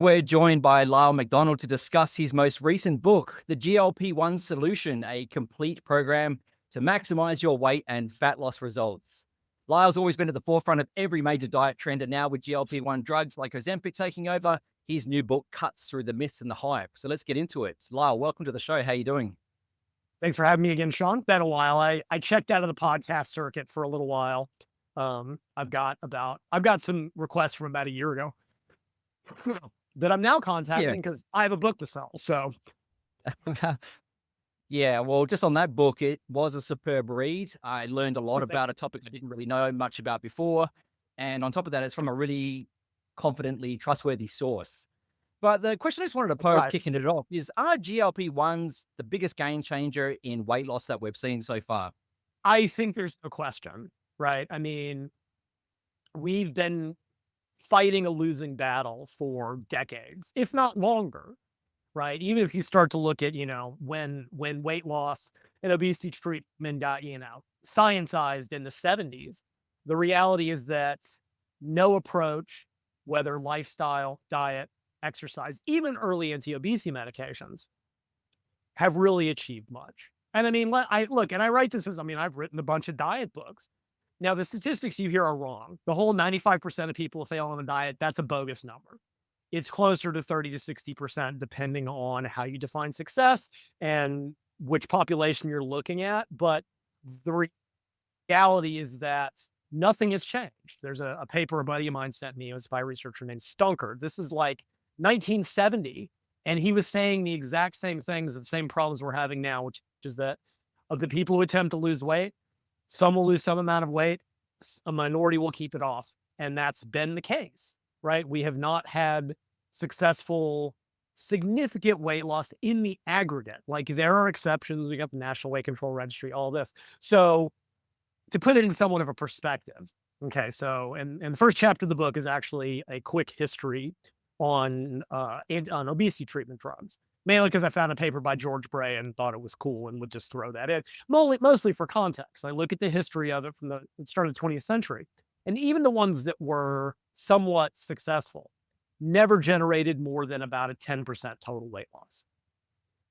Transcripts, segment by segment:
We're joined by Lyle McDonald to discuss his most recent book, The GLP-1 Solution, a complete program to maximize your weight and fat loss results. Lyle's always been at the forefront of every major diet trend, and now with GLP-1 drugs like Ozempic taking over, his new book cuts through the myths and the hype. So let's get into it. Lyle, welcome to the show. How are you doing? Thanks for having me again, Sean. Been a while. I checked out of the podcast circuit for a little while. I've got some requests from about a year ago that I'm now Yeah. contacting because I have a book to sell. So Yeah, well, just on that book, it was a superb read. I learned a lot thank about a topic I didn't really know much about before. And on top of that, it's from a really confidently trustworthy source. But the question I just wanted to that's pose, right. kicking it off, is are GLP-1s the biggest game changer in weight loss that we've seen so far? I think there's no question, right? I mean, we've been fighting a losing battle for decades, if not longer, right? Even if you start to look at, when weight loss and obesity treatment got, scienceized in the 70s, the reality is that no approach, whether lifestyle, diet, exercise, even early anti-obesity medications, have really achieved much. And I mean, and I write this as, I've written a bunch of diet books. Now, the statistics you hear are wrong. The whole 95% of people fail on a diet, that's a bogus number. It's closer to 30 to 60%, depending on how you define success and which population you're looking at. But the reality is that nothing has changed. There's a paper a buddy of mine sent me. It was by a researcher named Stunker. This is like 1970. And he was saying the exact same things, the same problems we're having now, which is that of the people who attempt to lose weight, some will lose some amount of weight, a minority will keep it off. And that's been the case, right? We have not had successful, significant weight loss in the aggregate. Like there are exceptions. We got the National Weight Control Registry, all this. So to put it in somewhat of a perspective, okay, so and the first chapter of the book is actually a quick history on obesity treatment drugs. Mainly because I found a paper by George Bray and thought it was cool and would just throw that in. Mostly for context. I look at the history of it from the start of the 20th century. And even the ones that were somewhat successful never generated more than about a 10% total weight loss.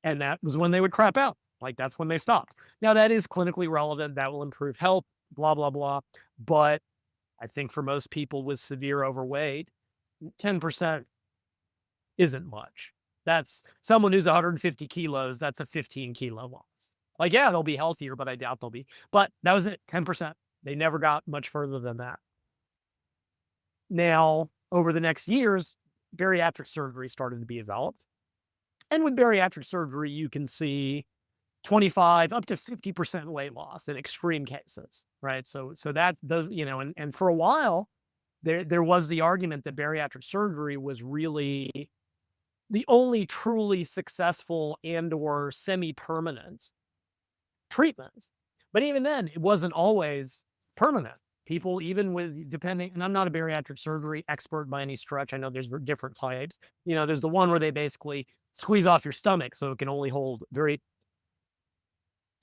And that was when they would crap out. Like that's when they stopped. Now that is clinically relevant. That will improve health, blah, blah, blah. But I think for most people with severe overweight, 10% isn't much. That's someone who's 150 kilos. That's a 15-kilo loss. Like, yeah, they'll be healthier, but I doubt they'll be. But that was it, 10%. They never got much further than that. Now, over the next years, bariatric surgery started to be developed. And with bariatric surgery, you can see 25 up to 50% weight loss in extreme cases, right? So that does, and for a while, there was the argument that bariatric surgery was really the only truly successful and or semi-permanent treatment. But even then, it wasn't always permanent. People, even with depending, and I'm not a bariatric surgery expert by any stretch. I know there's different types. There's the one where they basically squeeze off your stomach so it can only hold very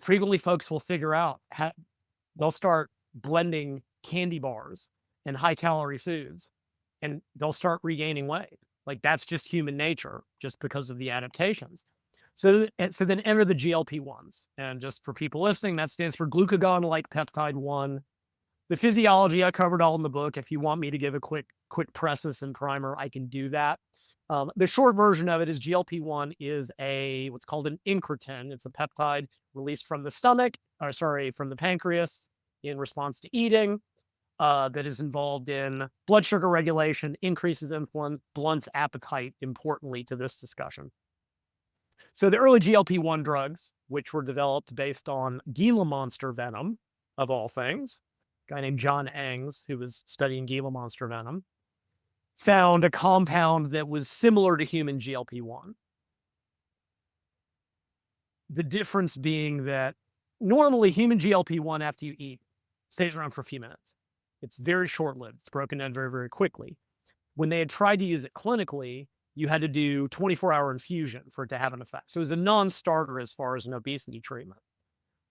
frequently. Folks will figure out how they'll start blending candy bars and high calorie foods and they'll start regaining weight. Like that's just human nature, just because of the adaptations. So then enter the GLP-1s. And just for people listening, that stands for glucagon-like peptide 1. The physiology I covered all in the book. If you want me to give a quick preface and primer, I can do that. The short version of it is GLP-1 is what's called an incretin. It's a peptide released from the from the pancreas in response to eating. That is involved in blood sugar regulation, increases insulin, blunts appetite, importantly to this discussion. So the early GLP-1 drugs, which were developed based on Gila monster venom, of all things, a guy named John Engs, who was studying Gila monster venom, found a compound that was similar to human GLP-1. The difference being that normally human GLP-1 after you eat stays around for a few minutes. It's very short-lived. It's broken down very, very quickly. When they had tried to use it clinically, you had to do 24-hour infusion for it to have an effect. So it was a non-starter as far as an obesity treatment.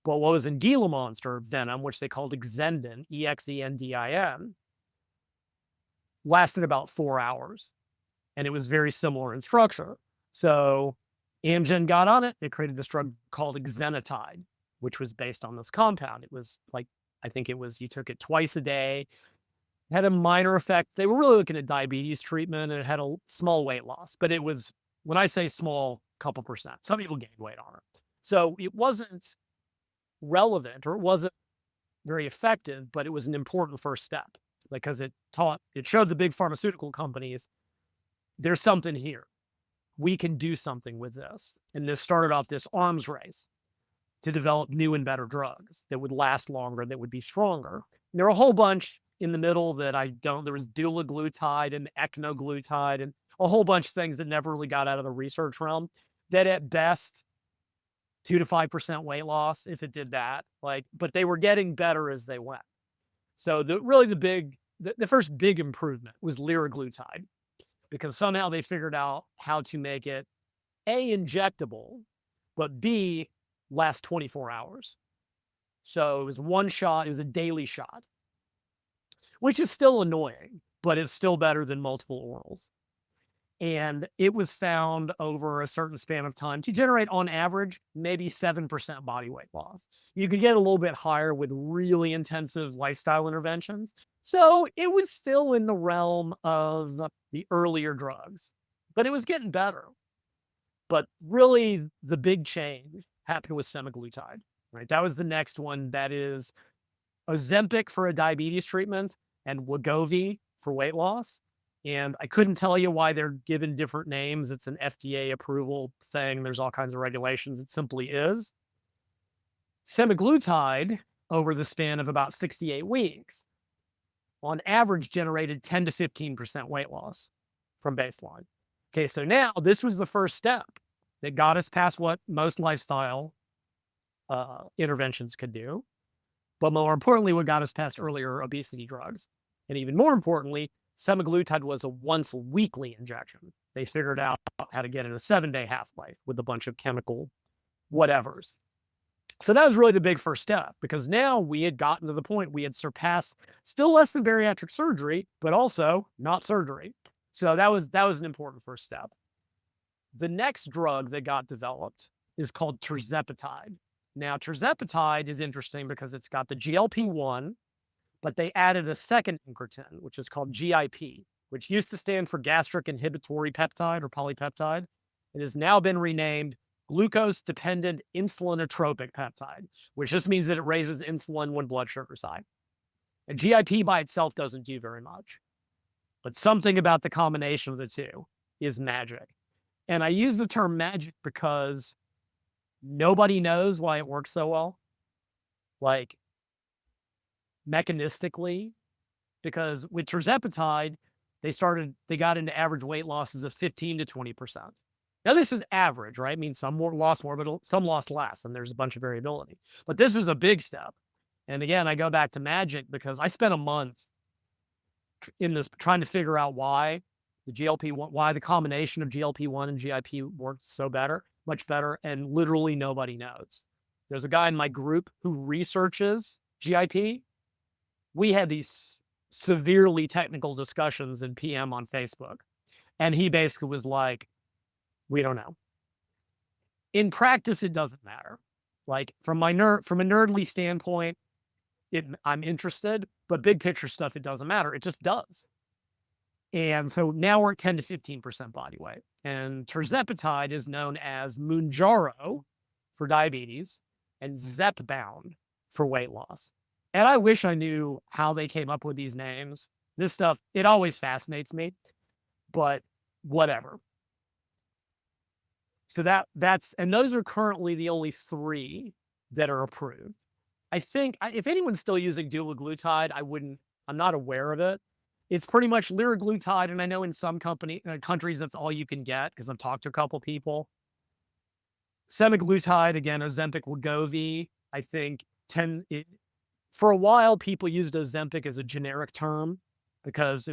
But what was in Gila monster venom, which they called Exendin, EXENDIN, lasted about 4 hours. and it was very similar in structure. So Amgen got on it. They created this drug called exenatide, which was based on this compound. It was like, I think it was, you took it twice a day, had a minor effect. They were really looking at diabetes treatment, and it had a small weight loss, but it was, when I say small, couple percent, some people gained weight on it. So it wasn't relevant, or it wasn't very effective, but it was an important first step because it showed the big pharmaceutical companies, there's something here. We can do something with this. And this started off this arms race to develop new and better drugs that would last longer, that would be stronger. And there are a whole bunch in the middle that there was dulaglutide and ecnoglutide and a whole bunch of things that never really got out of the research realm, that at best 2 to 5% weight loss, if it did that, but they were getting better as they went. So the first big improvement was liraglutide, because somehow they figured out how to make it A, injectable, but B, last 24 hours. So it was one shot, it was a daily shot, which is still annoying, but it's still better than multiple orals. And it was found over a certain span of time to generate, on average, maybe 7% body weight loss. You could get a little bit higher with really intensive lifestyle interventions. So it was still in the realm of the earlier drugs, but it was getting better. But really, the big change happened with semaglutide, right? That was the next one. That is Ozempic for a diabetes treatment and Wegovy for weight loss. And I couldn't tell you why they're given different names. It's an FDA approval thing. There's all kinds of regulations. It simply is. Semaglutide, over the span of about 68 weeks, on average generated 10 to 15% weight loss from baseline. Okay, so now this was the first step that got us past what most lifestyle interventions could do. But more importantly, what got us past earlier obesity drugs. And even more importantly, semaglutide was a once weekly injection. They figured out how to get in a 7-day half-life with a bunch of chemical whatevers. So that was really the big first step, because now we had gotten to the point, we had surpassed still less than bariatric surgery, but also not surgery. So that was an important first step. The next drug that got developed is called Tirzepatide. Now, Tirzepatide is interesting because it's got the GLP-1, but they added a second incretin, which is called GIP, which used to stand for gastric inhibitory peptide or polypeptide. It has now been renamed glucose-dependent insulinotropic peptide, which just means that it raises insulin when blood sugar's high. And GIP by itself doesn't do very much, but something about the combination of the two is magic. And I use the term magic because nobody knows why it works so well, like mechanistically, because with Tirzepatide, they got into average weight losses of 15 to 20%. Now, this is average, right? I mean, some lost more, but some lost less, and there's a bunch of variability. But this was a big step. And again, I go back to magic because I spent a month in this trying to figure out why the combination of GLP-1 and GIP worked so much better, and literally nobody knows. There's a guy in my group who researches GIP. We had these severely technical discussions in PM on Facebook, and he basically was like, we don't know. In practice, it doesn't matter. Like from a nerdly standpoint, I'm interested, but big picture stuff, it doesn't matter. It just does. And so now we're at 10 to 15% body weight. And Tirzepatide is known as Mounjaro for diabetes and Zepbound for weight loss. And I wish I knew how they came up with these names. This stuff, it always fascinates me, but whatever. So and those are currently the only 3 that are approved. I think if anyone's still using dulaglutide, I'm not aware of it. It's pretty much liraglutide, and I know in some countries that's all you can get because I've talked to a couple people. Semaglutide, again, Ozempic, Wegovy, I think for a while people used Ozempic as a generic term because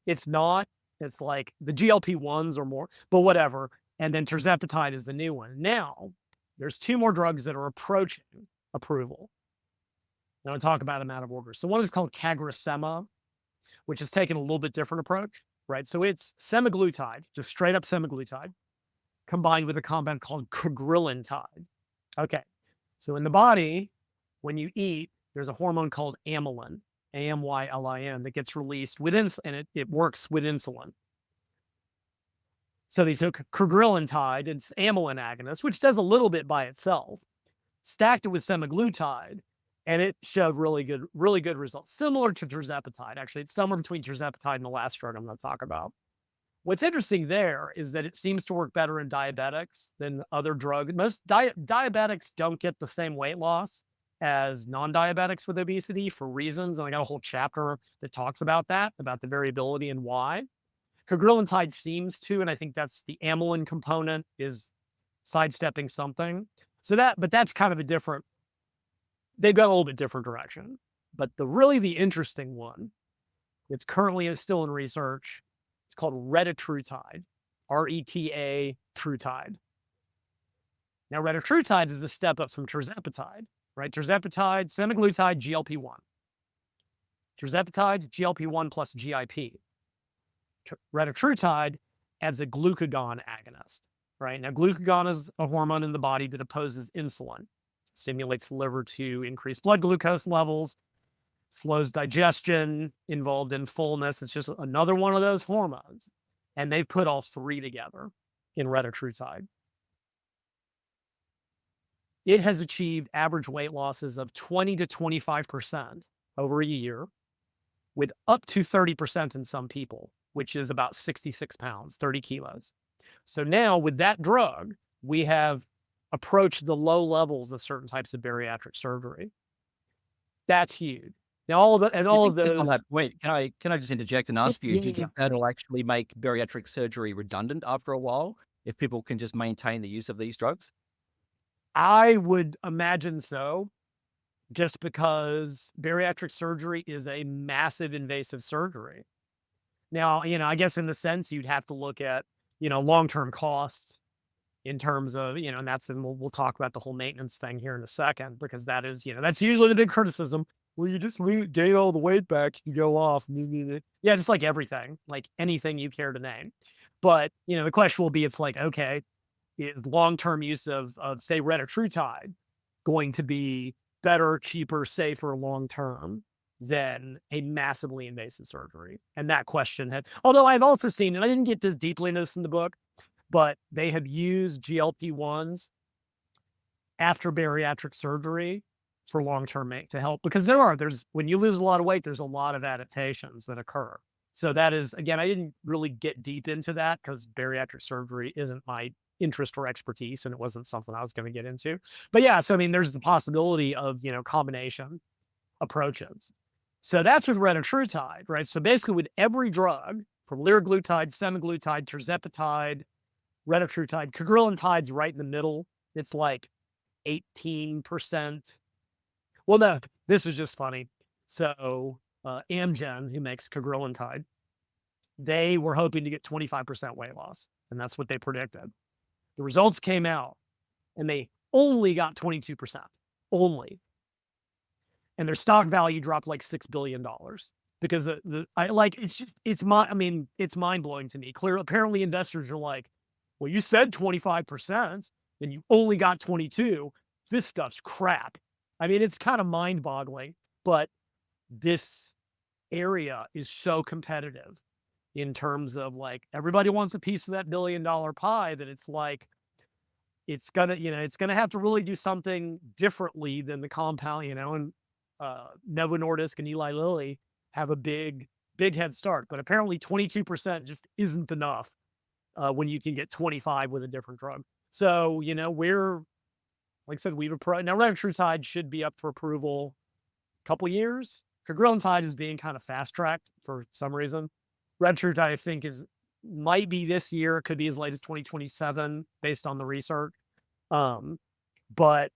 it's not. It's like the GLP-1s or more, but whatever. And then Tirzepatide is the new one. Now, there's 2 more drugs that are approaching approval. Now, I'll talk about them out of order. So one is called CagriSema, which has taken a little bit different approach, right? So it's semaglutide, just straight up semaglutide, combined with a compound called cagrilintide. Okay. So in the body, when you eat, there's a hormone called amylin, amylin, that gets released within, and it works with insulin. So they took cagrilintide, it's amylin agonist, which does a little bit by itself, stacked it with semaglutide, and it showed really good results, similar to tirzepatide. Actually, it's somewhere between tirzepatide and the last drug I'm going to talk about. What's interesting there is that it seems to work better in diabetics than other drugs. Most diabetics don't get the same weight loss as non-diabetics with obesity for reasons, and I got a whole chapter that talks about that, about the variability and why. Cagrilintide seems to, and I think that's the amylin component is sidestepping something. But that's kind of a different, they've got a little bit different direction. But the interesting one, it's currently still in research, it's called retatrutide, RETA trutide. Now, retatrutide is a step up from tirzepatide, right? Tirzepatide, semaglutide, GLP-1. Tirzepatide, GLP-1 plus GIP. Retatrutide adds a glucagon agonist, right? Now, glucagon is a hormone in the body that opposes insulin. It stimulates the liver to increase blood glucose levels, slows digestion, involved in fullness. It's just another one of those hormones. And they've put all three together in retatrutide. It has achieved average weight losses of 20 to 25% over a year, with up to 30% in some people, which is about 66 pounds, 30 kilos. So now with that drug, we have approached the low levels of certain types of bariatric surgery. That's huge. Now, all of Just on those. that point, can I just interject and ask you, do you Yeah. think that'll actually make bariatric surgery redundant after a while if people can just maintain the use of these drugs? I would imagine so, just because bariatric surgery is a massive invasive surgery. Now, I guess in the sense you'd have to look at, long-term costs in terms of, and we'll talk about the whole maintenance thing here in a second, because that is, that's usually the big criticism. Well, you just gain all the weight back, you go off. Yeah, just like everything, like anything you care to name. But, the question will be, it's like, okay, is long-term use of say retatrutide going to be better, cheaper, safer long-term than a massively invasive surgery? And that question although I've also seen, and I didn't get this deeply into this in the book, but they have used GLP-1s after bariatric surgery for long-term to help, because there's when you lose a lot of weight, there's a lot of adaptations that occur. So that is, again, I didn't really get deep into that because bariatric surgery isn't my interest or expertise, and it wasn't something I was going to get into. But yeah, so I mean, there's the possibility of, combination approaches. So that's with retatrutide, right? So basically with every drug, from liraglutide, semaglutide, tirzepatide, retatrutide, cagrilintide's right in the middle. It's like 18%. Well, no, this is just funny. So Amgen, who makes cagrilintide, they were hoping to get 25% weight loss, and that's what they predicted. The results came out, and they only got 22%, only. And their stock value dropped like $6 billion because it's mind blowing to me. Clearly, apparently investors are like, well, you said 25%, and you only got 22. This stuff's crap. I mean, it's kind of mind boggling, but this area is so competitive in terms of like everybody wants a piece of that $1 billion pie, that it's like it's gonna have to really do something differently than the compound, and Novo Nordisk and Eli Lilly have a big head start, but apparently 22% just isn't enough when you can get 25 with a different drug. So, we're, like I said, now retatrutide should be up for approval a couple years. Cagrilintide is being kind of fast tracked for some reason. Retatrutide, I think, might be this year. It could be as late as 2027 based on the research. But,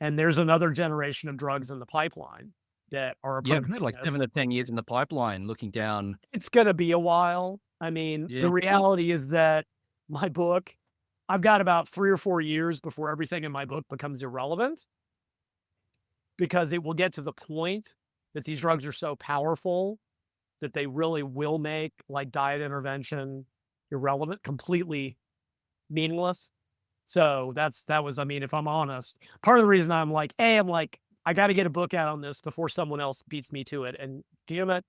and there's another generation of drugs in the pipeline that are Yeah, approaching we've had like this. 7 to 10 years in the pipeline looking down. It's going to be a while. I mean, Yeah. the reality is that my book, I've got about 3 or 4 years before everything in my book becomes irrelevant, because it will get to the point that these drugs are so powerful that they really will make like diet intervention irrelevant, completely meaningless. So that was, I mean, if I'm honest, part of the reason I'm like, I got to get a book out on this before someone else beats me to it. And damn it,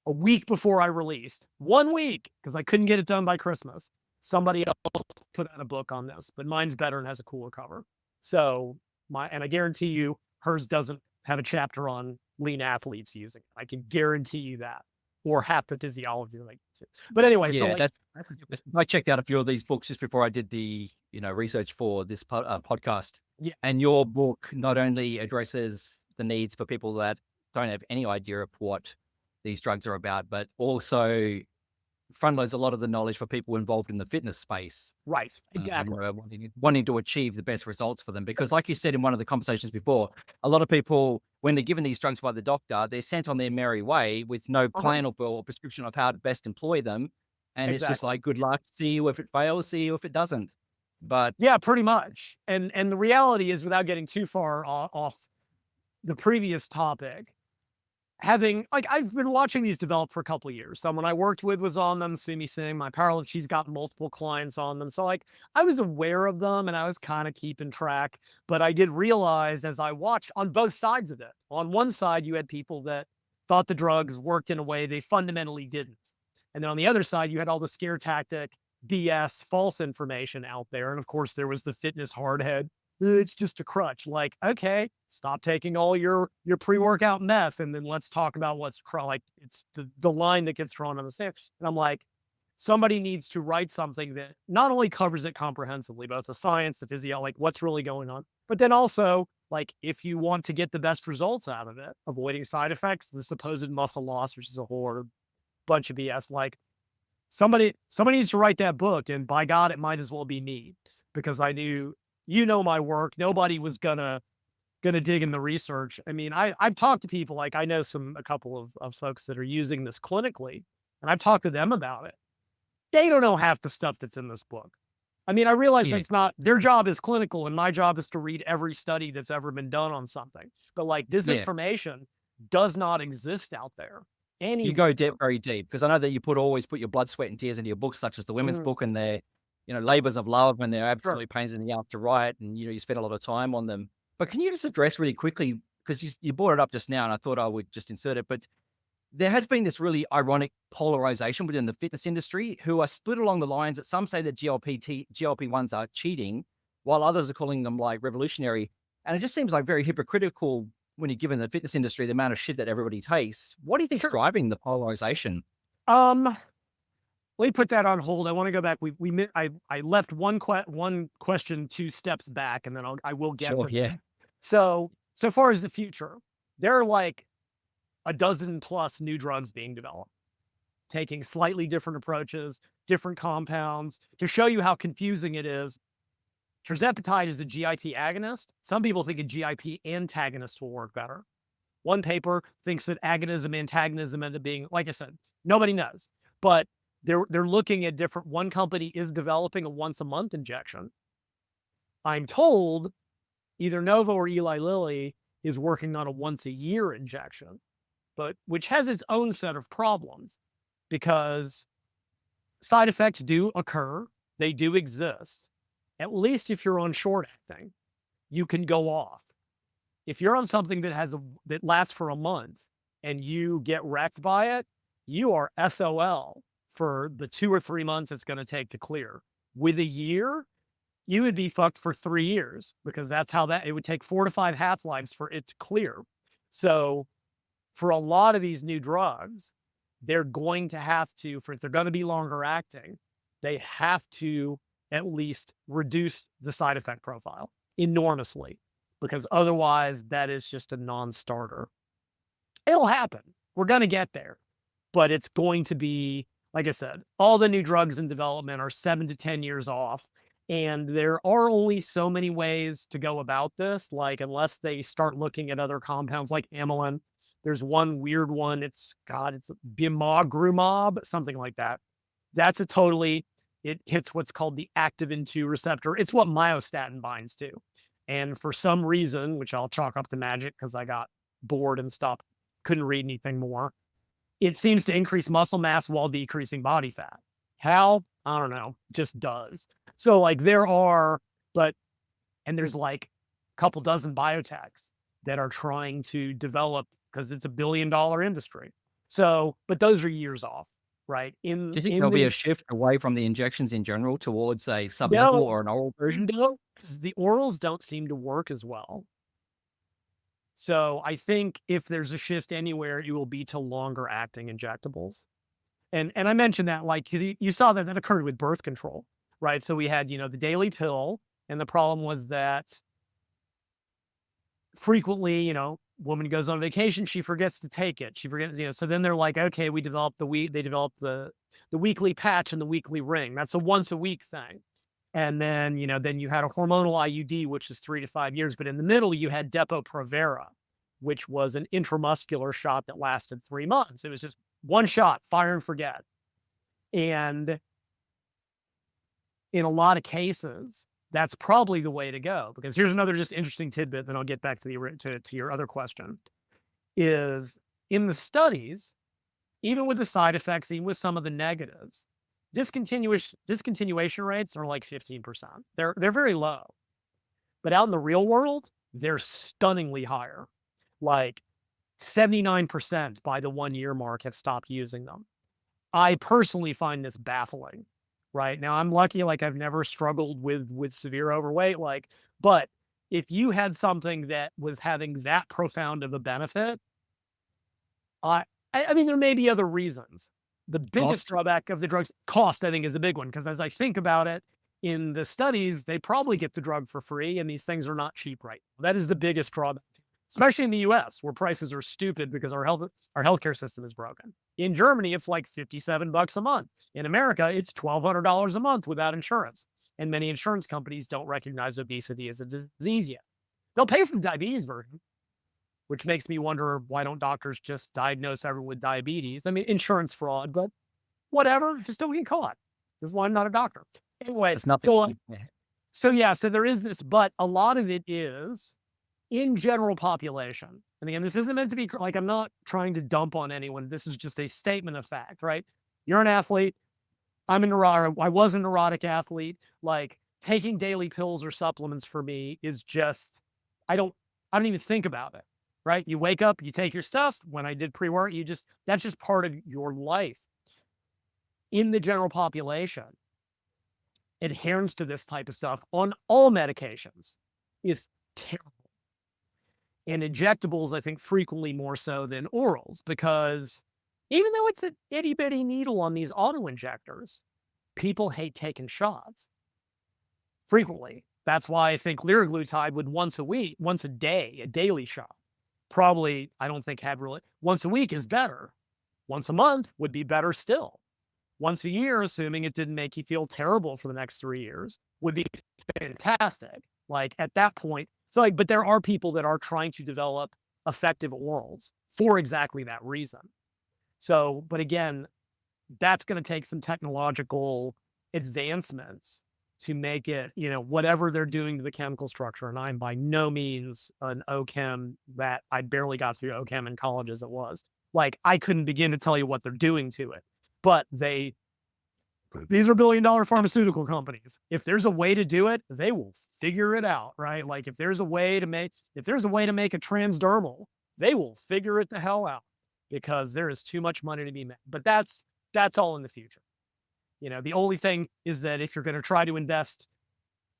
a week before I released, 1 week, because I couldn't get it done by Christmas, somebody else put out a book on this, but mine's better and has a cooler cover. So and I guarantee you, hers doesn't have a chapter on lean athletes using it. I can guarantee you that, or half the physiology. Like, but anyway, so Yeah, like, I checked out a few of these books just before I did the research for this podcast. yeah, And your book not only addresses the needs for people that don't have any idea of what these drugs are about, but also front loads a lot of the knowledge for people involved in the fitness space, right, exactly. wanting to achieve the best results for them. Because like you said in one of the conversations before, a lot of people, when they're given these drugs by the doctor, they're sent on their merry way with no Uh-huh. plan or prescription of how to best employ them. And it's just Exactly. like, good luck. See you if it fails, see you if it doesn't. But Yeah, pretty much. And the reality is, without getting too far off the previous topic, having like I've been watching these develop for a couple of years. Someone I worked with was on them, Sumi Singh, my parallel, she's got multiple clients on them. So like I was aware of them and I was kind of keeping track, but I did realize as I watched on both sides of it. On one side, you had people that thought the drugs worked in a way they fundamentally didn't. And then on the other side, you had all the scare tactic, BS, false information out there. And of course, there was the fitness hardhead, it's just a crutch. Like, okay, stop taking all your pre-workout meth, and then let's talk about what's like. It's the line that gets drawn on the sand. And I'm like, somebody needs to write something that not only covers it comprehensively, both the science, the physio, like what's really going on, but then also like if you want to get the best results out of it, avoiding side effects, the supposed muscle loss, which is a whole bunch of BS. Like somebody needs to write that book, and by God, it might as well be me because I knew, my work. Nobody was gonna dig in the research. I mean, I've talked to people, like I know a couple of folks that are using this clinically, and I've talked to them about it. They don't know half the stuff that's in this book. I mean, I realize yeah, that's not their job is clinical, and my job is to read every study that's ever been done on something. But like this yeah. information does not exist out there You anywhere. go deep, very deep, because I know that you always put your blood, sweat, and tears into your books, such as the women's Mhm. book and their, labors of love, and they're Sure. absolutely pains in the ass to write, and you spend a lot of time on them. But can you just address really quickly, because you brought it up just now, and I thought I would just insert it, but there has been this really ironic polarization within the fitness industry, who are split along the lines that some say that GLP-1s are cheating, while others are calling them like revolutionary. And it just seems like very hypocritical when you're given the fitness industry the amount of shit that everybody takes. What do you think's Sure. driving the polarization? Um, Let me put that on hold. I want to go back. I left one question 2 steps back, and then I will get Sure, to that. yeah. So far as the future, there are like a dozen plus new drugs being developed, taking slightly different approaches, different compounds. To show you how confusing it is, Tirzepatide is a GIP agonist. Some people think a GIP antagonist will work better. One paper thinks that agonism, antagonism end up being, like I said, nobody knows. But they're looking at different. One company is developing a once a month injection. I'm told either Novo or Eli Lilly is working on a once a year injection, but which has its own set of problems because side effects do occur. They do exist. At least if you're on short acting, you can go off. If you're on something that lasts for a month and you get wrecked by it, you are SOL for the 2 or 3 months it's going to take to clear. With a year, you would be fucked for 3 years because that's how it would take 4 to 5 half lives for it to clear. So for a lot of these new drugs, they're going to have to, if they're going to be longer acting, they have to at least reduce the side effect profile enormously because otherwise that is just a non-starter. It'll happen. We're going to get there, but it's going to be, like I said, all the new drugs in development are 7 to 10 years off. And there are only so many ways to go about this. Like, unless they start looking at other compounds like amylin, there's one weird one. It's bimagrumab, something like that. That's it hits what's called the activin 2 receptor. It's what myostatin binds to. And for some reason, which I'll chalk up to magic because I got bored and stopped, couldn't read anything more. it seems to increase muscle mass while decreasing body fat. How? I don't know, just does. So like there's like a couple dozen biotechs that are trying to develop, because it's $1 billion industry. So, but those are years off, right? Do you think there'll be a shift away from the injections in general towards a sublingual No, or an oral version? no, 'cause the orals don't seem to work as well. So I think if there's a shift anywhere, it will be to longer acting injectables. And I mentioned that, like, 'cause you saw that occurred with birth control, right? So we had, the daily pill, and the problem was that frequently, woman goes on vacation, she forgets to take it. She forgets, so then they're like, okay, they developed the weekly patch and the weekly ring. That's a once a week thing. And then, then you had a hormonal IUD, which is 3 to 5 years. But in the middle, you had Depo-Provera, which was an intramuscular shot that lasted 3 months. It was just one shot, fire and forget. And in a lot of cases, that's probably the way to go. Because here's another just interesting tidbit, then I'll get back to to your other question, is in the studies, even with the side effects, even with some of the negatives, discontinuation rates are like 15%. They're very low. But out in the real world, they're stunningly higher. Like 79% by the 1 year mark have stopped using them. I personally find this baffling. Right now, I'm lucky, like I've never struggled with severe overweight, but if you had something that was having that profound of a benefit, I I mean, there may be other reasons. The biggest Cost? drawback of the drugs, cost, I think, is the big one, because as I think about it, in the studies, they probably get the drug for free, and these things are not cheap right now. That is the biggest drawback, especially in the US, where prices are stupid because our healthcare system is broken. In Germany, it's like $57 a month. In America, it's $1,200 a month without insurance. And many insurance companies don't recognize obesity as a disease yet. They'll pay for the diabetes version, which makes me wonder, why don't doctors just diagnose everyone with diabetes? I mean, insurance fraud, but whatever, just don't get caught. This is why I'm not a doctor. Anyway, It's nothing. so, Yeah. so there is this, but a lot of it is in general population. And again, this isn't meant to be like, I'm not trying to dump on anyone. This is just a statement of fact, right? You're an athlete. I was a neurotic athlete. Like, taking daily pills or supplements for me is just, I don't, I don't even think about it. Right? You wake up, you take your stuff. When I did pre-work, that's just part of your life. In the general population, adherence to this type of stuff on all medications is terrible. And injectables, I think, frequently more so than orals, because even though it's an itty bitty needle on these auto injectors, people hate taking shots frequently. That's why I think liraglutide would once a day, a daily shot. Probably, I don't think had really, once a week is better. Once a month would be better still. Once a year, assuming it didn't make you feel terrible for the next 3 years, would be fantastic. Like at that point, so like, but there are people that are trying to develop effective orals for exactly that reason. So, but again, that's going to take some technological advancements to make it, whatever they're doing to the chemical structure. And I'm by no means an OChem, that I barely got through OChem in college as it was. Like, I couldn't begin to tell you what they're doing to it, but these are billion-dollar pharmaceutical companies. If there's a way to do it, they will figure it out, right? Like, if there's a way to make a transdermal, they will figure it the hell out, because there is too much money to be made. But that's all in the future. The only thing is that if you're going to try to invest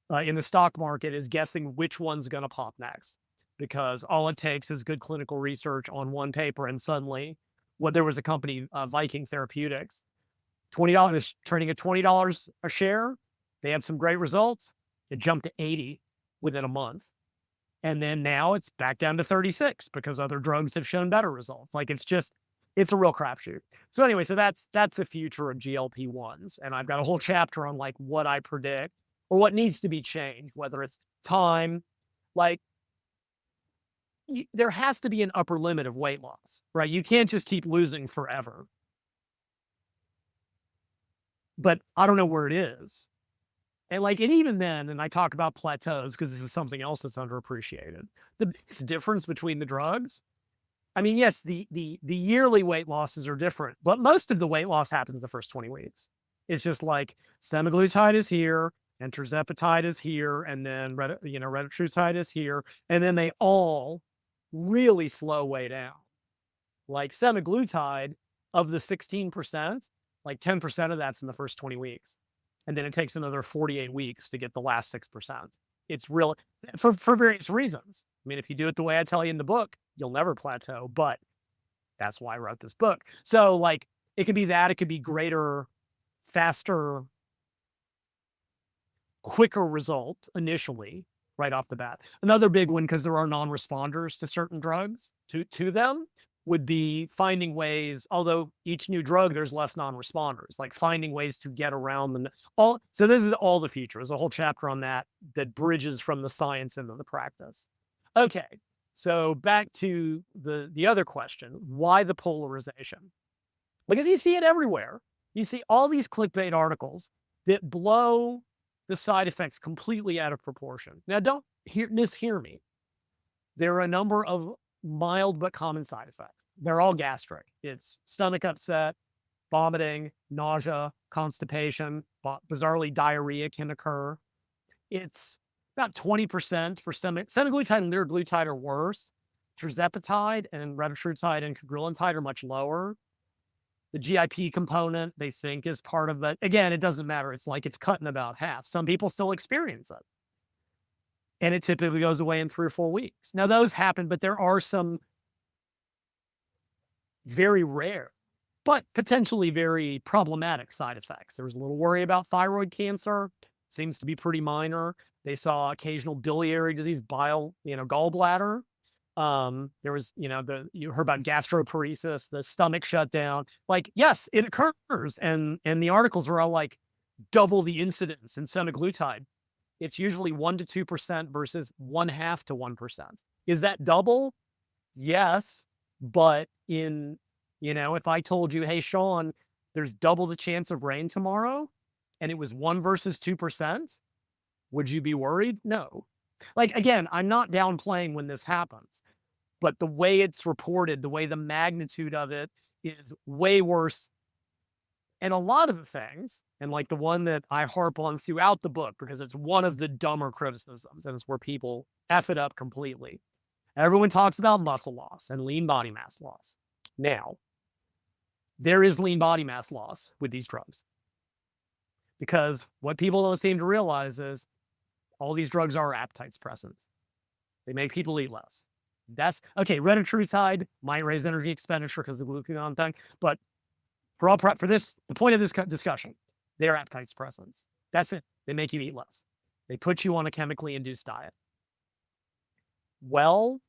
in the stock market, is guessing which one's going to pop next, because all it takes is good clinical research on one paper, and suddenly, there was a company, Viking Therapeutics, $20, trading at $20 a share. They had some great results. It jumped to 80 within a month. And then now it's back down to 36 because other drugs have shown better results. Like, it's a real crapshoot. So anyway, so that's the future of GLP-1s. And I've got a whole chapter on like what I predict or what needs to be changed, whether it's time, like there has to be an upper limit of weight loss, right? You can't just keep losing forever. But I don't know where it is. And even then, and I talk about plateaus because this is something else that's underappreciated. The biggest difference between the drugs I mean, yes, the yearly weight losses are different, but most of the weight loss happens the first 20 weeks. It's just like semaglutide is here and tirzepatide is here, and then retatrutide is here, and then they all really slow way down. Like semaglutide, of the 16%, like 10% of that's in the first 20 weeks. And then it takes another 48 weeks to get the last 6%. It's real for various reasons. I mean, if you do it the way I tell you in the book, you'll never plateau, but that's why I wrote this book. So like it could be that, it could be greater, faster, quicker result initially right off the bat. Another big one, because there are non-responders to certain drugs, to them, would be finding ways, although each new drug, there's less non-responders, like finding ways to get around them. So this is all the future. There's a whole chapter on that that bridges from the science into the practice. Okay, so back to the other question, why the polarization? Because you see it everywhere. You see all these clickbait articles that blow the side effects completely out of proportion. Now, don't mishear me. There are a number of mild but common side effects. They're all gastric. It's stomach upset, vomiting, nausea, constipation, bizarrely diarrhea can occur. It's about 20% for semaglutide and liraglutide are worse. Tirzepatide and retatrutide and cagrilintide are much lower. The GIP component, they think, is part of it. Again, it doesn't matter. It's like it's cut in about half. Some people still experience it. And it typically goes away in 3 or 4 weeks. Now, those happen, but there are some very rare, but potentially very problematic side effects. There was a little worry about thyroid cancer. Seems to be pretty minor. They saw occasional biliary disease, gallbladder. There was, you heard about gastroparesis, the stomach shutdown. Like, yes, it occurs. And the articles are all like double the incidence in semaglutide. It's usually 1 to 2% versus 1/2 to 1%. Is that double? Yes. But if I told you, hey, Sean, there's double the chance of rain tomorrow, and it was 1 versus 2%, would you be worried? No. Like, again, I'm not downplaying when this happens, but the way it's reported, the way the magnitude of it is way worse. And a lot of the things, and like the one that I harp on throughout the book, because it's one of the dumber criticisms, and it's where people F it up completely. Everyone talks about muscle loss and lean body mass loss. Now, there is lean body mass loss with these drugs. Because what people don't seem to realize is all these drugs are appetite suppressants. They make people eat less. That's okay. Retatrutide might raise energy expenditure because of the glucagon thing, but for this, the point of this discussion, they're appetite suppressants. That's it. They make you eat less. They put you on a chemically induced diet. Well,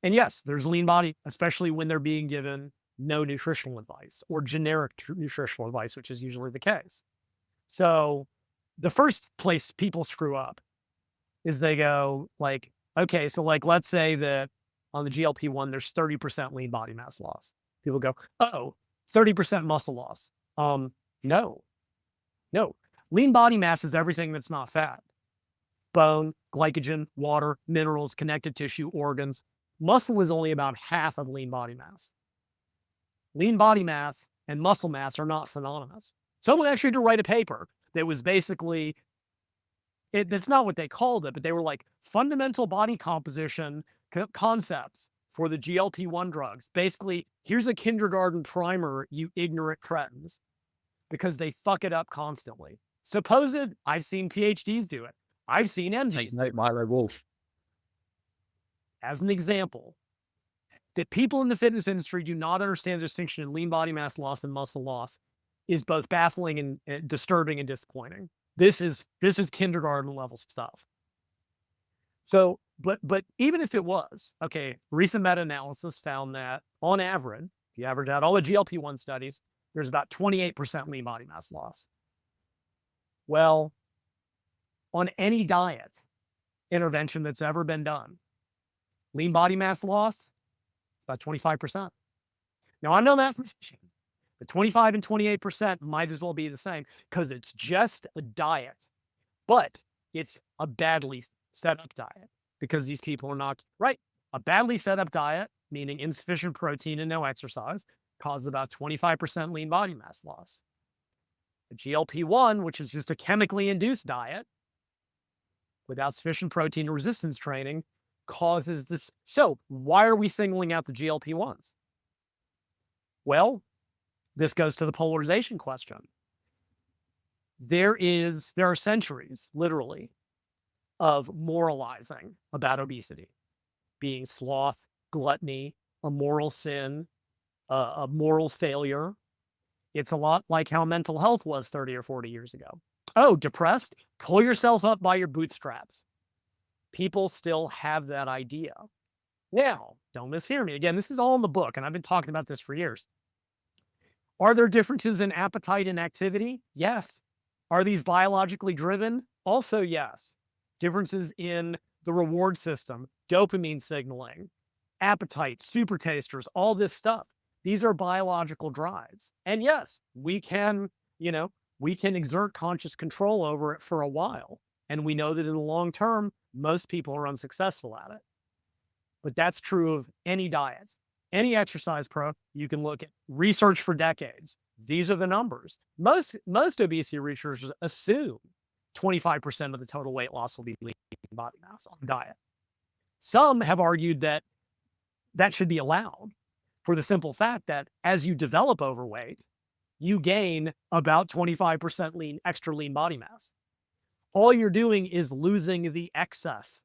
and yes, there's lean body, especially when they're being given no nutritional advice or generic nutritional advice, which is usually the case. So the first place people screw up is they go like, okay, so like, let's say that on the GLP-1, there's 30% lean body mass loss. People go, oh, 30% muscle loss. No. Lean body mass is everything that's not fat. Bone, glycogen, water, minerals, connective tissue, organs. Muscle is only about half of lean body mass. Lean body mass and muscle mass are not synonymous. Someone actually had to write a paper that was basically, that's not what they called it, but they were like fundamental body composition concepts for the GLP-1 drugs. Basically, here's a kindergarten primer, you ignorant cretins, because they fuck it up constantly. Supposed, I've seen PhDs do it. I've seen MDs do it. Milo Wolf. As an example, that people in the fitness industry do not understand the distinction in lean body mass loss and muscle loss is both baffling and disturbing and disappointing. This is kindergarten level stuff. So, but even if it was, okay, recent meta-analysis found that on average, if you average out all the GLP-1 studies, there's about 28% lean body mass loss. Well, on any diet intervention that's ever been done, lean body mass loss, it's about 25%. Now, I'm no mathematician, but 25 and 28% might as well be the same because it's just a diet, but it's a badly set up diet because these people are not right. A badly set up diet meaning insufficient protein and no exercise, causes about 25% lean body mass loss. The GLP-1, which is just a chemically induced diet without sufficient protein resistance training, causes this. So why are we singling out the GLP-1s? Well, this goes to the polarization question. There are centuries, literally, of moralizing about obesity, being sloth, gluttony, a moral sin, a moral failure. It's a lot like how mental health was 30 or 40 years ago. Oh, depressed? Pull yourself up by your bootstraps. People still have that idea. Now, don't mishear me. Again, this is all in the book, and I've been talking about this for years. Are there differences in appetite and activity? Yes. Are these biologically driven? Also, yes. Differences in the reward system, dopamine signaling, appetite, super tasters, all this stuff. These are biological drives. And yes, we can exert conscious control over it for a while. And we know that in the long term, most people are unsuccessful at it. But that's true of any diet, any exercise pro. You can look at research for decades. These are the numbers. Most obesity researchers assume 25% of the total weight loss will be lean body mass on diet. Some have argued that that should be allowed for the simple fact that as you develop overweight, you gain about 25% extra lean body mass. All you're doing is losing the excess,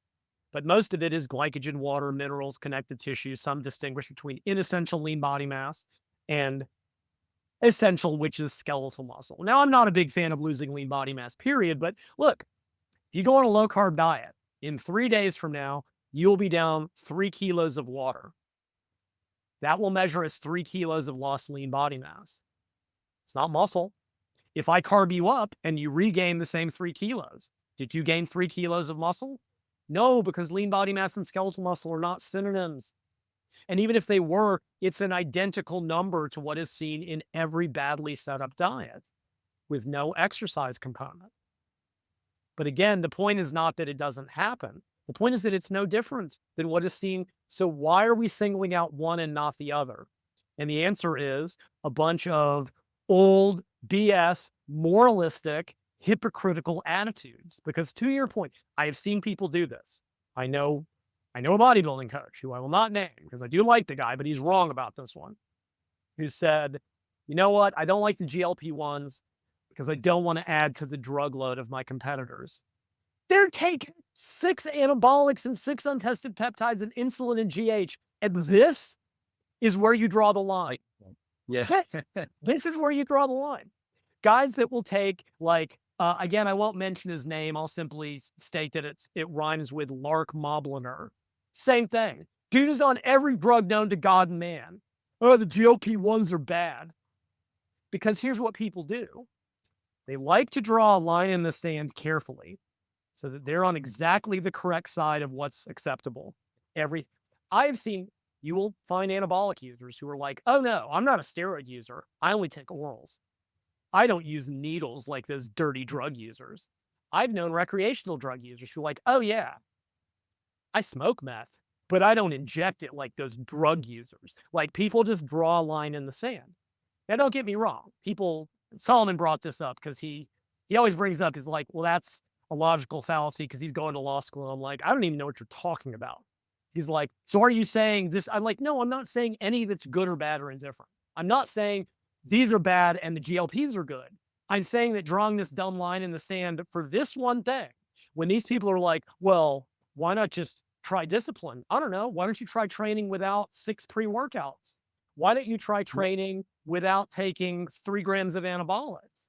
but most of it is glycogen, water, minerals, connective tissue. Some distinguish between inessential lean body mass and essential, which is skeletal muscle. Now, I'm not a big fan of losing lean body mass, period, but look, if you go on a low-carb diet, in 3 days from now, you'll be down 3 kilos of water. That will measure as 3 kilos of lost lean body mass. It's not muscle. If I carb you up and you regain the same 3 kilos, did you gain 3 kilos of muscle? No, because lean body mass and skeletal muscle are not synonyms. And even if they were, it's an identical number to what is seen in every badly set up diet with no exercise component. But again, the point is not that it doesn't happen. The point is that it's no different than what is seen. So why are we singling out one and not the other? And the answer is a bunch of old BS, moralistic, hypocritical attitudes. Because to your point, I have seen people do this. I know a bodybuilding coach who I will not name because I do like the guy, but he's wrong about this one, who said, you know what? I don't like the GLP-1s because I don't want to add to the drug load of my competitors. They're taking 6 anabolics and 6 untested peptides and insulin and GH. And this is where you draw the line. Yeah. This is where you draw the line. Guys that will take, like, again, I won't mention his name. I'll simply state that it rhymes with Lark Mobliner. Same thing. Dude is on every drug known to God and man. Oh, the GLP-1s are bad. Because here's what people do. They like to draw a line in the sand carefully so that they're on exactly the correct side of what's acceptable. I've seen, you will find anabolic users who are like, oh no, I'm not a steroid user. I only take orals. I don't use needles like those dirty drug users. I've known recreational drug users who are like, oh yeah, I smoke meth, but I don't inject it like those drug users. Like, people just draw a line in the sand. Now, don't get me wrong. Solomon brought this up because he always brings up, he's like, well, that's a logical fallacy because he's going to law school. I'm like, I don't even know what you're talking about. He's like, so are you saying this? I'm like, no, I'm not saying any that's good or bad or indifferent. I'm not saying these are bad and the GLPs are good. I'm saying that drawing this dumb line in the sand for this one thing, when these people are like, well, why not just try discipline? I don't know. Why don't you try training without 6 pre-workouts? Why don't you try training without taking 3 grams of anabolics?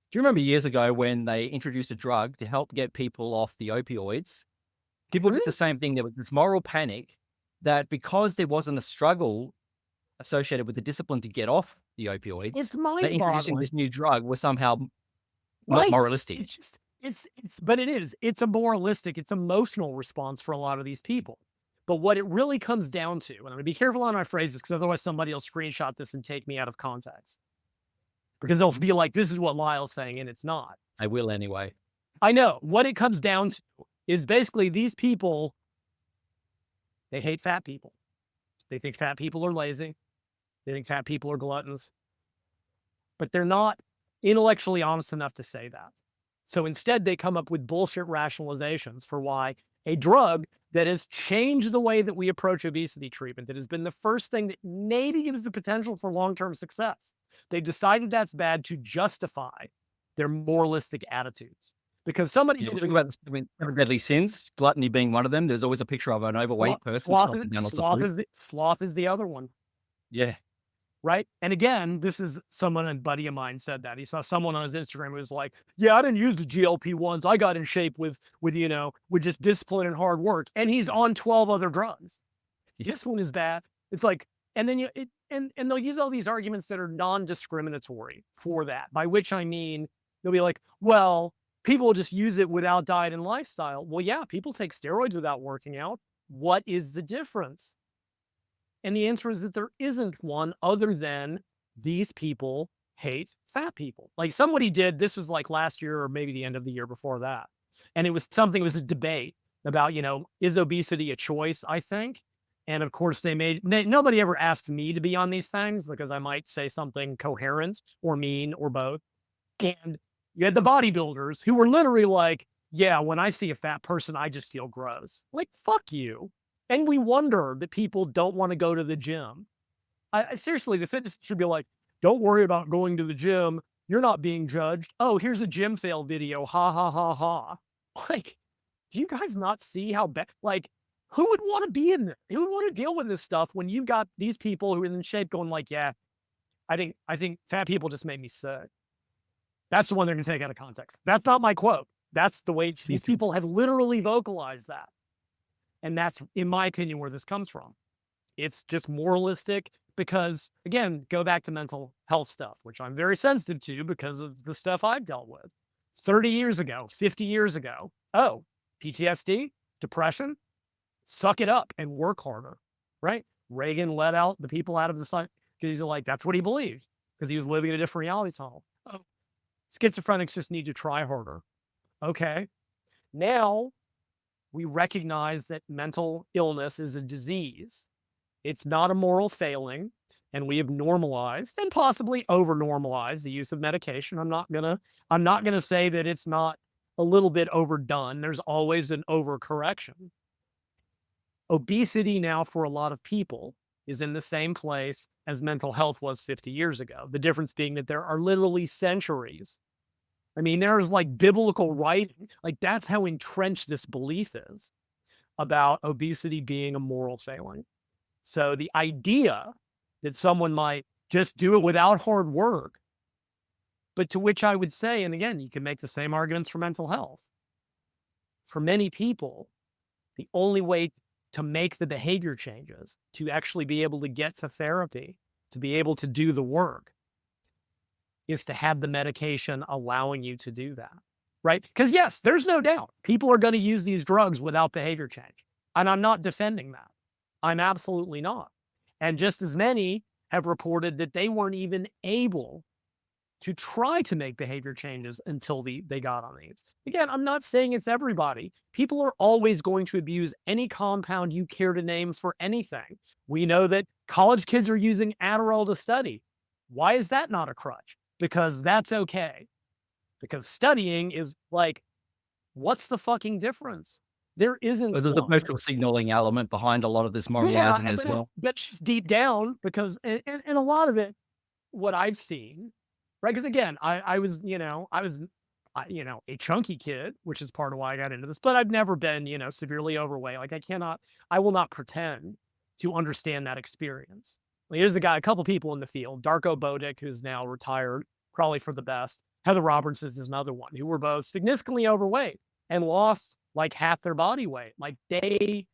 Do you remember years ago when they introduced a drug to help get people off the opioids? People did the same thing. There was this moral panic that because there wasn't a struggle associated with the discipline to get off the opioids, It's that introducing mind-boggling. this new drug was somehow not Right. moralistic. But it is. It's a moralistic, it's emotional response for a lot of these people. But what it really comes down to, and I'm going to be careful on my phrases because otherwise somebody will screenshot this and take me out of context. Because they'll be like, this is what Lyle's saying, and it's not. I will anyway. I know. What it comes down to is basically these people, they hate fat people. They think fat people are lazy. They think fat people are gluttons, but they're not intellectually honest enough to say that. So instead, they come up with bullshit rationalizations for why a drug that has changed the way that we approach obesity treatment, that has been the first thing that maybe gives the potential for long-term success. They've decided that's bad to justify their moralistic attitudes. Because somebody Yeah, did think it. about the 7 deadly sins, gluttony being one of them. There's always a picture of an overweight person scarfing down lots of food. Sloth is the other one. Yeah. Right. And again, this is someone, a buddy of mine said that. He saw someone on his Instagram who was like, yeah, I didn't use the GLP-1s. I got in shape with just discipline and hard work. And he's on 12 other drugs. This one is bad. It's like, and then and they'll use all these arguments that are non-discriminatory for that, by which I mean, they'll be like, well, people will just use it without diet and lifestyle. Well, yeah, people take steroids without working out. What is the difference? And the answer is that there isn't one, other than these people hate fat people. Like somebody did, this was like last year or maybe the end of the year before that. And it was a debate about, is obesity a choice, I think. And of course nobody ever asked me to be on these things because I might say something coherent or mean or both. And you had the bodybuilders who were literally like, yeah, when I see a fat person, I just feel gross. Like, fuck you. And we wonder that people don't want to go to the gym. I seriously, the fitness should be like, don't worry about going to the gym. You're not being judged. Oh, here's a gym fail video. Ha ha ha ha. Like, do you guys not see how bad? Like, who would want to be in this? Who would want to deal with this stuff when you've got these people who are in shape going like, yeah, I think fat people just made me sick. That's the one they're going to take out of context. That's not my quote. That's the way these people have literally vocalized that. And that's, in my opinion, where this comes from. It's just moralistic because, again, go back to mental health stuff, which I'm very sensitive to because of the stuff I've dealt with. 30 years ago, 50 years ago, oh, PTSD, depression, suck it up and work harder, right? Reagan let out the people out of the side because he's like, that's what he believed because he was living in a different reality tunnel. Oh, schizophrenics just need to try harder. Okay. Now, we recognize that mental illness is a disease. It's not a moral failing, and we have normalized and possibly over-normalized the use of medication. I'm not gonna say that it's not a little bit overdone. There's always an overcorrection. Obesity now for a lot of people is in the same place as mental health was 50 years ago. The difference being that there are literally centuries. I mean, there's like biblical writing. Like that's how entrenched this belief is about obesity being a moral failing. So the idea that someone might just do it without hard work, but to which I would say, and again, you can make the same arguments for mental health. For many people, the only way to make the behavior changes, to actually be able to get to therapy, to be able to do the work, is to have the medication allowing you to do that, right? Because yes, there's no doubt people are going to use these drugs without behavior change. And I'm not defending that. I'm absolutely not. And just as many have reported that they weren't even able to try to make behavior changes until they got on these. Again, I'm not saying it's everybody. People are always going to abuse any compound you care to name for anything. We know that college kids are using Adderall to study. Why is that not a crutch? Because that's okay. Because studying is like, what's the fucking difference? There isn't. But there's a emotional signaling element behind a lot of this moralizing as well. But just deep down, because and a lot of it, what I've seen, right? Because again, I was a chunky kid, which is part of why I got into this. But I've never been severely overweight. Like I will not pretend to understand that experience. Like, here's a couple people in the field, Darko Bodic, who's now retired, probably for the best. Heather Robertson is another one, who were both significantly overweight and lost like half their body weight. Like they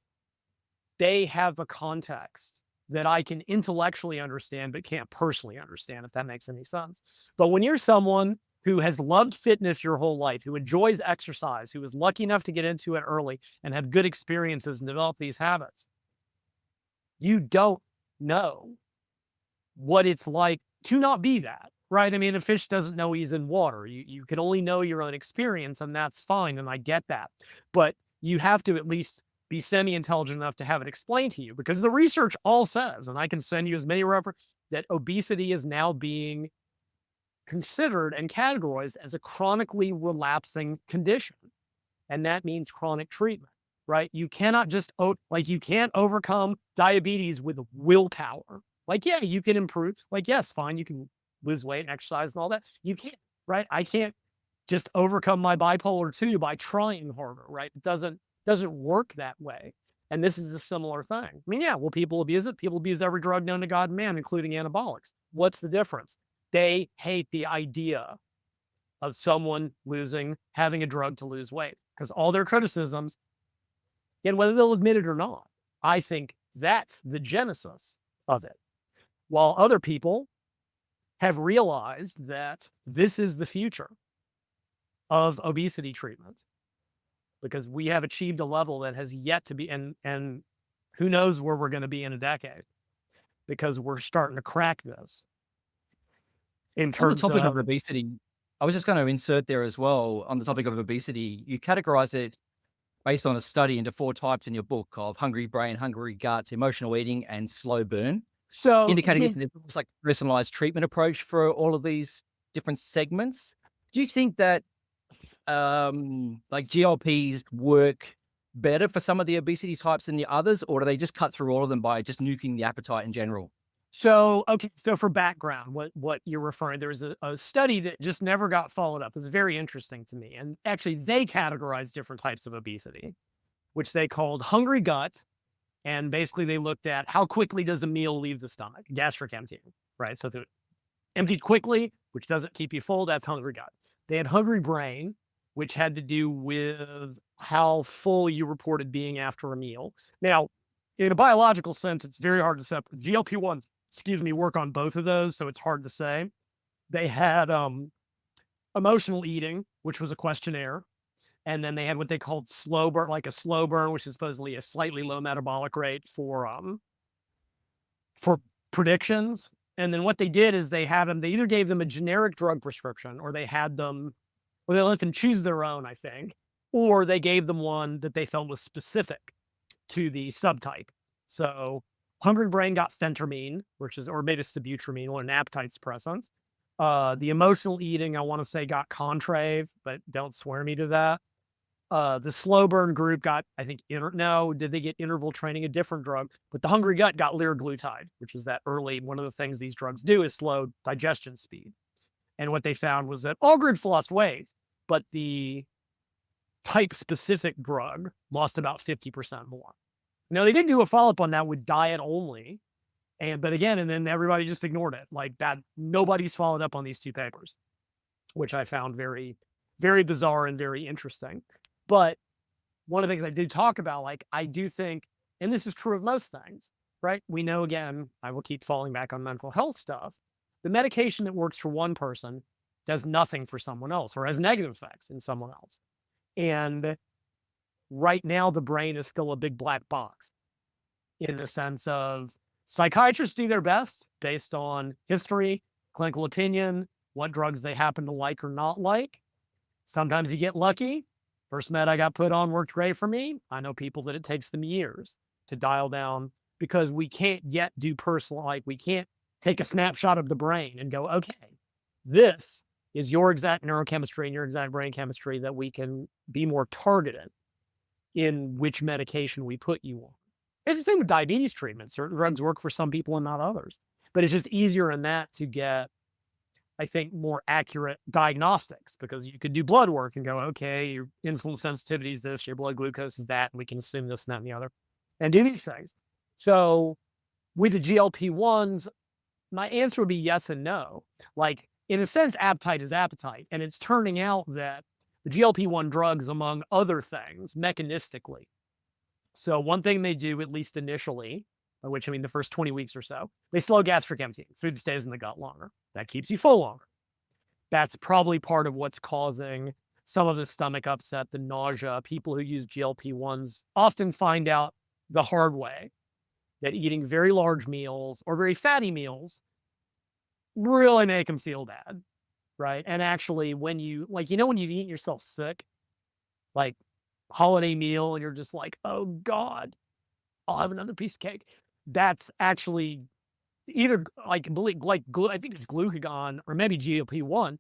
have a context that I can intellectually understand, but can't personally understand, if that makes any sense. But when you're someone who has loved fitness your whole life, who enjoys exercise, who is lucky enough to get into it early and have good experiences and develop these habits, you don't know what it's like to not be that, right? I mean, a fish doesn't know he's in water. You can only know your own experience, and that's fine, and I get that. But you have to at least be semi-intelligent enough to have it explained to you, because the research all says, and I can send you as many references, that obesity is now being considered and categorized as a chronically relapsing condition. And that means chronic treatment, right? You cannot just, like, you can't overcome diabetes with willpower. Like, yeah, you can improve. Like, yes, fine, you can lose weight and exercise and all that. You can't, right? I can't just overcome my bipolar 2 by trying harder, right? It doesn't work that way. And this is a similar thing. I mean, yeah, will people abuse it? People abuse every drug known to God and man, including anabolics. What's the difference? They hate the idea of someone having a drug to lose weight, because all their criticisms, and whether they'll admit it or not, I think that's the genesis of it. While other people have realized that this is the future of obesity treatment, because we have achieved a level that has yet to be, and who knows where we're going to be in a decade, because we're starting to crack this in On the terms topic of of, obesity, I was just going to insert there as well. On the topic of obesity, you categorize it based on a study into 4 types in your book of hungry brain, hungry gut, emotional eating, and slow burn, so indicating that it's like personalized treatment approach for all of these different segments. Do you think that like GLPs work better for some of the obesity types than the others, or do they just cut through all of them by just nuking the appetite in general? Okay, so for background, what you're referring, there was a study that just never got followed up. It was very interesting to me. And actually, they categorized different types of obesity, which they called hungry gut. And basically, they looked at how quickly does a meal leave the stomach, gastric emptying, right? So if it emptied quickly, which doesn't keep you full, that's hungry gut. They had hungry brain, which had to do with how full you reported being after a meal. Now, in a biological sense, it's very hard to separate. GLP-1s, work on both of those, so it's hard to say. They had emotional eating, which was a questionnaire, and then they had what they called slow burn, like a slow burn, which is supposedly a slightly low metabolic rate for predictions. And then what they did is they either gave them a generic drug prescription, or they let them choose their own, I think, or they gave them one that they felt was specific to the subtype. So hungry brain got phentermine, or maybe sibutramine, or an appetite suppressant. The emotional eating, I want to say, got Contrave, but don't swear me to that. The slow burn group got, I think, did they get interval training, a different drug? But the hungry gut got liraglutide, which is one of the things these drugs do is slow digestion speed. And what they found was that all groups lost weight, but the type specific drug lost about 50% more. Now, they didn't do a follow-up on that with diet only. But again, and then everybody just ignored it. Like that, nobody's followed up on these 2 papers, which I found very, very bizarre and very interesting. But one of the things I did talk about, like, I do think, and this is true of most things, right? We know, again, I will keep falling back on mental health stuff. The medication that works for one person does nothing for someone else, or has negative effects in someone else. And right now, the brain is still a big black box, in the sense of psychiatrists do their best based on history, clinical opinion, what drugs they happen to like or not like. Sometimes you get lucky. First med I got put on worked great for me. I know people that it takes them years to dial down, because we can't yet do we can't take a snapshot of the brain and go, okay, this is your exact neurochemistry and your exact brain chemistry, that we can be more targeted in which medication we put you on. It's the same with diabetes treatment. Certain drugs work for some people and not others, but it's just easier in that to get, I think, more accurate diagnostics, because you could do blood work and go, okay, your insulin sensitivity is this, your blood glucose is that, and we can assume this, and that, and the other, and do these things. So with the GLP-1s, my answer would be yes and no. Like, in a sense, appetite is appetite. And it's turning out that the GLP-1 drugs, among other things, mechanistically. So one thing they do, at least initially, by which I mean the first 20 weeks or so, they slow gastric emptying. Food stays in the gut longer. That keeps you full longer. That's probably part of what's causing some of the stomach upset, the nausea. People who use GLP-1s often find out the hard way that eating very large meals or very fatty meals really make them feel bad, right? And actually, when you, like, when you eat yourself sick, like, holiday meal and you're just like, oh God, I'll have another piece of cake. That's actually either I think it's glucagon or maybe GLP-1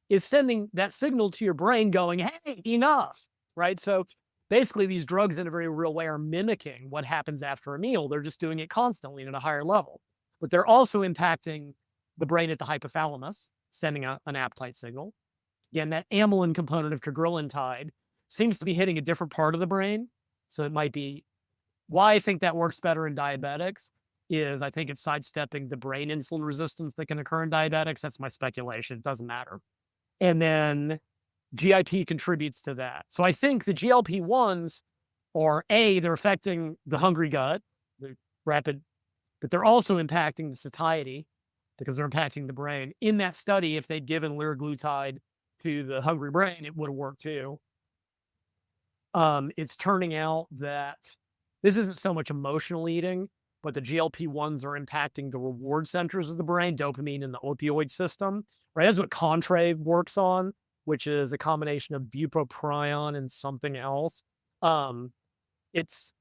is sending that signal to your brain going, hey, enough. Right. So basically, these drugs in a very real way are mimicking what happens after a meal. They're just doing it constantly and at a higher level. But they're also impacting the brain at the hypothalamus, sending an appetite signal. Again, that amylin component of cagrilintide seems to be hitting a different part of the brain. So it might be why I think that works better in diabetics is I think it's sidestepping the brain insulin resistance that can occur in diabetics. That's my speculation. It doesn't matter. And then GIP contributes to that. So I think the GLP-1s are they're affecting the hungry gut, the rapid, but they're also impacting the satiety because they're impacting the brain. In that study, if they'd given liraglutide to the hungry brain, it would have worked too. It's turning out that this isn't so much emotional eating, but the GLP-1s are impacting the reward centers of the brain, dopamine and the opioid system, right? That's what Contrave works on, which is a combination of bupropion and something else. Um, it's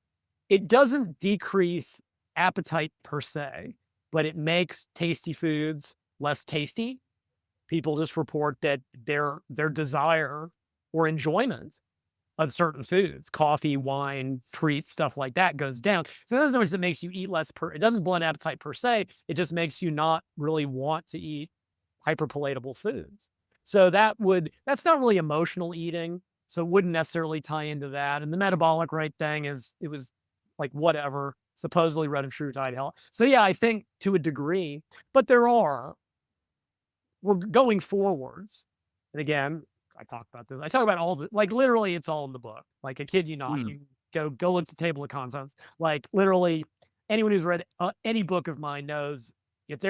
it doesn't decrease appetite per se, but it makes tasty foods less tasty. People just report that their desire or enjoyment of certain foods, coffee, wine, treats, stuff like that goes down. So that's not much that makes you eat less it doesn't blunt appetite per se. It just makes you not really want to eat hyperpalatable foods. So that's not really emotional eating. So it wouldn't necessarily tie into that. And the metabolic rate thing it was like whatever, supposedly retatrutide health. So yeah, I think to a degree, but we're going forwards. And again, I talk about this. I talk about all the like literally it's all in the book. Like I kid you not. Mm. You go look at the table of contents. Like literally anyone who's read any book of mine knows if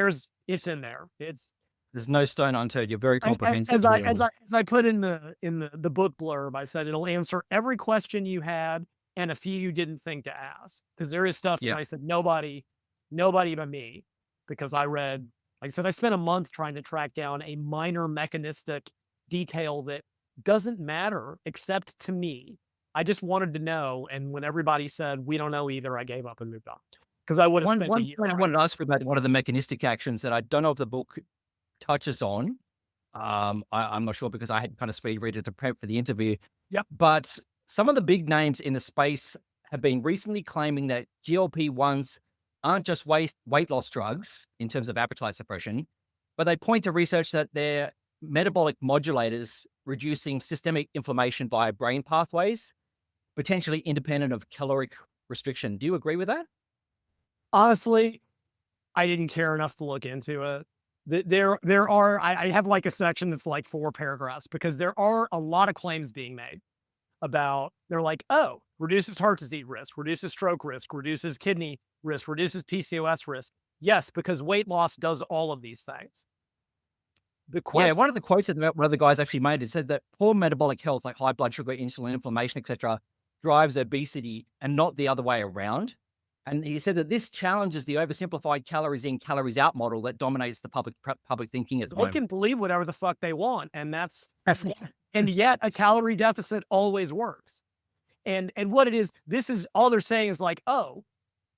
it's in there. It's There's no stone unturned. You're very I comprehensive, really. as I put in the book blurb, I said it'll answer every question you had and a few you didn't think to ask. Because there is stuff that Yeah. I said nobody but me. Because I read, like I said, I spent a month trying to track down a minor mechanistic detail that doesn't matter except to me. I just wanted to know, and when everybody said we don't know either, I gave up and moved on. Because I would have One spent a one year point I on it. wanted to ask you about one of the mechanistic actions that I don't know if the book touches on. I'm not sure because I had kind of speed read it to prep for the interview. Yep. But some of the big names in the space have been recently claiming that GLP-1s aren't just weight loss drugs in terms of appetite suppression, but they point to research that they're metabolic modulators reducing systemic inflammation via brain pathways, potentially independent of caloric restriction. Do you agree with that? Honestly, I didn't care enough to look into it. There are I have like a section that's like 4 paragraphs because there are a lot of claims being made about they're like, "Oh, reduces heart disease risk, reduces stroke risk, reduces kidney risk, reduces PCOS risk." Yes, because weight loss does all of these things. The Yeah, question one of the quotes that one of the guys actually made, it said that poor metabolic health, like high blood sugar, insulin, inflammation, etc., drives obesity and not the other way around. And he said that this challenges the oversimplified calories in, calories out model that dominates the public thinking at the they moment. can believe whatever the fuck they want, and and yet a calorie deficit always works. And what it is, this is all they're saying is like, "Oh,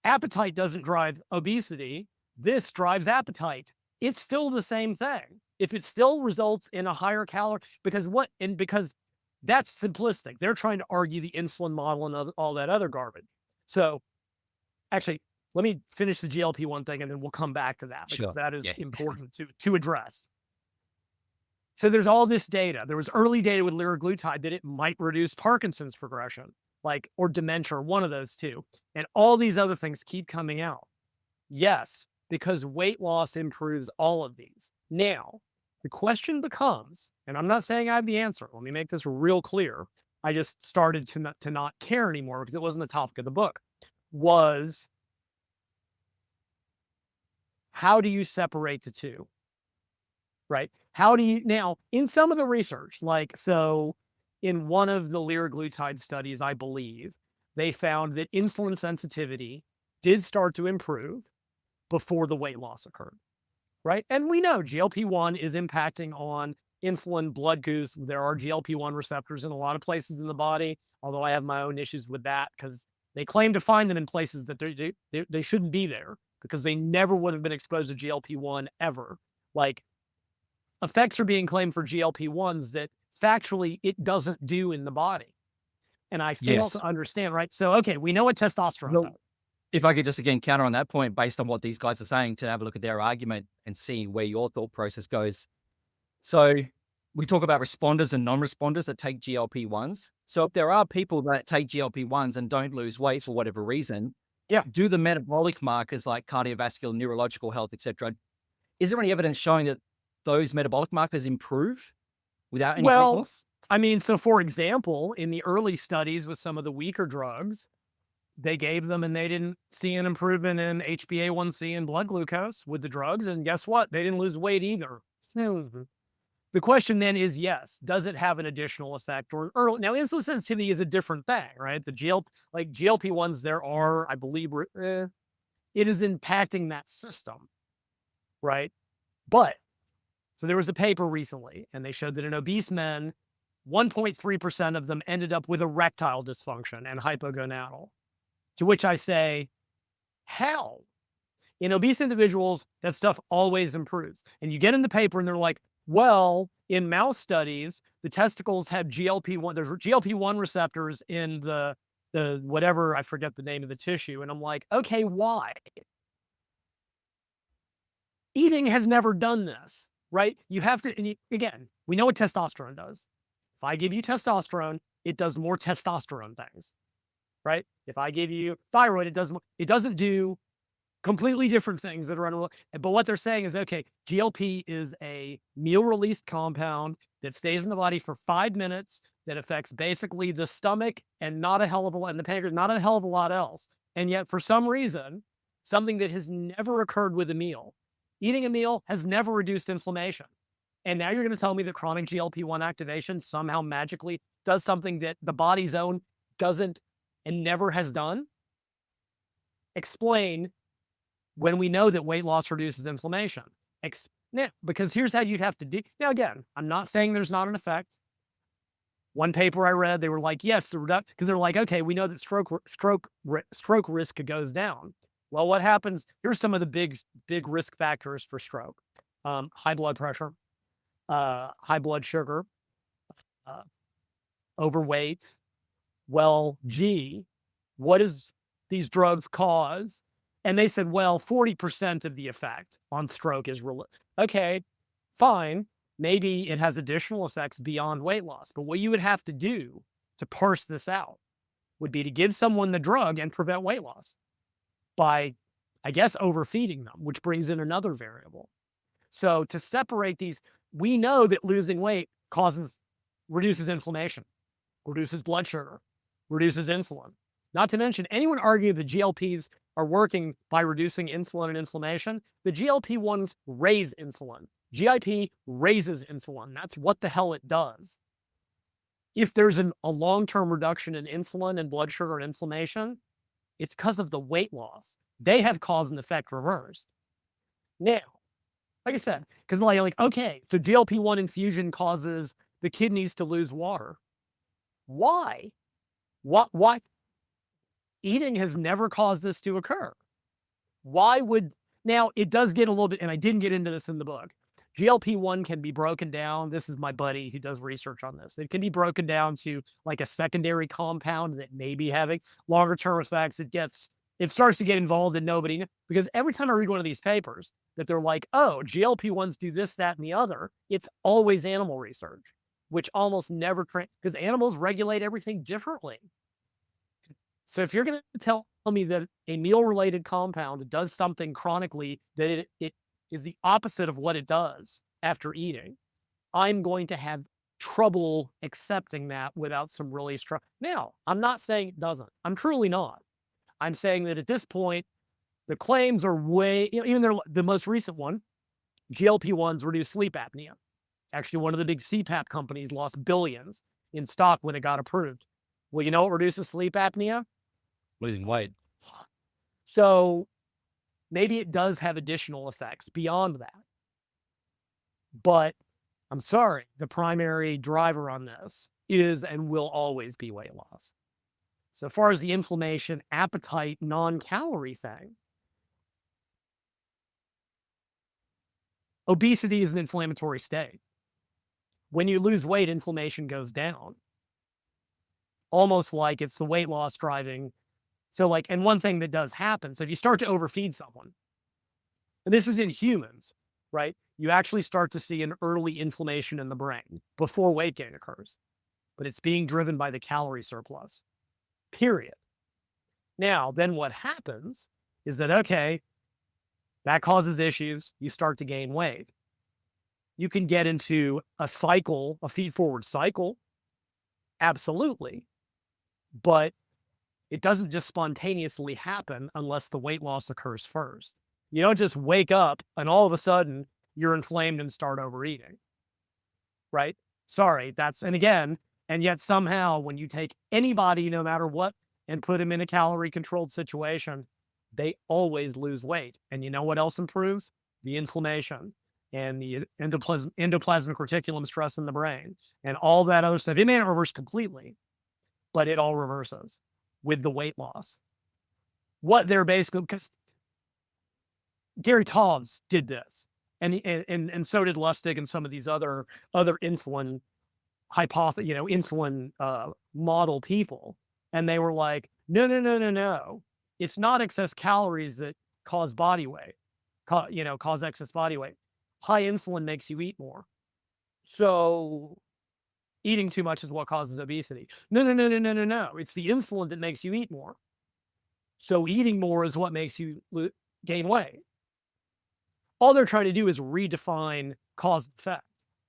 appetite doesn't drive obesity. This drives appetite." It's still the same thing. If it still results in a higher calorie, because that's simplistic. They're trying to argue the insulin model and all that other garbage. So actually, let me finish the GLP-1 thing and then we'll come back to that because Sure. that is Yeah. important to address. So there's all this data. There was early data with liraglutide that it might reduce Parkinson's progression, like or dementia, or one of those two. And all these other things keep coming out. Yes, because weight loss improves all of these. Now, the question becomes, and I'm not saying I have the answer. Let me make this real clear. I just started to not care anymore because it wasn't the topic of the book. Was how do you separate the two? Right? How do you now in some of the research, like so in one of the liraglutide studies, I believe, they found that insulin sensitivity did start to improve before the weight loss occurred. Right? And we know GLP-1 is impacting on insulin, blood glucose. There are GLP-1 receptors in a lot of places in the body, although I have my own issues with that because they claim to find them in places that they shouldn't be there because they never would have been exposed to GLP-1 ever. Like, effects are being claimed for GLP-1s that factually it doesn't do in the body. And I fail to Yes. understand, right? So, okay, we know what testosterone does. Well, if I could just again counter on that point based on what these guys are saying to have a look at their argument and see where your thought process goes. So we talk about responders and non-responders that take GLP-1s. So if there are people that take GLP-1s and don't lose weight for whatever reason, Yeah. do the metabolic markers like cardiovascular, neurological health, etc. Is there any evidence showing that those metabolic markers improve without any weight Well, loss? I mean, so for example, in the early studies with some of the weaker drugs, they gave them and they didn't see an improvement in HbA1c and blood glucose with the drugs. And guess what? They didn't lose weight either. Mhm. The question then is, yes, does it have an additional effect? Or early, now, insulin sensitivity is a different thing, right? The GLP-1s, there are, I believe, it is impacting that system, right? But so there was a paper recently, and they showed that in obese men, 1.3% of them ended up with erectile dysfunction and hypogonadal. To which I say, how? In obese individuals, that stuff always improves. And you get in the paper and they're like, well, in mouse studies, the testicles have GLP-1, there's GLP-1 receptors in the whatever, I forget the name of the tissue. And I'm like, okay, why? Eating has never done this, right? You have to, and again, we know what testosterone does. If I give you testosterone, it does more testosterone things, right? If I give you thyroid, it doesn't do completely different things that are unrelated. But what they're saying is, okay, GLP is a meal released compound that stays in the body for 5 minutes that affects basically the stomach and not a hell of a lot, and the pancreas, not a hell of a lot else. And yet, for some reason, something that has never occurred with a meal, eating a meal has never reduced inflammation. And now you're going to tell me that chronic GLP-1 activation somehow magically does something that the body's own doesn't and never has done? Explain when we know that weight loss reduces inflammation. Now, because here's how you'd have to do. Now, again, I'm not saying there's not an effect. One paper I read, they were like, yes, the reduction, because they're like, okay, we know that stroke risk goes down. Well, what happens? Here's some of the big risk factors for stroke: high blood pressure, high blood sugar, uh, overweight. Well, gee, what does these drugs cause? And they said, well, 40% of the effect on stroke is okay, fine. Maybe it has additional effects beyond weight loss. But what you would have to do to parse this out would be to give someone the drug and prevent weight loss by, I guess, overfeeding them, which brings in another variable. So to separate these, we know that losing weight reduces inflammation, reduces blood sugar, reduces insulin. Not to mention, anyone arguing that GLPs are working by reducing insulin and inflammation, the GLP-1s raise insulin. GIP raises insulin. That's what the hell it does. If there's a long-term reduction in insulin and blood sugar and inflammation, it's because of the weight loss. They have cause and effect reversed. Now, like I said, because like, okay, so GLP-1 infusion causes the kidneys to lose water. Why? Why? Eating has never caused this to occur. Why would, now it does get a little bit, and I didn't get into this in the book. GLP-1 can be broken down. This is my buddy who does research on this. It can be broken down to like a secondary compound that may be having longer term effects. It starts to get involved in nobody, because every time I read one of these papers that they're like, oh, GLP-1s do this, that, and the other, it's always animal research, which almost never, because animals regulate everything differently. So if you're going to tell me that a meal-related compound does something chronically that it is the opposite of what it does after eating, I'm going to have trouble accepting that without some really strong. Now, I'm not saying it doesn't. I'm truly not. I'm saying that at this point, the claims are way, even the most recent one, GLP-1s reduce sleep apnea. Actually, one of the big CPAP companies lost billions in stock when it got approved. Well, you know what reduces sleep apnea? Losing weight. So maybe it does have additional effects beyond that. But I'm sorry, the primary driver on this is and will always be weight loss. So far as the inflammation, appetite, non-calorie thing, obesity is an inflammatory state. When you lose weight, inflammation goes down, almost like it's the weight loss driving. So like, and one thing that does happen, so if you start to overfeed someone, and this is in humans, right? You actually start to see an early inflammation in the brain before weight gain occurs, but it's being driven by the calorie surplus, period. Now, then what happens is that, okay, that causes issues. You start to gain weight. You can get into a cycle, a feed forward cycle. Absolutely. But it doesn't just spontaneously happen unless the weight loss occurs first. You don't just wake up and all of a sudden you're inflamed and start overeating, right? Sorry, and again, and yet somehow when you take anybody, no matter what, and put them in a calorie controlled situation, they always lose weight. And you know what else improves? The inflammation and the endoplasmic reticulum stress in the brain and all that other stuff. It may not reverse completely, but it all reverses with the weight loss. What they're basically, because Gary Taubes did this, and so did Lustig and some of these other insulin insulin model people, and they were like, no, no, no, no, no, it's not excess calories that cause body weight, cause excess body weight. High insulin makes you eat more, so eating too much is what causes obesity. No, no, no, no, no, no, no. It's the insulin that makes you eat more. So eating more is what makes you gain weight. All they're trying to do is redefine cause and effect.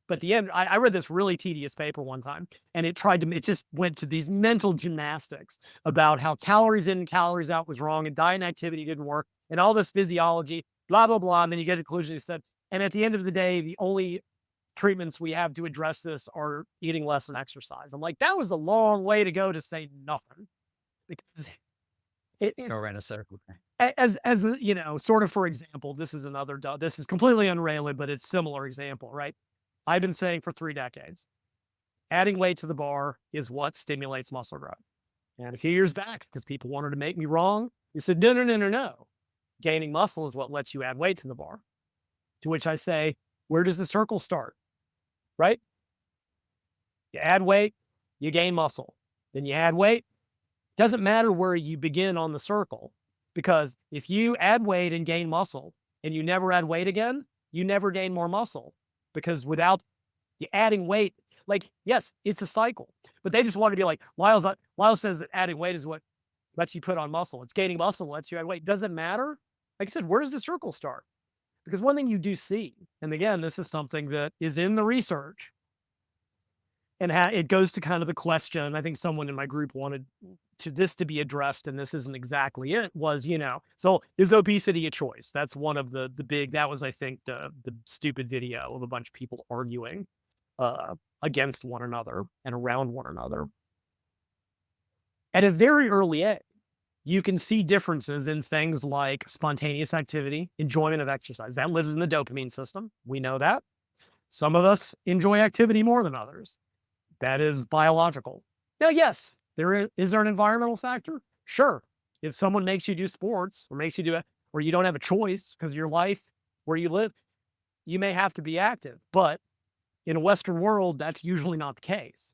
But at the end, I read this really tedious paper one time, and it just went to these mental gymnastics about how calories in and calories out was wrong, and diet and activity didn't work, and all this physiology, blah, blah, blah. And then you get to the conclusion, he said, and at the end of the day, the only treatments we have to address this are eating less and exercise. I'm like, that was a long way to go to say nothing, because Go around a circle. sort of, for example, this is completely unrelated, but it's similar example, right? I've been saying for 3 decades, adding weight to the bar is what stimulates muscle growth. And a few years back, because people wanted to make me wrong, you said, no, no, no, no, no. Gaining muscle is what lets you add weight to the bar. To which I say, where does the circle start? Right? You add weight, you gain muscle. Then you add weight. Doesn't matter where you begin on the circle, because if you add weight and gain muscle and you never add weight again, you never gain more muscle, because without the adding weight, like, yes, it's a cycle, but they just want to be like, Lyle says that adding weight is what lets you put on muscle. It's gaining muscle that lets you add weight. Doesn't matter. Like I said, where does the circle start? Because one thing you do see, and again, this is something that is in the research, and it goes to kind of the question, I think someone in my group wanted this to be addressed, and this isn't exactly it, was, so is obesity a choice? That's one of the big, that was, I think, the stupid video of a bunch of people arguing against one another and around one another. At a very early age, you can see differences in things like spontaneous activity, enjoyment of exercise. That lives in the dopamine system. We know that. Some of us enjoy activity more than others. That is biological. Now, yes, is there an environmental factor? Sure. If someone makes you do sports or makes you do it, or you don't have a choice because of your life, where you live, you may have to be active. But in a Western world, that's usually not the case.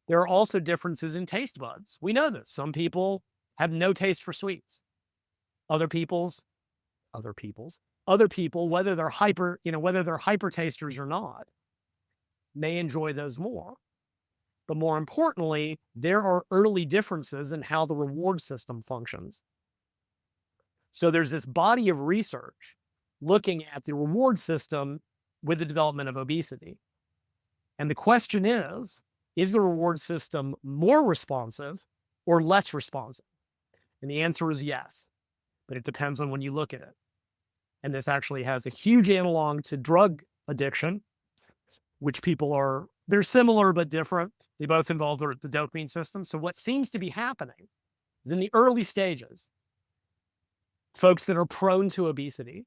There are also differences in taste buds. We know this. Some people have no taste for sweets. Other people, whether they're hyper tasters or not, may enjoy those more. But more importantly, there are early differences in how the reward system functions. So there's this body of research looking at the reward system with the development of obesity. And the question is the reward system more responsive or less responsive? And the answer is yes, but it depends on when you look at it. And this actually has a huge analog to drug addiction, which they're similar but different. They both involve the dopamine system. So what seems to be happening is in the early stages, folks that are prone to obesity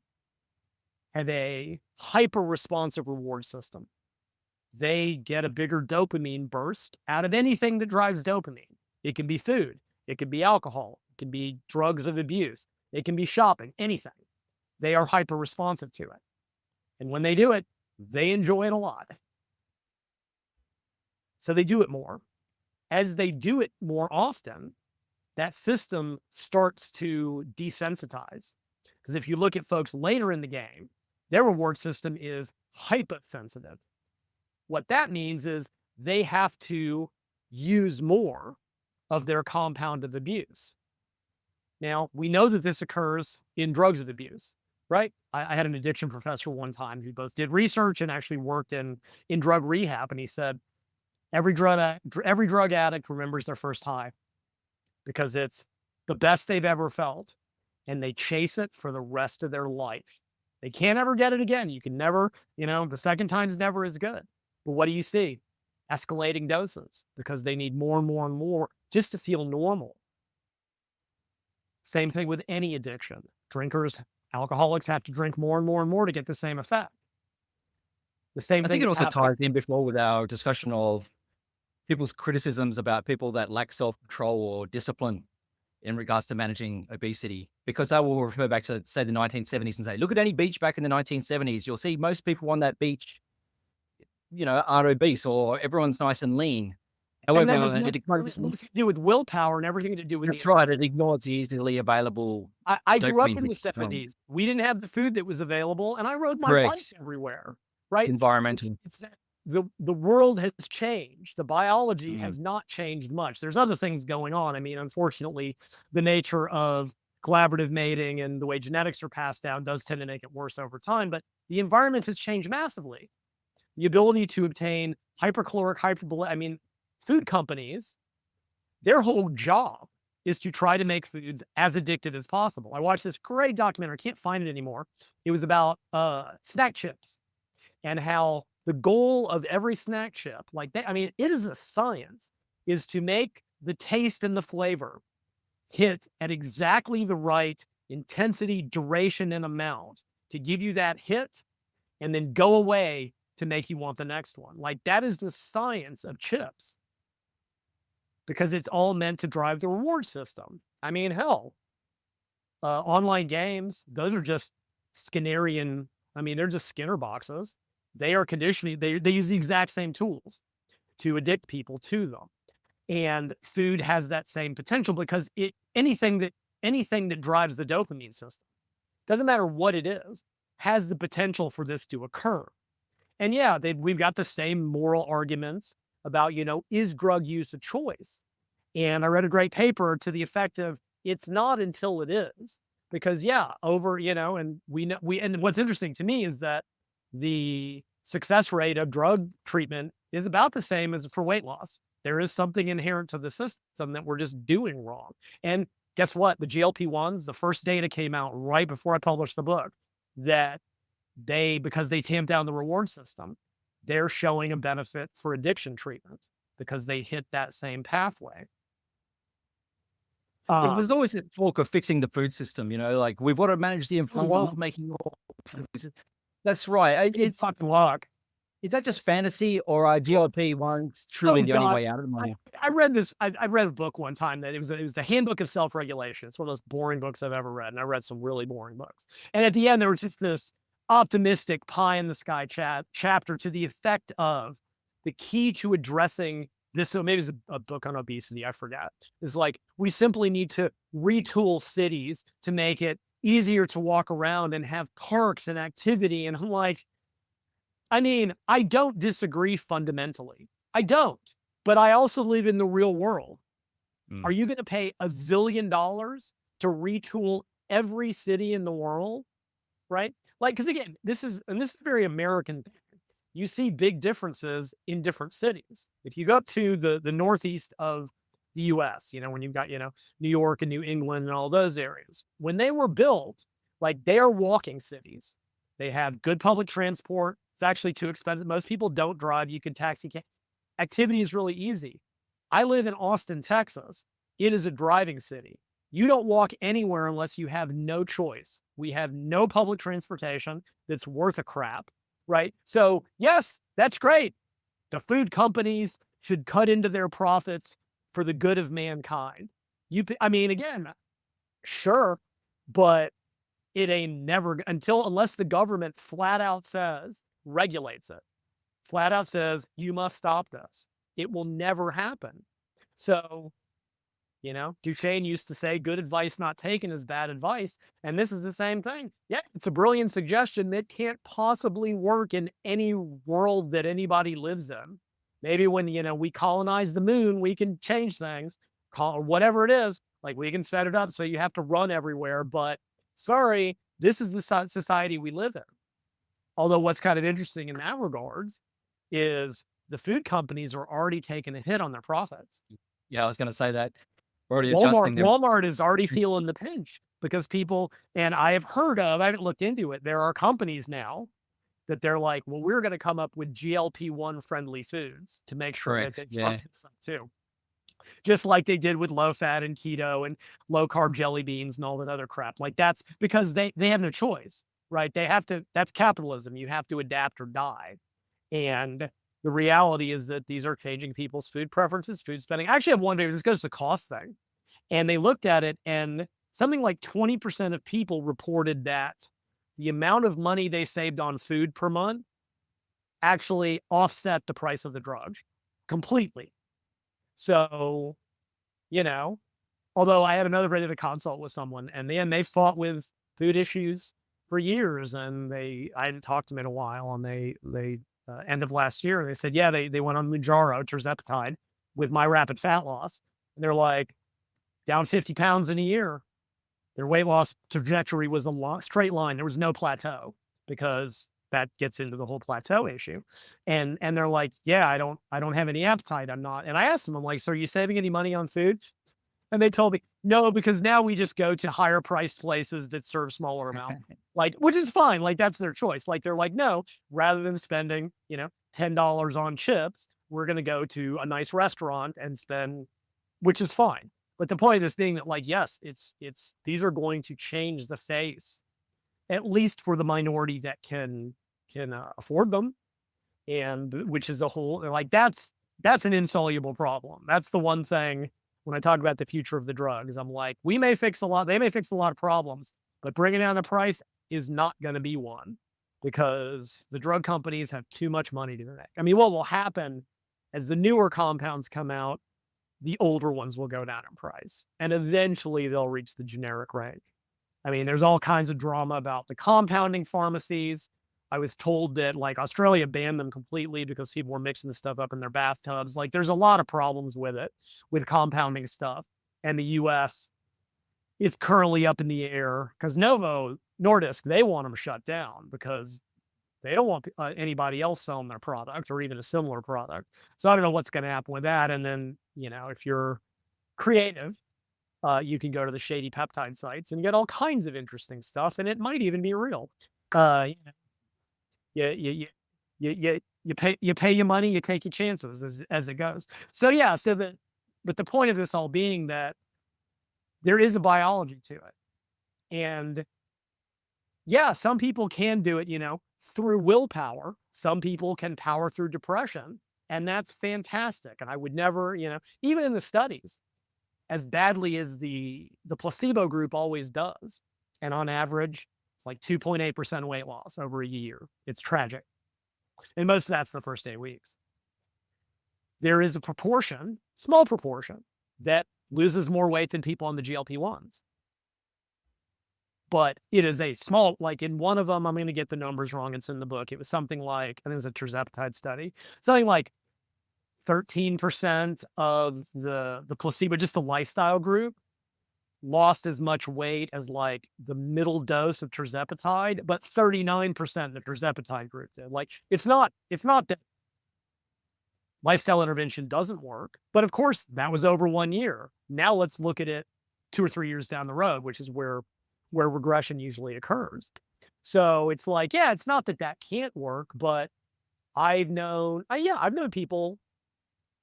have a hyper-responsive reward system. they get a bigger dopamine burst out of anything that drives dopamine. It can be food, it can be alcohol, it can be drugs of abuse, it can be shopping, anything. They are hyper responsive to it. And when they do it, they enjoy it a lot. So they do it more. As they do it more often, that system starts to desensitize. Because if you look at folks later in the game, their reward system is hypersensitive. What that means is they have to use more of their compound of abuse. Now, we know that this occurs in drugs of abuse, right? I had an addiction professor one time who both did research and actually worked in drug rehab. And he said, every drug addict remembers their first high because it's the best they've ever felt, and they chase it for the rest of their life. They can't ever get it again. You can never, the second time is never as good. But what do you see? Escalating doses because they need more and more and more just to feel normal. Same thing with any addiction. Drinkers, alcoholics have to drink more and more and more to get the same effect. The same I thing think it is also happening. ties in before with our discussion of people's criticisms about people that lack self-control or discipline in regards to managing obesity, because they will refer back to, say, the 1970s and say, look at any beach back in the 1970s. You'll see most people on that beach, are obese or everyone's nice and lean. And that However, has nothing to do with willpower and everything to do with that's right. It ignores the easily available I grew up dopamine in the hits. 70s. We didn't have the food that was available, and I rode my bike Correct. everywhere, right? Environmental. It's that the world has changed. The biology Mm. has not changed much. There's other things going on. I mean, unfortunately, the nature of collaborative mating and the way genetics are passed down does tend to make it worse over time, but the environment has changed massively. The ability to obtain hypercaloric, food companies, their whole job is to try to make foods as addictive as possible. I watched this great documentary. I can't find it anymore. It was about snack chips and how the goal of every snack chip, like that, it is a science, is to make the taste and the flavor hit at exactly the right intensity, duration, and amount to give you that hit and then go away to make you want the next one. Like that is the science of chips because it's all meant to drive the reward system. Hell, online games, those are just Skinnerian. They're just Skinner boxes. They are conditioning. They use the exact same tools to addict people to them. And food has that same potential because anything that drives the dopamine system, doesn't matter what it is, has the potential for this to occur. And yeah, we've got the same moral arguments about, is drug use a choice? And I read a great paper to the effect of it's not until it is. Because yeah, and and what's interesting to me is that the success rate of drug treatment is about the same as for weight loss. There is something inherent to the system that we're just doing wrong. And guess what? The GLP-1s, the first data came out right before I published the book that because they tamped down the reward system, they're showing a benefit for addiction treatment because they hit that same pathway. Yeah, there's always this talk of fixing the food system, like we've got to manage the environment of making more things. That's right. It's fucking luck. Is that just fantasy or are GLP-1s truly Oh the only God. way out of the money? I read this. I read a book one time that it was the Handbook of Self-Regulation. It's one of those boring books I've ever read, and I read some really boring books. And at the end, there was just this optimistic pie in the sky chapter to the effect of the key to addressing this. So maybe it's a book on obesity. I forgot. It's like we simply need to retool cities to make it easier to walk around and have parks and activity. And I'm like, I don't disagree fundamentally. I don't. But I also live in the real world. Are you going to pay $1 zillion to retool every city in the world? Right? Like, because again, this is very American. You see big differences in different cities. If you go up to the northeast of the US, when you've got, New York and New England and all those areas, when they were built, like they are walking cities. They have good public transport. It's actually too expensive. Most people don't drive. You can taxi. Activity is really easy. I live in Austin, Texas. It is a driving city. You don't walk anywhere unless you have no choice. We have no public transportation that's worth a crap, right? So yes, that's great. The food companies should cut into their profits for the good of mankind. I mean, again, sure, but it ain't never unless the government flat out says, regulates it, flat out says, you must stop this. It will never happen. So, Duchesne used to say, good advice not taken is bad advice. And this is the same thing. Yeah, it's a brilliant suggestion that can't possibly work in any world that anybody lives in. Maybe when, we colonize the moon, we can change things, call whatever it is. Like we can set it up so you have to run everywhere. But sorry, this is the society we live in. Although what's kind of interesting in that regards is the food companies are already taking a hit on their profits. Yeah, I was going to say that. We're already adjusting them. Walmart is already feeling the pinch because people, and I have heard of, I haven't looked into it. There are companies now that they're like, well, we're going to come up with GLP-1 friendly foods to make sure that Correct. they Yeah. focus on too. Just like they did with low fat and keto and low carb jelly beans and all that other crap. Like that's because they have no choice, right? They have to, that's capitalism. You have to adapt or die. And the reality is that these are changing people's food preferences, food spending. I actually have one day, this goes to cost thing. And they looked at it and something like 20% of people reported that the amount of money they saved on food per month actually offset the price of the drug completely. So, although I had another ready to consult with someone and then they fought with food issues for years and I hadn't talked to them in a while and they end of last year, and they said, yeah, they went on Mounjaro, Tirzepatide with my rapid fat loss. And they're like, down 50 pounds in a year. Their weight loss trajectory was a straight line. There was no plateau because that gets into the whole plateau issue. And they're like, yeah, I don't have any appetite. I'm not. And I asked them, I'm like, so are you saving any money on food? And they told me, no, because now we just go to higher priced places that serve smaller amount, like, which is fine. Like that's their choice. Like they're like, no, rather than spending, $10 on chips, we're going to go to a nice restaurant and spend, which is fine. But the point of this being that, like, yes, these are going to change the face, at least for the minority that can afford them, and which is a whole like that's an insoluble problem. That's the one thing when I talk about the future of the drugs, I'm like, they may fix a lot of problems, but bringing down the price is not going to be one because the drug companies have too much money to make. I mean, what will happen as the newer compounds come out? The older ones will go down in price and eventually they'll reach the generic rank. I mean, there's all kinds of drama about the compounding pharmacies. I was told that like Australia banned them completely because people were mixing the stuff up in their bathtubs. Like there's a lot of problems with it, with compounding stuff. And the US, it's currently up in the air because Novo Nordisk, they want them shut down because they don't want anybody else selling their product or even a similar product. So I don't know what's going to happen with that. And then, if you're creative, you can go to the shady peptide sites and get all kinds of interesting stuff, and it might even be real. You pay your money, you take your chances as it goes. So yeah, but the point of this all being that there is a biology to it, and yeah, some people can do it, through willpower. Some people can power through depression, and that's fantastic. And I would never, even in the studies, as badly as the placebo group always does. And on average, it's like 2.8% weight loss over a year. It's tragic. And most of that's the first 8 weeks. There is a proportion, small proportion, that loses more weight than people on the GLP-1s. But it is a small, like in one of them, I'm going to get the numbers wrong. It's in the book. It was something like, I think it was a Tirzepatide study, something like 13% of the placebo, just the lifestyle group, lost as much weight as like the middle dose of Tirzepatide, but 39% the Tirzepatide group did. Like it's not that lifestyle intervention doesn't work, but of course that was over 1 year. Now let's look at it 2 or 3 years down the road, which is where regression usually occurs. So it's like, yeah, it's not that can't work, but I've known people,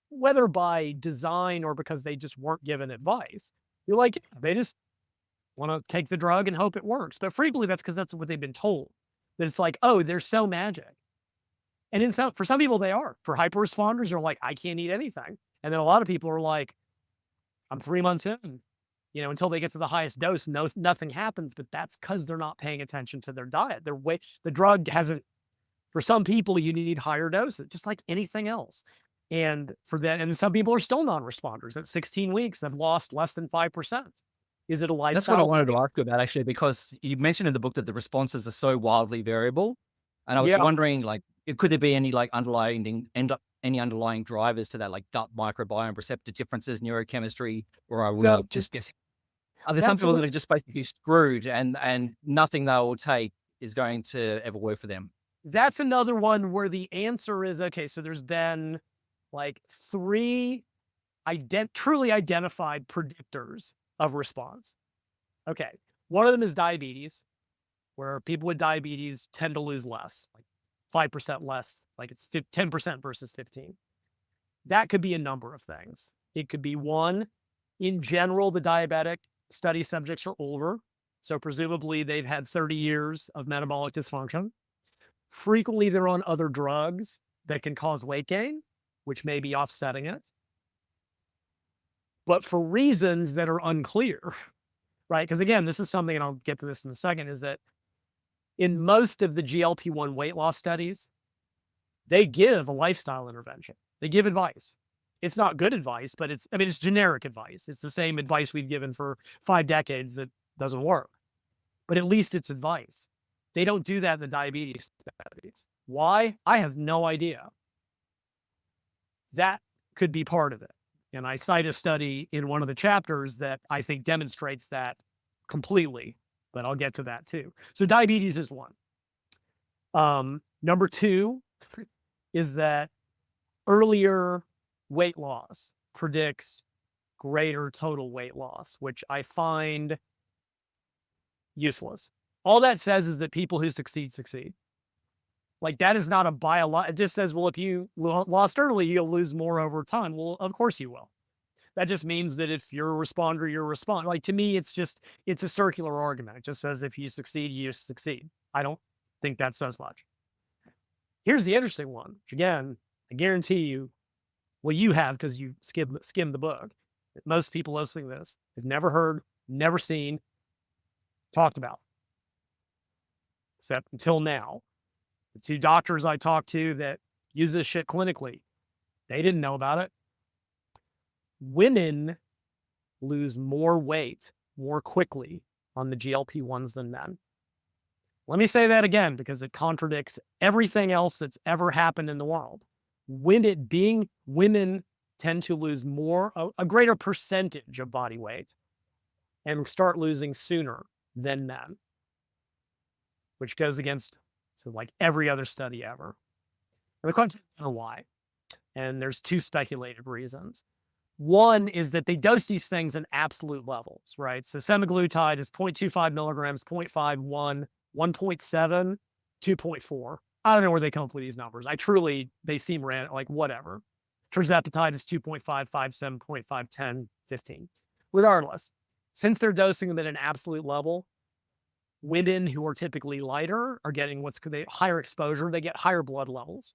whether by design or because they just weren't given advice, you're like, yeah, they just want to take the drug and hope it works. But frequently that's because that's what they've been told. That it's like, oh, they're so magic. And for some people, they are. For hyper responders, they're like, I can't eat anything. And then a lot of people are like, I'm 3 months in, until they get to the highest dose, nothing happens. But that's because they're not paying attention to their diet. The drug hasn't, for some people, you need higher doses, just like anything else. And some people are still non-responders at 16 weeks have lost less than 5%. Is it a That's what I lifestyle wanted to thing? ask you about actually, because you mentioned in the book that the responses are so wildly variable. And I was Yeah. wondering, like, could there be any like any underlying drivers to that, like gut microbiome, receptor differences, neurochemistry, or are we So just guessing? Are there some that's a people that are just basically screwed and nothing they will take is going to ever work for them? That's another one where the answer is okay. So there's been like three truly identified predictors of response. Okay. One of them is diabetes, where people with diabetes tend to lose less, like 5% less, like it's 10% versus 15. That could be a number of things. It could be one, in general, the diabetic study subjects are older. So presumably they've had 30 years of metabolic dysfunction. Frequently, they're on other drugs that can cause weight gain, which may be offsetting it, but for reasons that are unclear, right? Because again, this is something, and I'll get to this in a second, is that in most of the GLP-1 weight loss studies, they give a lifestyle intervention. They give advice. It's not good advice, but it's generic advice. It's the same advice we've given for 5 decades that doesn't work, but at least it's advice. They don't do that in the diabetes studies. Why? I have no idea. That could be part of it. And I cite a study in one of the chapters that I think demonstrates that completely, but I'll get to that too. So diabetes is one. Number two is that earlier weight loss predicts greater total weight loss, which I find useless. All that says is that people who succeed, succeed. Like that is not a it just says, well, if you lost early, you'll lose more over time. Well, of course you will. That just means that if you're a responder, you're a responder. Like to me, it's a circular argument. It just says if you succeed, you succeed. I don't think that says much. Here's the interesting one, which again, I guarantee you, well, you have because you skimmed the book. That most people listening to this have never heard, never seen, talked about, except until now. The two doctors I talked to that use this shit clinically, they didn't know about it. Women lose more weight more quickly on the GLP-1s than men. Let me say that again because it contradicts everything else that's ever happened in the world. Women tend to lose a greater percentage of body weight and start losing sooner than men, which goes against like every other study ever. And the question is why? And there's two speculated reasons. One is that they dose these things in absolute levels, right? So semaglutide is 0.25 milligrams, 0.51, 1.7, 2.4. I don't know where they come up with these numbers. They seem random, like whatever. Tirzepatide is 2.5, 5.7, 10, 15. Regardless, since they're dosing them at an absolute level, women who are typically lighter are getting higher exposure. They get higher blood levels,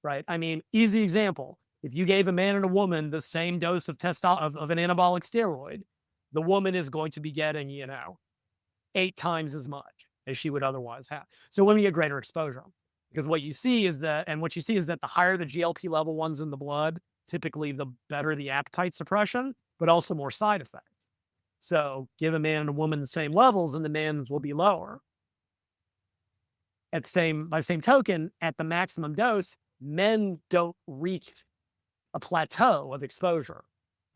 right? I mean, easy example. If you gave a man and a woman the same dose of of an anabolic steroid, the woman is going to be getting, 8 times as much as she would otherwise have. So women get greater exposure because what you see is that the higher the GLP level ones in the blood, typically the better the appetite suppression, but also more side effects. So give a man and a woman the same levels and the man will be lower. By the same token, at the maximum dose, men don't reach a plateau of exposure,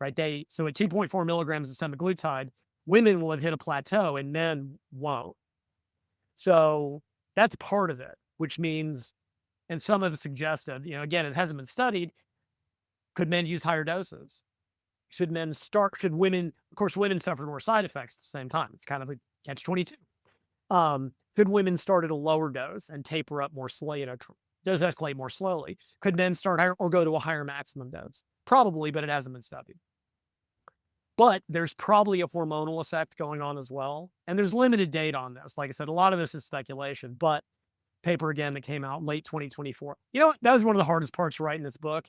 right? So at 2.4 milligrams of semaglutide, women will have hit a plateau and men won't. So that's part of it, which means, and some have suggested, again, it hasn't been studied, could men use higher doses? Should women, of course, women suffer more side effects at the same time. It's kind of a catch-22. Could women start at a lower dose and taper up more slowly, dose escalate more slowly? Could men start higher or go to a higher maximum dose? Probably, but it hasn't been studied. But there's probably a hormonal effect going on as well. And there's limited data on this. Like I said, a lot of this is speculation, but paper again that came out late 2024. You know what? That was one of the hardest parts of writing this book.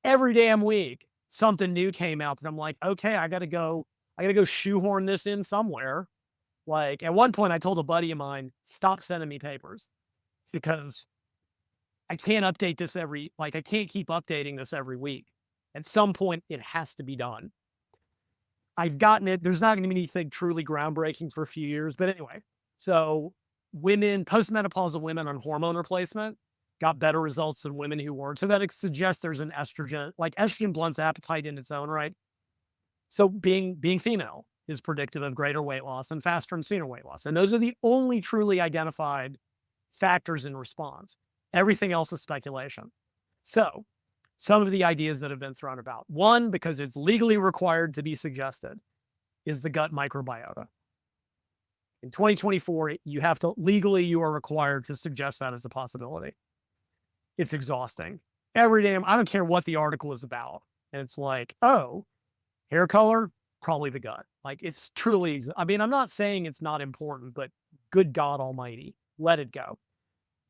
Every damn week, something new came out that I'm like, okay, I gotta go shoehorn this in somewhere. Like at one point I told a buddy of mine, stop sending me papers because I can't update this I can't keep updating this every week. At some point it has to be done. I've gotten it. There's not going to be anything truly groundbreaking for a few years. But anyway, so postmenopausal women on hormone replacement got better results than women who weren't. So that suggests there's an estrogen, like estrogen blunts appetite in its own right. So being female is predictive of greater weight loss and faster and sooner weight loss. And those are the only truly identified factors in response. Everything else is speculation. So some of the ideas that have been thrown about. One, because it's legally required to be suggested, is the gut microbiota. In 2024, you are required to suggest that as a possibility. It's exhausting. Every day, I don't care what the article is about. And it's like, oh, hair color, probably the gut. Like it's truly, I mean, I'm not saying it's not important, but good God almighty, let it go.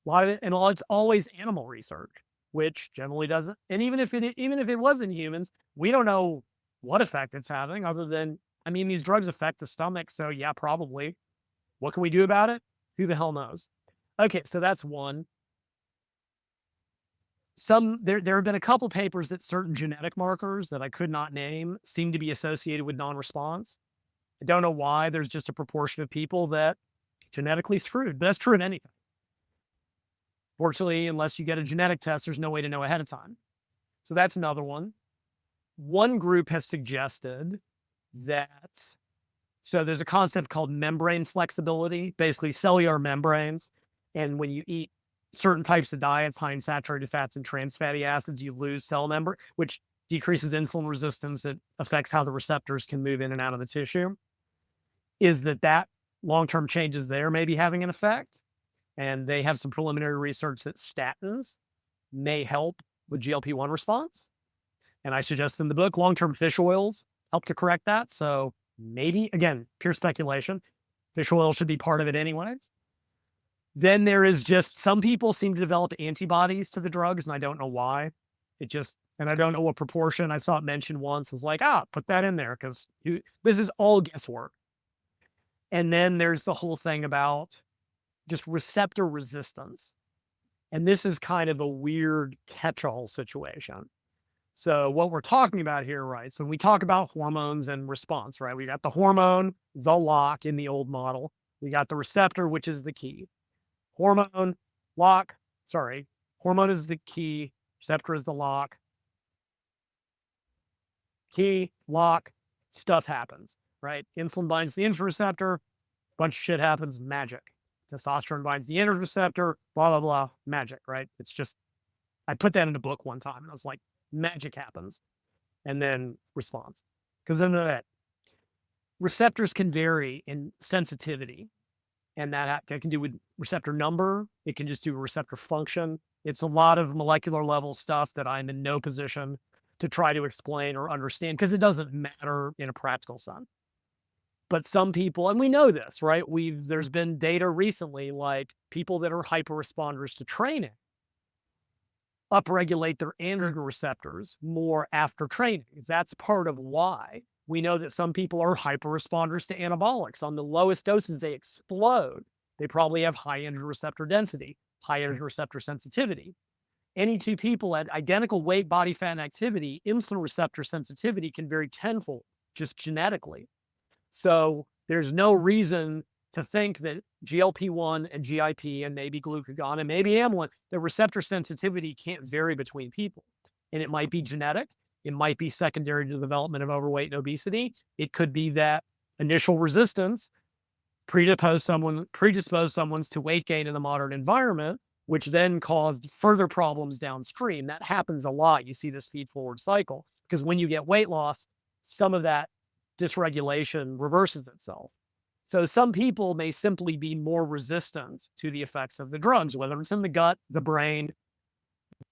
A lot of it, and it's always animal research, which generally doesn't. And even if it was in humans, we don't know what effect it's having other than, I mean, these drugs affect the stomach. So yeah, probably. What can we do about it? Who the hell knows? Okay, so that's one. There have been a couple papers that certain genetic markers that I could not name seem to be associated with non-response. I don't know why. There's just a proportion of people that genetically screwed. But that's true in anything. Fortunately, unless you get a genetic test, there's no way to know ahead of time. So that's another one. One group has suggested that, so there's a concept called membrane flexibility, basically cellular membranes. And when you eat certain types of diets, high in saturated fats and trans fatty acids, you lose cell membrane, which decreases insulin resistance. It affects how the receptors can move in and out of the tissue. Is that long-term changes there may be having an effect? And they have some preliminary research that statins may help with GLP-1 response. And I suggest in the book, long-term fish oils help to correct that. So maybe, again, pure speculation, fish oil should be part of it anyway. Then there is just some people seem to develop antibodies to the drugs, and I don't know why. And I don't know what proportion. I saw it mentioned once. I was like, put that in there because this is all guesswork. And then there's the whole thing about just receptor resistance. And this is kind of a weird catch-all situation. So what we're talking about here, right? So when we talk about hormones and response, right? We got the hormone, the lock in the old model. We got the receptor, which is the key. Hormone is the key. Receptor is the lock. Key, lock, stuff happens, right? Insulin binds the insulin receptor, bunch of shit happens, magic. Testosterone binds the androgen receptor, blah, blah, blah, magic, right? It's just, I put that in a book one time and I was like, magic happens. And then response. Because then that receptors can vary in sensitivity. And that can do with receptor number. It can just do receptor function. It's a lot of molecular level stuff that I'm in no position to try to explain or understand because it doesn't matter in a practical sense. But some people, and we know this, right? There's been data recently, like people that are hyper responders to training upregulate their androgen receptors more after training. That's part of why we know that some people are hyper responders to anabolics. On the lowest doses, they explode. They probably have high androgen receptor density, high androgen receptor sensitivity. Any two people at identical weight, body fat, and activity, insulin receptor sensitivity can vary tenfold just genetically. So there's no reason to think that GLP-1 and GIP and maybe glucagon and maybe amylin, the receptor sensitivity can't vary between people. And it might be genetic. It might be secondary to the development of overweight and obesity. It could be that initial resistance predisposed someone to weight gain in the modern environment, which then caused further problems downstream. That happens a lot. You see this feed-forward cycle because when you get weight loss, some of that dysregulation reverses itself. So some people may simply be more resistant to the effects of the drugs, whether it's in the gut, the brain,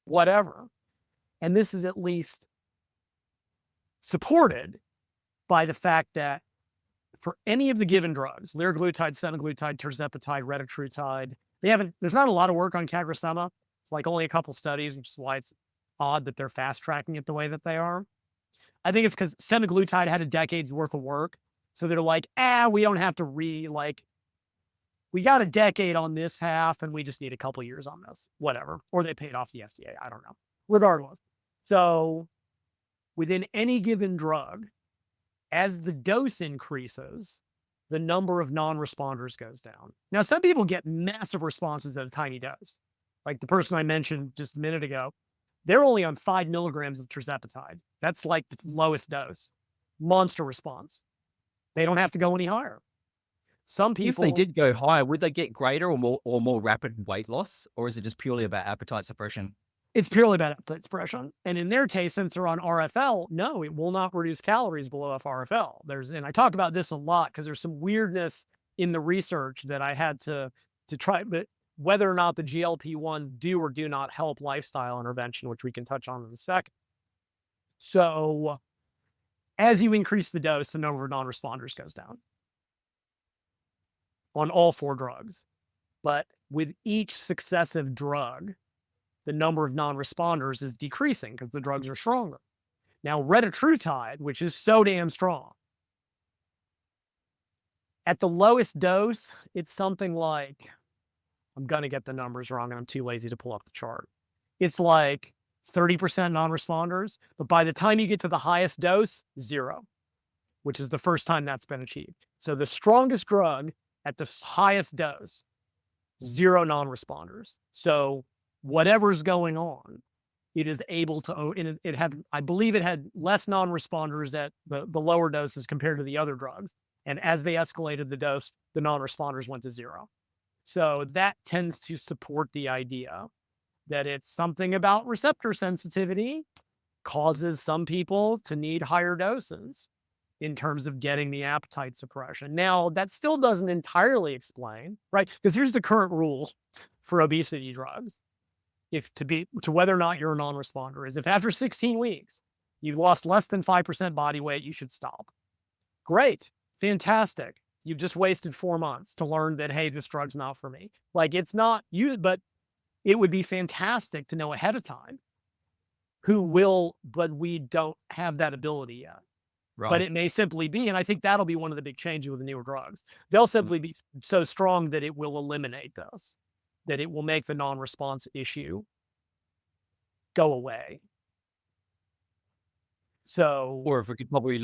whatever. And this is at least supported by the fact that for any of the given drugs, liraglutide, semaglutide, tirzepatide, retatrutide, there's not a lot of work on CagriSema. It's like only a couple studies, which is why it's odd that they're fast tracking it the way that they are. I think it's because semaglutide had a decade's worth of work. So they're like, we don't have to we got a decade on this half and we just need a couple years on this, whatever. Or they paid off the FDA. I don't know. Regardless. So within any given drug, as the dose increases, the number of non-responders goes down. Now, some people get massive responses at a tiny dose. Like the person I mentioned just a minute ago, they're only on 5 milligrams of Tirzepatide. That's like the lowest dose. Monster response. They don't have to go any higher. Some If they people, did go higher, would they get greater or more rapid weight loss, or is it just purely about appetite suppression? it's purely about appetite suppression. And in their case, since they're on RFL, no, it will not reduce calories below FRFL. And I talk about this a lot because there's some weirdness in the research that I had to try, but whether or not the GLP-1s do or do not help lifestyle intervention, which we can touch on in a second. So as you increase the dose, the number of non-responders goes down on all 4 drugs. But with each successive drug, the number of non-responders is decreasing because the drugs are stronger. Now, retatrutide, which is so damn strong, at the lowest dose, it's something like, I'm going to get the numbers wrong and I'm too lazy to pull up the chart. It's like 30% non-responders, but by the time you get to the highest dose, 0, which is the first time that's been achieved. So the strongest drug at the highest dose, 0 non-responders. So whatever's going on, it is able to, it had, I believe it had less non-responders at the lower doses compared to the other drugs. And as they escalated the dose, the non-responders went to 0. So that tends to support the idea that it's something about receptor sensitivity causes some people to need higher doses in terms of getting the appetite suppression. Now, that still doesn't entirely explain, right? Because here's the current rule for obesity drugs. To whether or not you're a non-responder is if after 16 weeks, you've lost less than 5% body weight, you should stop. Great. Fantastic. You've just wasted 4 months to learn that, hey, this drug's not for me. Like it's not you, but it would be fantastic to know ahead of time who will, but we don't have that ability yet. But Right. it may simply be, and I think that'll be one of the big changes with the newer drugs. They'll simply be so strong that it will eliminate this, that it will make the non-response issue go away. So, Or if we could probably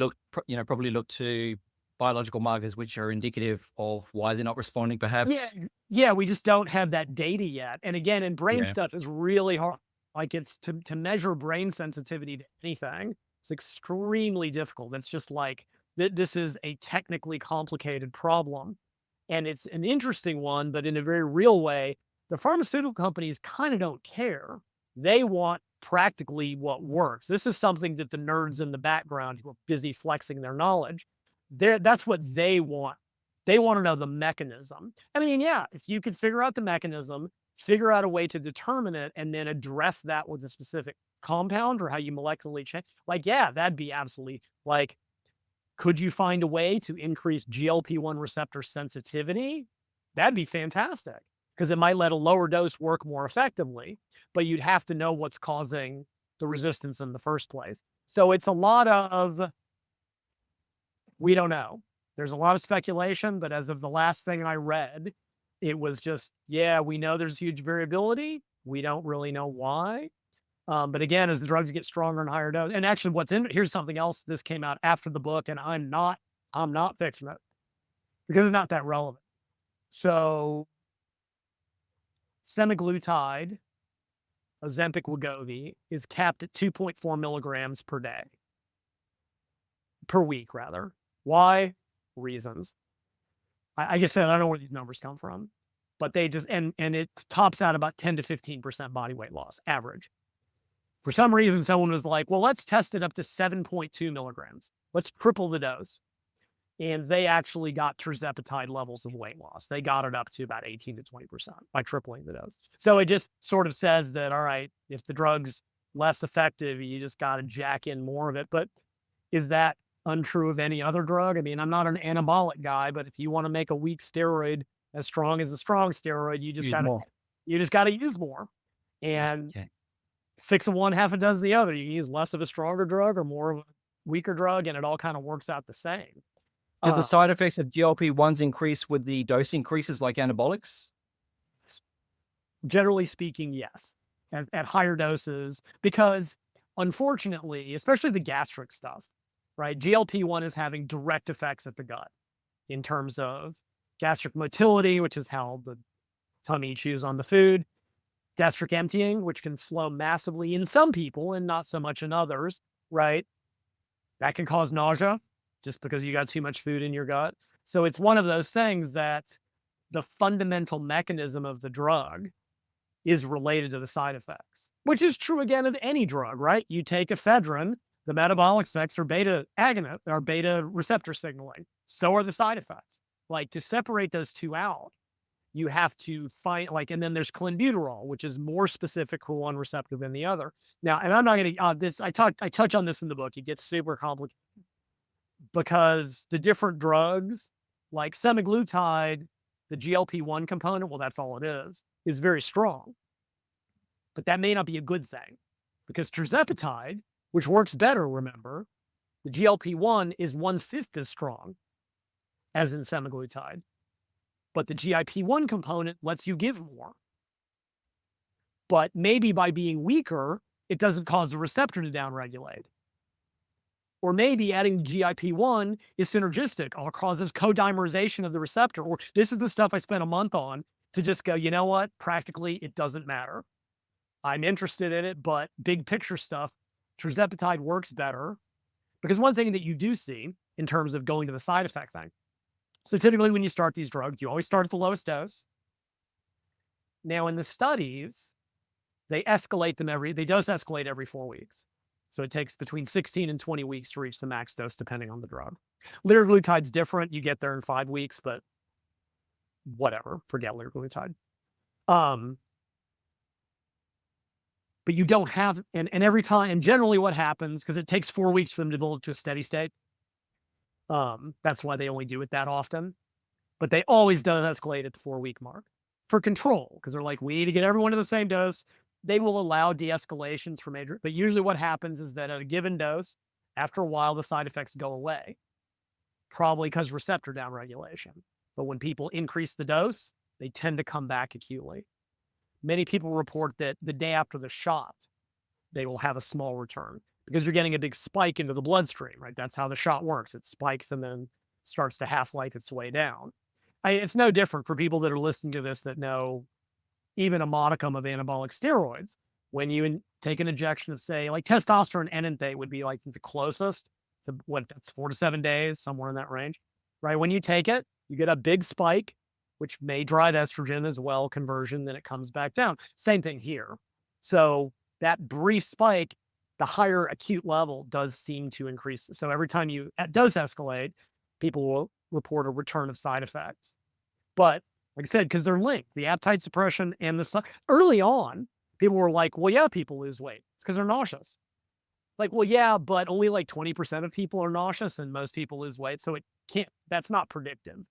probably look to biological markers which are indicative of why they're not responding, yeah, perhaps. yeah, we just don't have that data yet. And again, in brain Yeah. stuff is really hard. Like it's to measure brain sensitivity to anything, it's extremely difficult. It's just like this is a technically complicated problem. And it's an interesting one, but in a very real way, the pharmaceutical companies kind of don't care. They want practically what works. This is something that the nerds in the background who are busy flexing their knowledge, that's what they want. They want to know the mechanism. I mean, yeah, if you could figure out the mechanism, figure out a way to determine it, and then address that with a specific compound or how you molecularly change, like, yeah, that'd be absolutely like, could you find a way to increase GLP-1 receptor sensitivity? That'd be fantastic because it might let a lower dose work more effectively, but you'd have to know what's causing the resistance in the first place. So it's a lot of, we don't know. There's a lot of speculation, but as of the last thing I read, it was just, yeah, we know there's huge variability. We don't really know why. But again, as the drugs get stronger and higher dose, and actually here's something else. This came out after the book and I'm not fixing it because it's not that relevant. So semaglutide, Ozempic Wegovy is capped at 2.4 milligrams per week rather. Why? Reasons. I guess I don't know where these numbers come from, but they just, and it tops out about 10 to 15% body weight loss average. For some reason, someone was like, well, let's test it up to 7.2 milligrams. Let's triple the dose. And they actually got Tirzepatide levels of weight loss. They got it up to about 18 to 20% by tripling the dose. So it just sort of says that, all right, if the drug's less effective, you just got to jack in more of it. But is that untrue of any other drug? I mean, I'm not an anabolic guy, but if you want to make a weak steroid as strong as a strong steroid. Use more. You just gotta use more. And Okay. 6 of one, half a dozen the other. You can use less of a stronger drug or more of a weaker drug, and it all kind of works out the same. Do the Uh, side effects of GLP-1s increase with the dose increases like anabolics? Generally speaking, yes, at higher doses, because unfortunately, especially the gastric stuff, right? GLP-1 is having direct effects at the gut in terms of gastric motility, which is how the tummy chews on the food, gastric emptying, which can slow massively in some people and not so much in others, right? That can cause nausea just because you got too much food in your gut. So it's one of those things that the fundamental mechanism of the drug is related to the side effects, which is true again of any drug, right? You take ephedrine, the metabolic effects are beta agonist or beta receptor signaling. So are the side effects. Like to separate those two out, you have to find and then there's clenbuterol, which is more specific for one receptor than the other. Now, and I'm not going to I touch on this in the book. It gets super complicated because the different drugs, like semaglutide, the GLP-1 component, well, that's all it is very strong. But that may not be a good thing because Tirzepatide, which works better, remember, the GLP-1 is 1/5 as strong as in semaglutide. But the GIP-1 component lets you give more. But maybe by being weaker, it doesn't cause the receptor to downregulate. Or maybe adding GIP-1 is synergistic or causes co-dimerization of the receptor. Or this is the stuff I spent a month on to just go, you know what? Practically, it doesn't matter. I'm interested in it, but big picture stuff, Tirzepatide works better. Because one thing that you do see in terms of going to the side effect thing. So typically when you start these drugs, you always start at the lowest dose. Now in the studies, they dose escalate every 4 weeks. So it takes between 16 and 20 weeks to reach the max dose, depending on the drug. Liraglutide's different. You get there in 5 weeks, but whatever, forget liraglutide. But you don't have, and every time, and generally what happens, because it takes 4 weeks for them to build to a steady state. That's why they only do it that often. But they always dose escalate at the 4-week mark for control, because they're like, we need to get everyone to the same dose. They will allow de-escalations for major, but usually what happens is that at a given dose, after a while, the side effects go away, probably because receptor downregulation. But when people increase the dose, they tend to come back acutely. Many people report that the day after the shot, they will have a small return because you're getting a big spike into the bloodstream, right? That's how the shot works. It spikes and then starts to half-life its way down. It's no different for people that are listening to this that know even a modicum of anabolic steroids. When you take an injection of, say, like testosterone enanthate would be like the closest to what that's 4 to 7 days, somewhere in that range, right? When you take it, you get a big spike, which may drive estrogen as well, conversion, then it comes back down. Same thing here. So that brief spike, the higher acute level does seem to increase. So every time you dose escalate, people will report a return of side effects. But like I said, because they're linked, the appetite suppression and early on, people were like, well, yeah, people lose weight. It's because they're nauseous. Like, well, yeah, but only like 20% of people are nauseous and most people lose weight. So that's not predictive.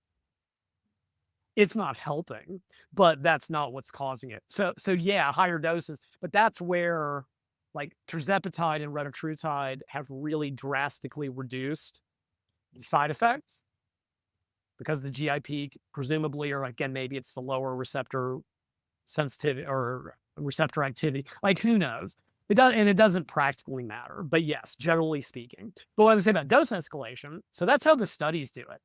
It's not helping, but that's not what's causing it. So yeah, higher doses, but that's where like Tirzepatide and retatrutide have really drastically reduced the side effects because the GIP presumably, or again, maybe it's the lower receptor sensitivity or receptor activity. Like who knows? It doesn't practically matter. But yes, generally speaking. But what I say about dose escalation, so that's how the studies do it.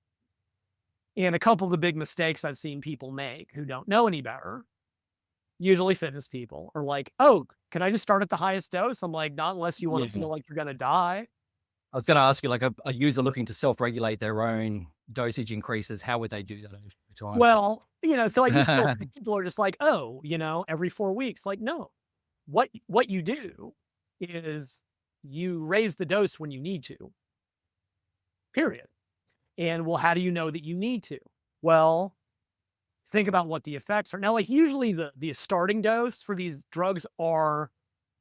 And a couple of the big mistakes I've seen people make who don't know any better, usually fitness people, are like, oh, can I just start at the highest dose? I'm like, not unless you want to Yeah. feel like you're going to die. I was going to ask you, like a user looking to self-regulate their own dosage increases, how would they do that over time? Well, so I do still see people are just like, oh, every 4 weeks. Like, no, what you do is you raise the dose when you need to, period. And well, how do you know that you need to? Well, think about what the effects are. Now, like usually the starting dose for these drugs are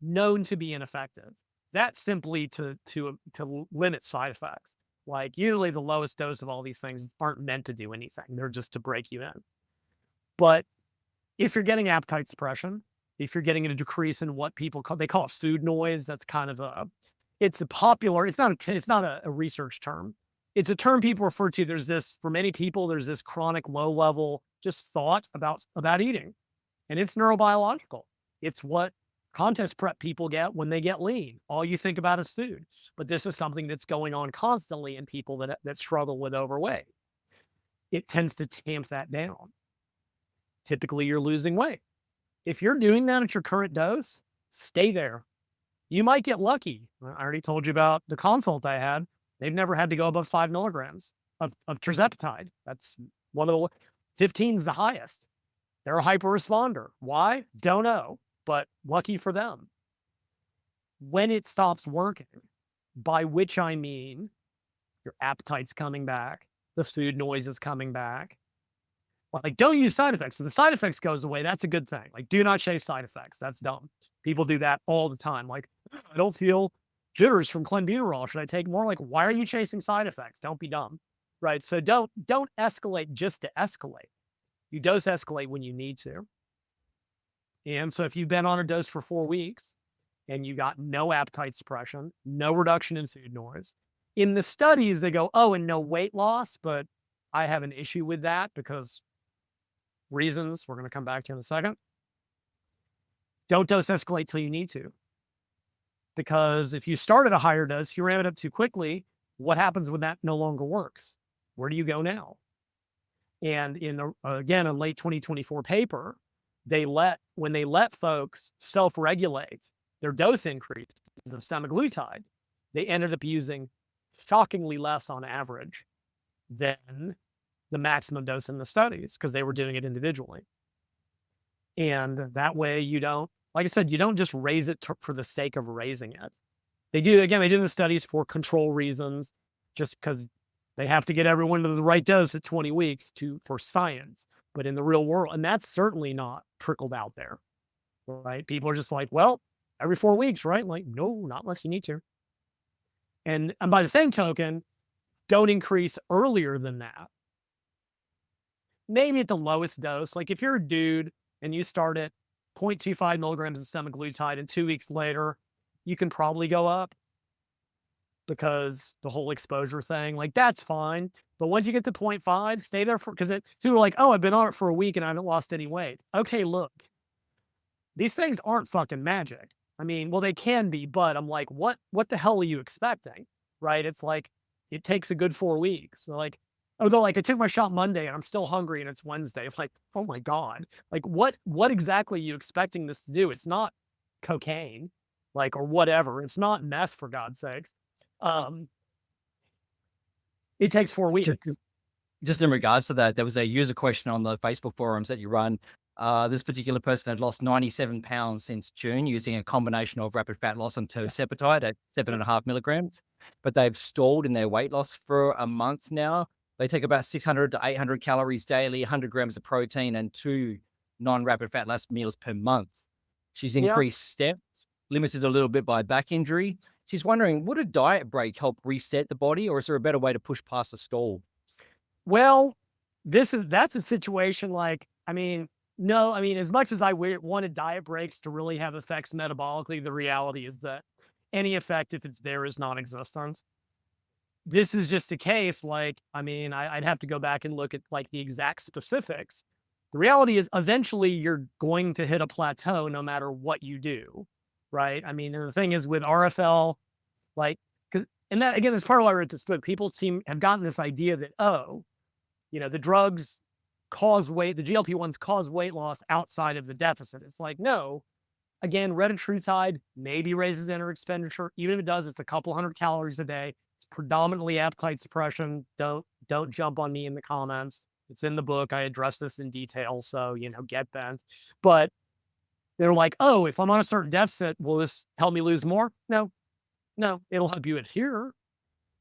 known to be ineffective. That's simply to limit side effects. Like usually the lowest dose of all these things aren't meant to do anything. They're just to break you in. But if you're getting appetite suppression, if you're getting a decrease in what people call, they call it food noise. That's kind of it's a popular, it's not a research term. It's a term people refer to. There's this, for many people, there's this chronic low level just thought about eating, and it's neurobiological. It's what contest prep people get when they get lean. All you think about is food. But this is something that's going on constantly in people that struggle with overweight. It tends to tamp that down. Typically, you're losing weight. If you're doing that at your current dose, stay there. You might get lucky. I already told you about the consult I had. They've never had to go above 5 milligrams of Tirzepatide. That's one of the 15 is the highest. They're a hyper responder. Why? Don't know, but lucky for them. When it stops working, by which I mean your appetite's coming back, the food noise is coming back. Like, don't use side effects. If the side effects goes away, that's a good thing. Like, do not chase side effects. That's dumb. People do that all the time. Like, I don't feel jitters from clenbuterol. Should I take more? Like, why are you chasing side effects? Don't be dumb, right? So don't escalate just to escalate. You dose escalate when you need to. And so if you've been on a dose for 4 weeks and you got no appetite suppression, no reduction in food noise, in the studies they go, oh, and no weight loss, but I have an issue with that because reasons we're going to come back to in a second. Don't dose escalate till you need to. Because if you start at a higher dose, you ram it up too quickly. What happens when that no longer works? Where do you go now? And in the, again, a late 2024 paper, when they let folks self-regulate their dose increases of semaglutide, they ended up using shockingly less on average than the maximum dose in the studies because they were doing it individually. And that way you don't, like I said, you don't just raise it for the sake of raising it. They do the studies for control reasons, just because they have to get everyone to the right dose at 20 weeks for science. But in the real world, and that's certainly not trickled out there, right? People are just like, well, every 4 weeks, right? Like, no, not unless you need to. And by the same token, don't increase earlier than that. Maybe at the lowest dose. Like if you're a dude and you start at 0.25 milligrams of semaglutide and 2 weeks later, you can probably go up because the whole exposure thing, like that's fine. But once you get to 0.5, stay there because people are like, oh, I've been on it for a week and I haven't lost any weight. Okay, look, these things aren't fucking magic. I mean, well, they can be, but I'm like, what the hell are you expecting? Right? It's like, it takes a good 4 weeks. So like, although like I took my shot Monday and I'm still hungry and it's Wednesday. I'm like, oh my God, like what exactly are you expecting this to do? It's not cocaine, like, or whatever. It's not meth, for God's sakes. It takes 4 weeks. Just in regards to that, there was a user question on the Facebook forums that you run. This particular person had lost 97 pounds since June using a combination of rapid fat loss and Tirzepatide at 7.5 milligrams, but they've stalled in their weight loss for a month now. They take about 600 to 800 calories daily, 100 grams of protein, and 2 non-rapid fat loss meals per month. She's increased steps, limited a little bit by back injury. She's wondering, would a diet break help reset the body, or is there a better way to push past a stall? Well, that's a situation like, I mean, no, I mean, as much as I wanted diet breaks to really have effects metabolically, the reality is that any effect, if it's there, is non-existent. This is just a case like, I mean, I'd have to go back and look at like the exact specifics. The reality is eventually you're going to hit a plateau no matter what you do, right? I mean, and the thing is with RFL, like, and that again is part of why I wrote this book. People have gotten this idea that, oh, the drugs cause weight, the GLP-1s cause weight loss outside of the deficit. It's like, no, again, retatrutide maybe raises energy expenditure. Even if it does, it's a couple hundred calories a day. It's predominantly appetite suppression. Don't jump on me in the comments. It's in the book. I address this in detail. So, get bent. But they're like, oh, if I'm on a certain deficit, will this help me lose more? No, it'll help you adhere.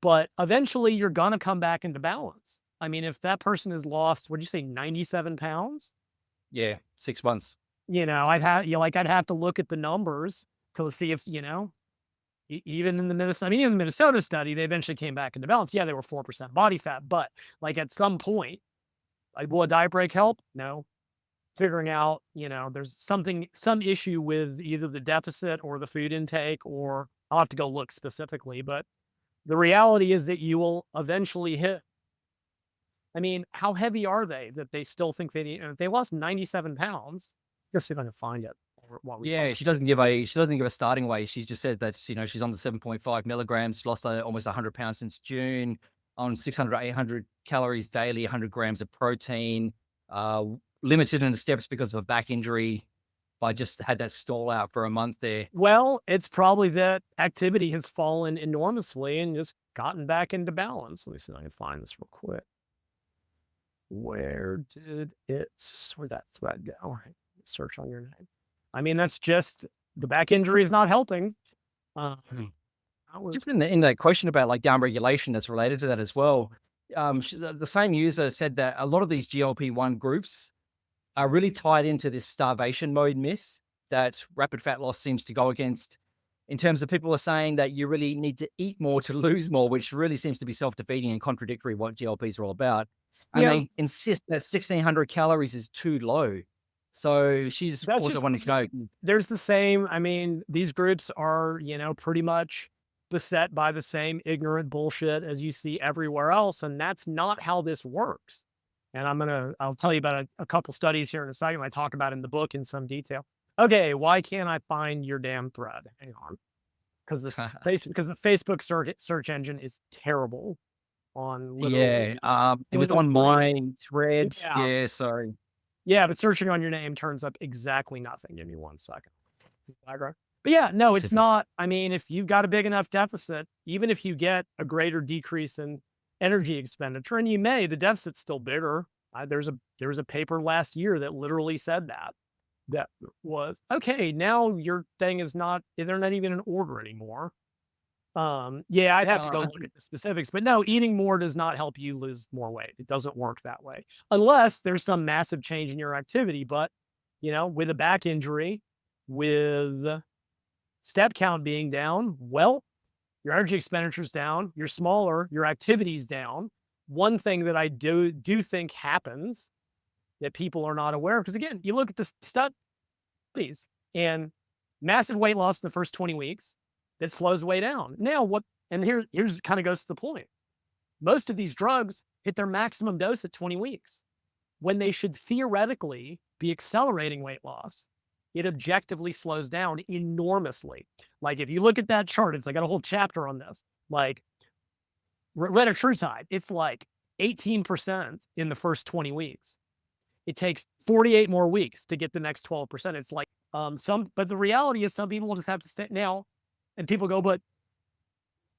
But eventually you're going to come back into balance. I mean, if that person has lost, what'd you say, 97 pounds? Yeah, 6 months. I'd have to look at the numbers to see if, even in the Minnesota study, they eventually came back into balance. Yeah, they were 4% body fat, but like at some point, like, will a diet break help? No. figuring out, there's some issue with either the deficit or the food intake, or I'll have to go look specifically, but the reality is that you will eventually hit. I mean, how heavy are they that they still think they need? They lost 97 pounds. Let's see if I can find it while we talk. Yeah, she doesn't give a starting weight. She's just said that, she's on the 7.5 milligrams, lost almost 100 pounds since June, on 600 800 calories daily, 100 grams of protein, uh, limited in the steps because of a back injury. I just had that stall out for a month there. Well, it's probably that activity has fallen enormously and just gotten back into balance. Let me see if I can find this real quick. Where'd that thread go? All right, search on your name. I mean, that's just the back injury is not helping. Um, Hmm. I was, Just in that question about like down regulation that's related to that as well. The same user said that a lot of these GLP-1 groups are really tied into this starvation mode myth that rapid fat loss seems to go against, in terms of people are saying that you really need to eat more to lose more, which really seems to be self-defeating and contradictory what GLPs are all about. And yeah, they insist that 1600 calories is too low. So she's that's also just wanting to know. there's the same. I mean, these groups are, pretty much beset by the same ignorant bullshit as you see everywhere else. And that's not how this works. And I'll tell you about a couple studies here in a second. I talk about in the book in some detail. Okay, why can't I find your damn thread? Hang on. Because the Facebook search engine is terrible on literally Yeah, it was on anything. my thread. Yeah. Yeah, sorry. Yeah, but searching on your name turns up exactly nothing. Give me 1 second. But yeah, no, it's Super. not. I mean, if you've got a big enough deficit, even if you get a greater decrease in energy expenditure, and you may, the deficit's still bigger. There was a paper last year that literally said that. That was okay. Now your thing is not. They're not even in order anymore. Yeah, I'd have to go Uh, look at the specifics, but no, eating more does not help you lose more weight. It doesn't work that way unless there's some massive change in your activity. But, with a back injury, with step count being down, well, your energy expenditure's down, you're smaller, your activity's down. One thing that I do think happens that people are not aware of, because again, you look at the studies and massive weight loss in the first 20 weeks that slows way down. Now, and here's kind of goes to the point. Most of these drugs hit their maximum dose at 20 weeks when they should theoretically be accelerating weight loss. It objectively slows down enormously. Like if you look at that chart, I got a whole chapter on this. Like Retatrutide, it's like 18% in the first 20 weeks. It takes 48 more weeks to get the next 12%. It's like but the reality is some people will just have to stay now. And people go, but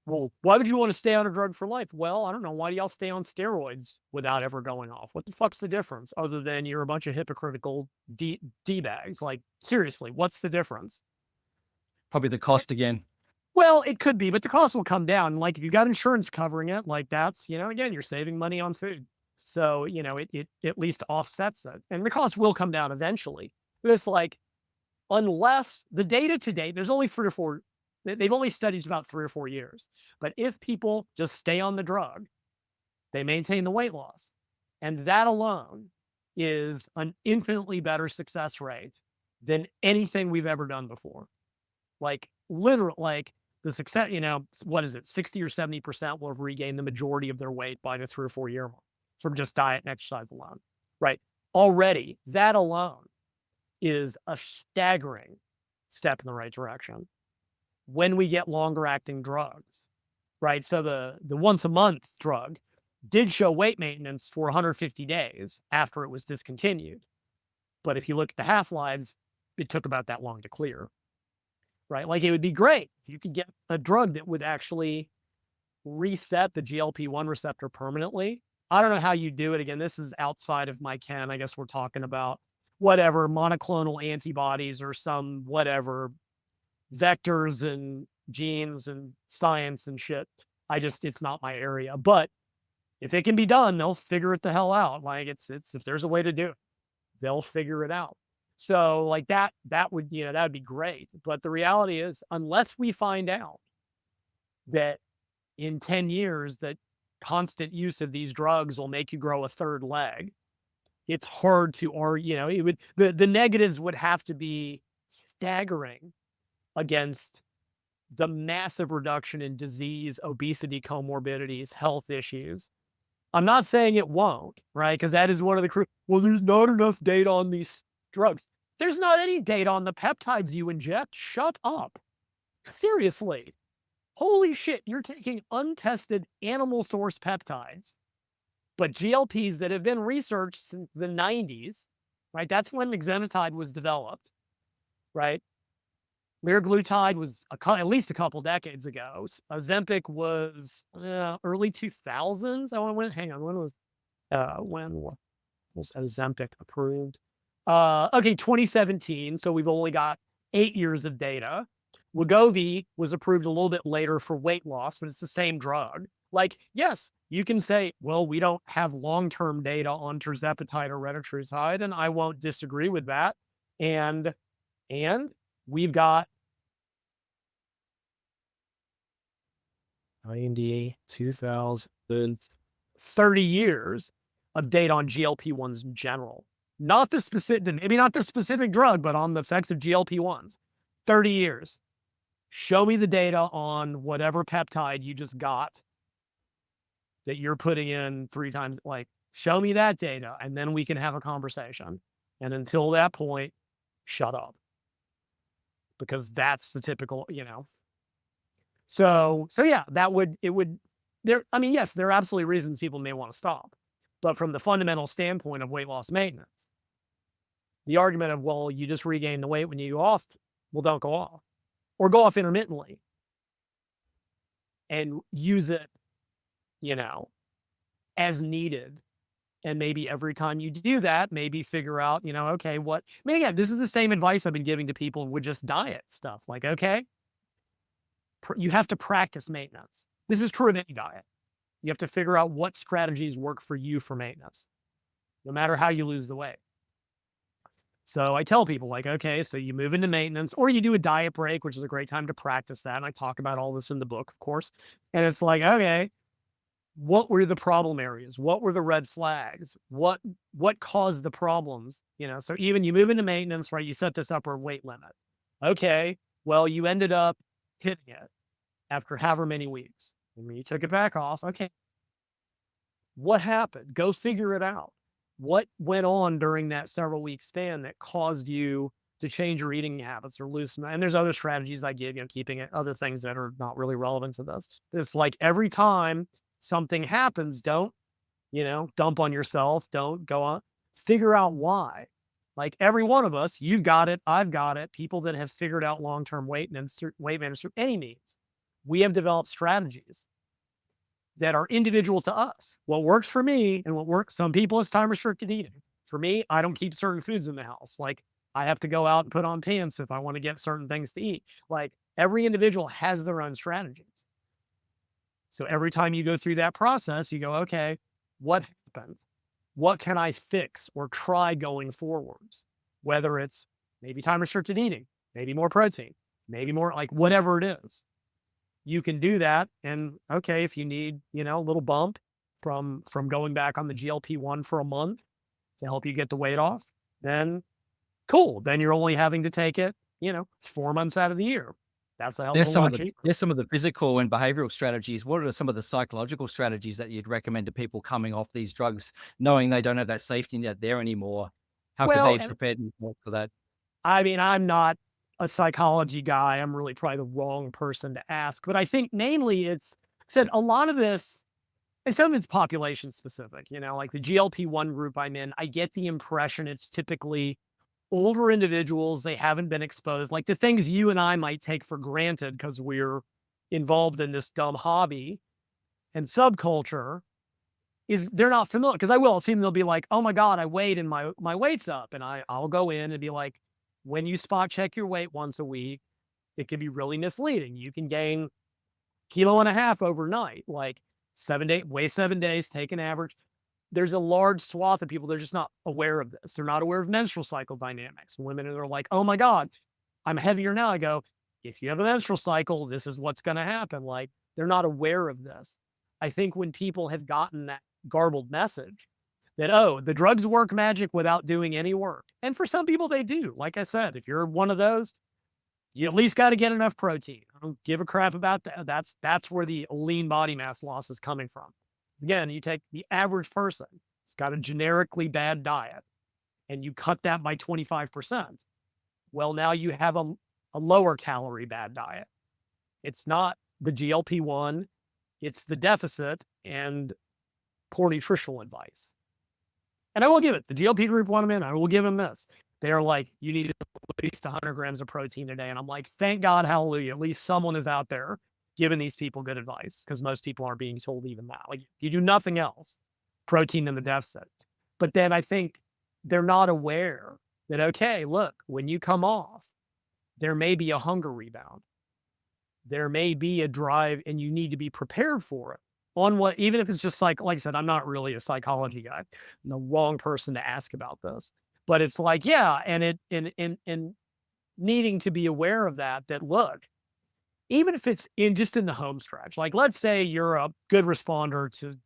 well, why would you want to stay on a drug for life? Well, I don't know. Why do y'all stay on steroids without ever going off? What the fuck's the difference other than you're a bunch of hypocritical D-bags? Like, seriously, what's the difference? Probably the cost again. Well, it could be, but the cost will come down. Like, if you got insurance covering it, like that's, again, you're saving money on food. So, it at least offsets it. And the cost will come down eventually. But it's like, unless the data to date, there's only 3 or 4, they've only studied about 3 or 4 years. But if people just stay on the drug, they maintain the weight loss. And that alone is an infinitely better success rate than anything we've ever done before. Like, literally, like the success, what is it, 60 or 70% will have regained the majority of their weight by the 3 or 4 year mark from just diet and exercise alone, right? Already, that alone is a staggering step in the right direction when we get longer acting drugs, right? So the once a month drug did show weight maintenance for 150 days after it was discontinued. But if you look at the half-lives, it took about that long to clear, right? Like it would be great if you could get a drug that would actually reset the GLP-1 receptor permanently. I don't know how you do it. Again, this is outside of my ken. I guess we're talking about whatever monoclonal antibodies or some whatever vectors and genes and science and shit. It's not my area. But if it can be done, they'll figure it the hell out. Like it's if there's a way to do it, they'll figure it out. So like that would, that would be great. But the reality is, unless we find out that in 10 years that constant use of these drugs will make you grow a third leg, it's hard to, or, it would, the negatives would have to be staggering against the massive reduction in disease, obesity, comorbidities, health issues. I'm not saying it won't, right? Because that is one of the well, there's not enough data on these drugs. There's not any data on the peptides you inject. Shut up. Seriously. Holy shit, you're taking untested animal source peptides, but GLPs that have been researched since the 90s, right? That's when exenatide was developed, right? Liraglutide was at least a couple decades ago. Ozempic was early 2000s. Hang on, when was Ozempic approved? Okay, 2017. So we've only got 8 years of data. Wegovy was approved a little bit later for weight loss, but it's the same drug. Like, yes, you can say, well, we don't have long-term data on tirzepatide or retatrutide, and I won't disagree with that. And we've got 90, 2000, 30 years of data on GLP-1s in general. Not the specific, maybe not the specific drug, but on the effects of GLP-1s. 30 years. Show me the data on whatever peptide you just got that you're putting in 3 times. Like, show me that data, and then we can have a conversation. And until that point, shut up. Because that's the typical, So yeah, I mean, yes, there are absolutely reasons people may want to stop. But from the fundamental standpoint of weight loss maintenance, the argument of, well, you just regain the weight when you go off, well, don't go off. Or go off intermittently and use it, as needed. And maybe every time you do that, maybe figure out, okay, I mean, again, this is the same advice I've been giving to people with just diet stuff. Like, okay, you have to practice maintenance. This is true of any diet. You have to figure out what strategies work for you for maintenance, no matter how you lose the weight. So I tell people, like, okay, so you move into maintenance, or you do a diet break, which is a great time to practice that. And I talk about all this in the book, of course. And it's like, okay, what were the problem areas? What were the red flags? What caused the problems? So even you move into maintenance, right? You set this upper weight limit. Okay, well, you ended up hitting it after however many weeks. I mean, you took it back off. Okay, what happened? Go figure it out. What went on during that several week span that caused you to change your eating habits or lose some? And there's other strategies I give, keeping it, other things that are not really relevant to this. It's like every time something happens, don't, dump on yourself. Don't go on. Figure out why. Like every one of us, you've got it. I've got it. People that have figured out long-term weight management through any means. We have developed strategies that are individual to us. What works for me and what works, some people it's time restricted eating. For me, I don't keep certain foods in the house. Like I have to go out and put on pants if I want to get certain things to eat. Like every individual has their own strategies. So every time you go through that process, you go, okay, what happened? What can I fix or try going forwards? Whether it's maybe time restricted eating, maybe more protein, maybe more, like whatever it is. You can do that. And okay, if you need, a little bump from going back on the GLP-1 for a month to help you get the weight off, then cool. Then you're only having to take it, 4 months out of the year. That's a hell of a lot cheaper. There's some of the physical and behavioral strategies. What are some of the psychological strategies that you'd recommend to people coming off these drugs, knowing they don't have that safety net there anymore? How could they prepare themselves for that? I mean, I'm not a psychology guy. I'm really probably the wrong person to ask. But I think mainly it's said a lot of this, and some of it's population specific, like the GLP-1 group I'm in, I get the impression it's typically older individuals. They haven't been exposed. Like the things you and I might take for granted because we're involved in this dumb hobby and subculture is they're not familiar. Because I'll see them, they'll be like, oh my God, I weighed and my weight's up. And I'll go in and be like, when you spot check your weight once a week, it can be really misleading. You can gain 1.5 kilos overnight, like 7 days, take an average. There's a large swath of people that are just not aware of this. They're not aware of menstrual cycle dynamics. Women are like, oh my God, I'm heavier now. I go, if you have a menstrual cycle, this is what's going to happen. Like they're not aware of this. I think when people have gotten that garbled message, that, oh, the drugs work magic without doing any work. And for some people, they do. Like I said, if you're one of those, you at least got to get enough protein. I don't give a crap about that. That's where the lean body mass loss is coming from. Again, you take the average person, it's got a generically bad diet, and you cut that by 25%. Well, now you have a lower calorie bad diet. It's not the GLP-1, it's the deficit and poor nutritional advice. And I will give it, the GLP group one I'm in, I will give them this. They're like, you need at least 100 grams of protein a day. And I'm like, thank God, hallelujah, at least someone is out there giving these people good advice, because most people aren't being told even that. Like, you do nothing else, protein in the deficit. But then I think they're not aware that, okay, look, when you come off, there may be a hunger rebound. There may be a drive, and you need to be prepared for it. On what, even if it's just like I said, I'm not really a psychology guy. I'm the wrong person to ask about this. But it's like, yeah, and it in needing to be aware of that, that look, even if it's just in the home stretch, like let's say you're a good responder to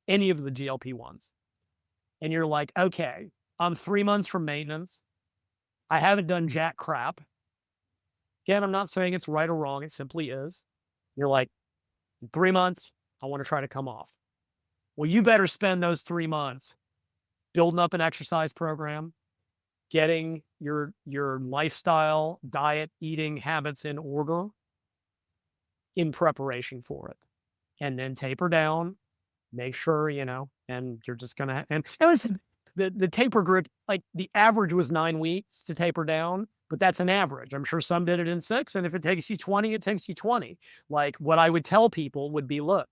any of the GLP-1s, and you're like, okay, I'm 3 months from maintenance. I haven't done jack crap. Again, I'm not saying it's right or wrong. It simply is. You're like, in 3 months, I want to try to come off. Well, you better spend those 3 months building up an exercise program, getting your lifestyle, diet, eating habits in order in preparation for it. And then taper down, make sure, and you're just going to, and listen, the taper group, like the average was 9 weeks to taper down, but that's an average. I'm sure some did it in 6. And if it takes you 20, it takes you 20. Like what I would tell people would be, look,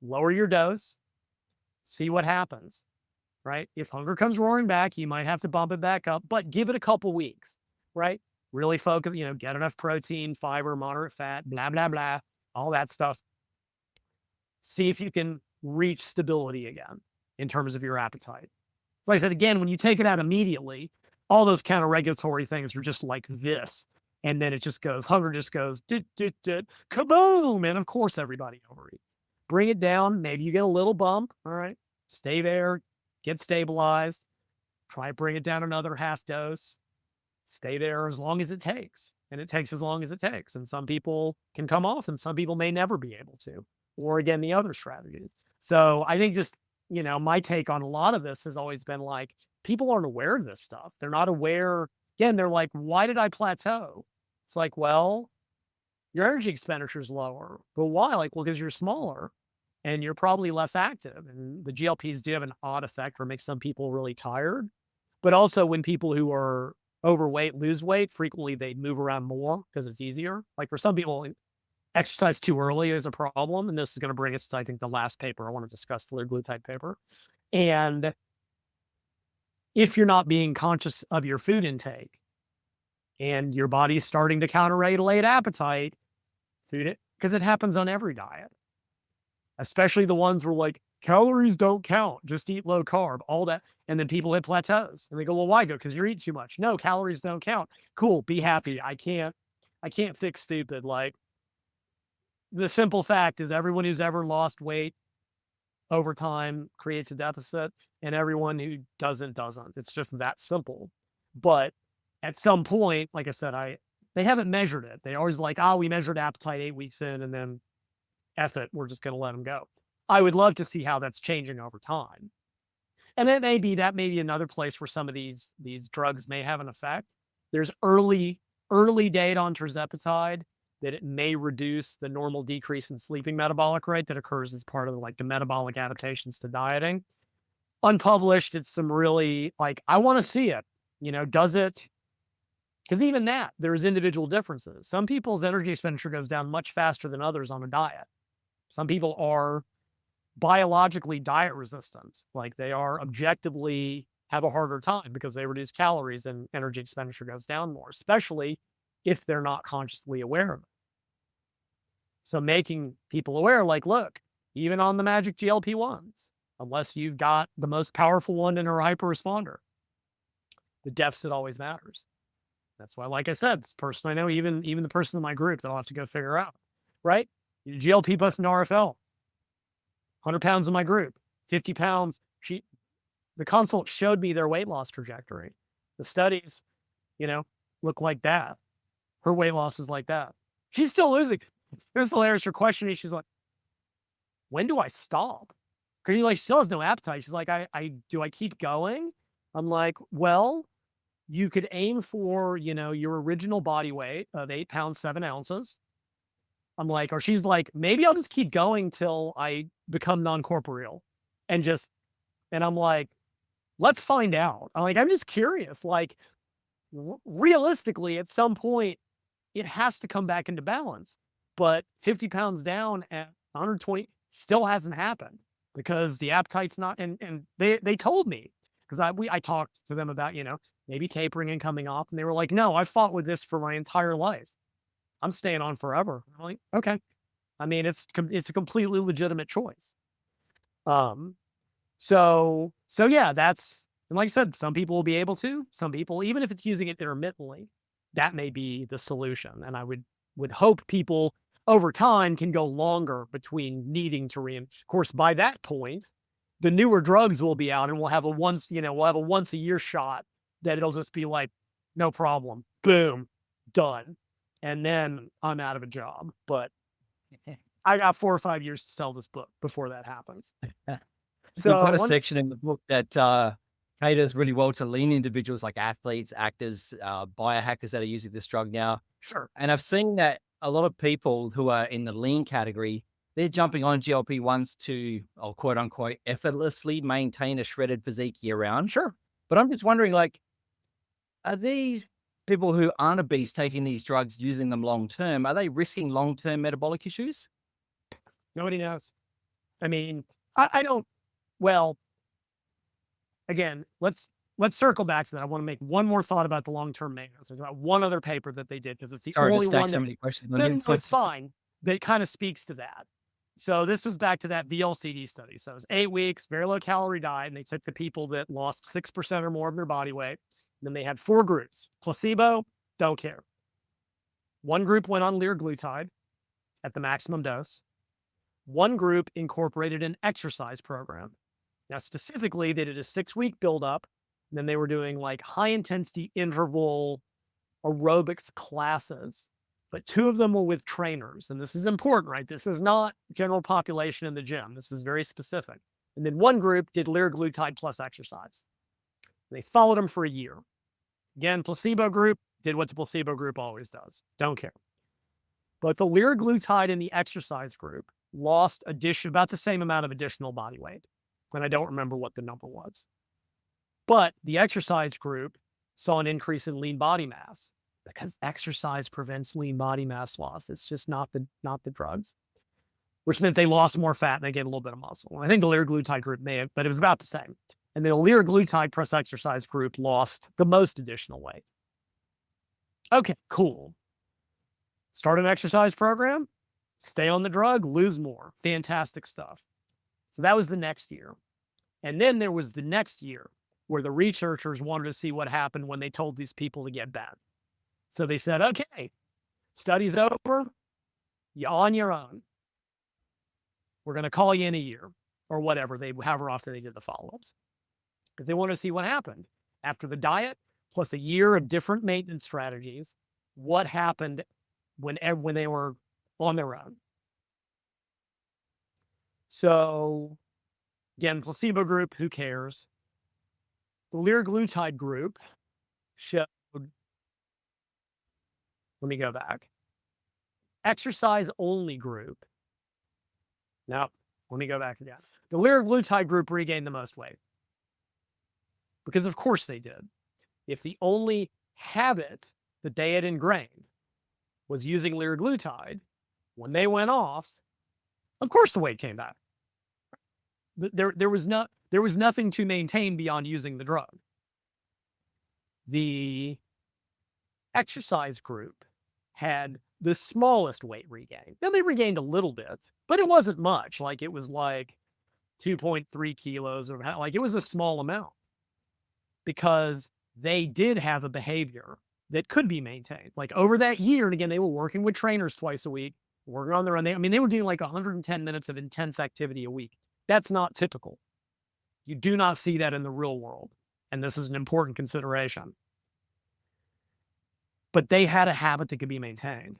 lower your dose, see what happens, right? If hunger comes roaring back, you might have to bump it back up, but give it a couple weeks, right? Really focus, get enough protein, fiber, moderate fat, blah, blah, blah, all that stuff. See if you can reach stability again in terms of your appetite. Like I said, again, when you take it out immediately, all those counter-regulatory things are just like this. And then it just goes, hunger just goes, kaboom. And of course, everybody overeats. Bring it down. Maybe you get a little bump. All right. Stay there. Get stabilized. Try bring it down another half dose. Stay there as long as it takes. And it takes as long as it takes. And some people can come off and some people may never be able to. Or again, the other strategies. So I think just, my take on a lot of this has always been like, people aren't aware of this stuff. They're not aware. Again, they're like, why did I plateau? It's like, well, your energy expenditure is lower. But why? Like, well, because you're smaller and you're probably less active. And the GLPs do have an odd effect where it makes some people really tired. But also when people who are overweight lose weight, frequently they move around more because it's easier. Like for some people, exercise too early is a problem. And this is going to bring us to, I think, the last paper I want to discuss, the glutide paper. And if you're not being conscious of your food intake and your body's starting to counter-regulate appetite, because it happens on every diet, especially the ones where like calories don't count, just eat low carb, all that. And then people hit plateaus and they go, well, why go? Because you're eating too much. No, calories don't count. Cool. Be happy. I can't fix stupid. Like the simple fact is everyone who's ever lost weight over time creates a deficit, and everyone who doesn't. It's just that simple. But at some point, like I said, they haven't measured it. They always like, we measured appetite 8 weeks in and then F it, we're just going to let them go. I would love to see how that's changing over time. And that may be another place where some of these drugs may have an effect. There's early data on Tirzepatide that it may reduce the normal decrease in sleeping metabolic rate that occurs as part of the metabolic adaptations to dieting. Unpublished, it's some really I want to see it. Does it? Because even that, there's individual differences. Some people's energy expenditure goes down much faster than others on a diet. Some people are biologically diet resistant. Like they are objectively have a harder time because they reduce calories and energy expenditure goes down more, especially if they're not consciously aware of it. So making people aware, look, even on the magic GLP-1s, unless you've got the most powerful one and are a hyper responder, the deficit always matters. That's why, like I said, this person I know, even the person in my group that I'll have to go figure out, right? GLP plus an RFL, 100 pounds in my group, 50 pounds. The consult showed me their weight loss trajectory. The studies, you know, look like that. Her weight loss is like that. She's still losing. Here's hilarious. Her question is, she's like, when do I stop? Because she like still has no appetite. She's like, I do I keep going? I'm like, well, you could aim for, your original body weight of 8 pounds, 7 ounces. I'm like, or she's like, maybe I'll just keep going till I become non-corporeal and I'm like, let's find out. I'm just curious. Like, realistically, at some point, it has to come back into balance. But 50 pounds down at 120 still hasn't happened because the appetite's not. And they told me because I talked to them about maybe tapering and coming off, and they were like, no, I fought with this for my entire life. I'm staying on forever. I'm like, okay. I mean, it's a completely legitimate choice. So yeah, and like I said, some people will be able to, some people, even if it's using it intermittently, that may be the solution. And I would hope people over time can go longer between needing to of course, by that point, the newer drugs will be out and we'll have a once a year shot that it'll just be like, no problem, boom, done. And then I'm out of a job. But I got 4 or 5 years to sell this book before that happens. You've got a section in the book that caters really well to lean individuals like athletes, actors, biohackers that are using this drug now. Sure. And I've seen that a lot of people who are in the lean category, they're jumping on GLP-1s to, I'll quote unquote, effortlessly maintain a shredded physique year round. Sure. But I'm just wondering, like, are these people who aren't obese taking these drugs, using them long term, are they risking long-term metabolic issues? Nobody knows. I mean, I don't. Well, again, let's circle back to that. I want to make one more thought about the long-term maintenance. There's about one other paper that they did because it's the Sorry to only stack one so that many questions. no, it's fine. That kind of speaks to that. So this was back to that VLCD study. So it was 8 weeks, very low calorie diet, and they took the people that lost 6% or more of their body weight. And then they had 4 groups. Placebo, don't care. One group went on liraglutide at the maximum dose. One group incorporated an exercise program. Now, specifically, they did a 6-week buildup, and then they were doing like high intensity interval aerobics classes, but 2 of them were with trainers. And this is important, right? This is not general population in the gym. This is very specific. And then one group did liraglutide plus exercise. They followed them for a year. Again, placebo group did what the placebo group always does. Don't care. But the liraglutide in the exercise group lost about the same amount of additional body weight. And I don't remember what the number was. But the exercise group saw an increase in lean body mass because exercise prevents lean body mass loss. It's just not the drugs, which meant they lost more fat and they gained a little bit of muscle. I think the liraglutide group may have, but it was about the same. And the liraglutide plus exercise group lost the most additional weight. Okay, cool. Start an exercise program, stay on the drug, lose more. Fantastic stuff. So that was the next year. And then there was the next year where the researchers wanted to see what happened when they told these people to get bent. So they said, okay, study's over. You're on your own. We're going to call you in a year or whatever, however often they did the follow-ups. Because they wanted to see what happened after the diet plus a year of different maintenance strategies. What happened when they were on their own? So again, placebo group, who cares? The liraglutide group showed, let me go back. Exercise only group. Now, let me go back again. The liraglutide group regained the most weight. Because of course they did. If the only habit that they had ingrained was using liraglutide, when they went off, of course the weight came back. There was nothing to maintain beyond using the drug. The exercise group had the smallest weight regain. Now they regained a little bit, but it wasn't much. Like it was like 2.3 kilos or like it was a small amount because they did have a behavior that could be maintained. Like over that year, and again, they were working with trainers twice a week, working on their own. They were doing like 110 minutes of intense activity a week. That's not typical. You do not see that in the real world. And this is an important consideration. But they had a habit that could be maintained.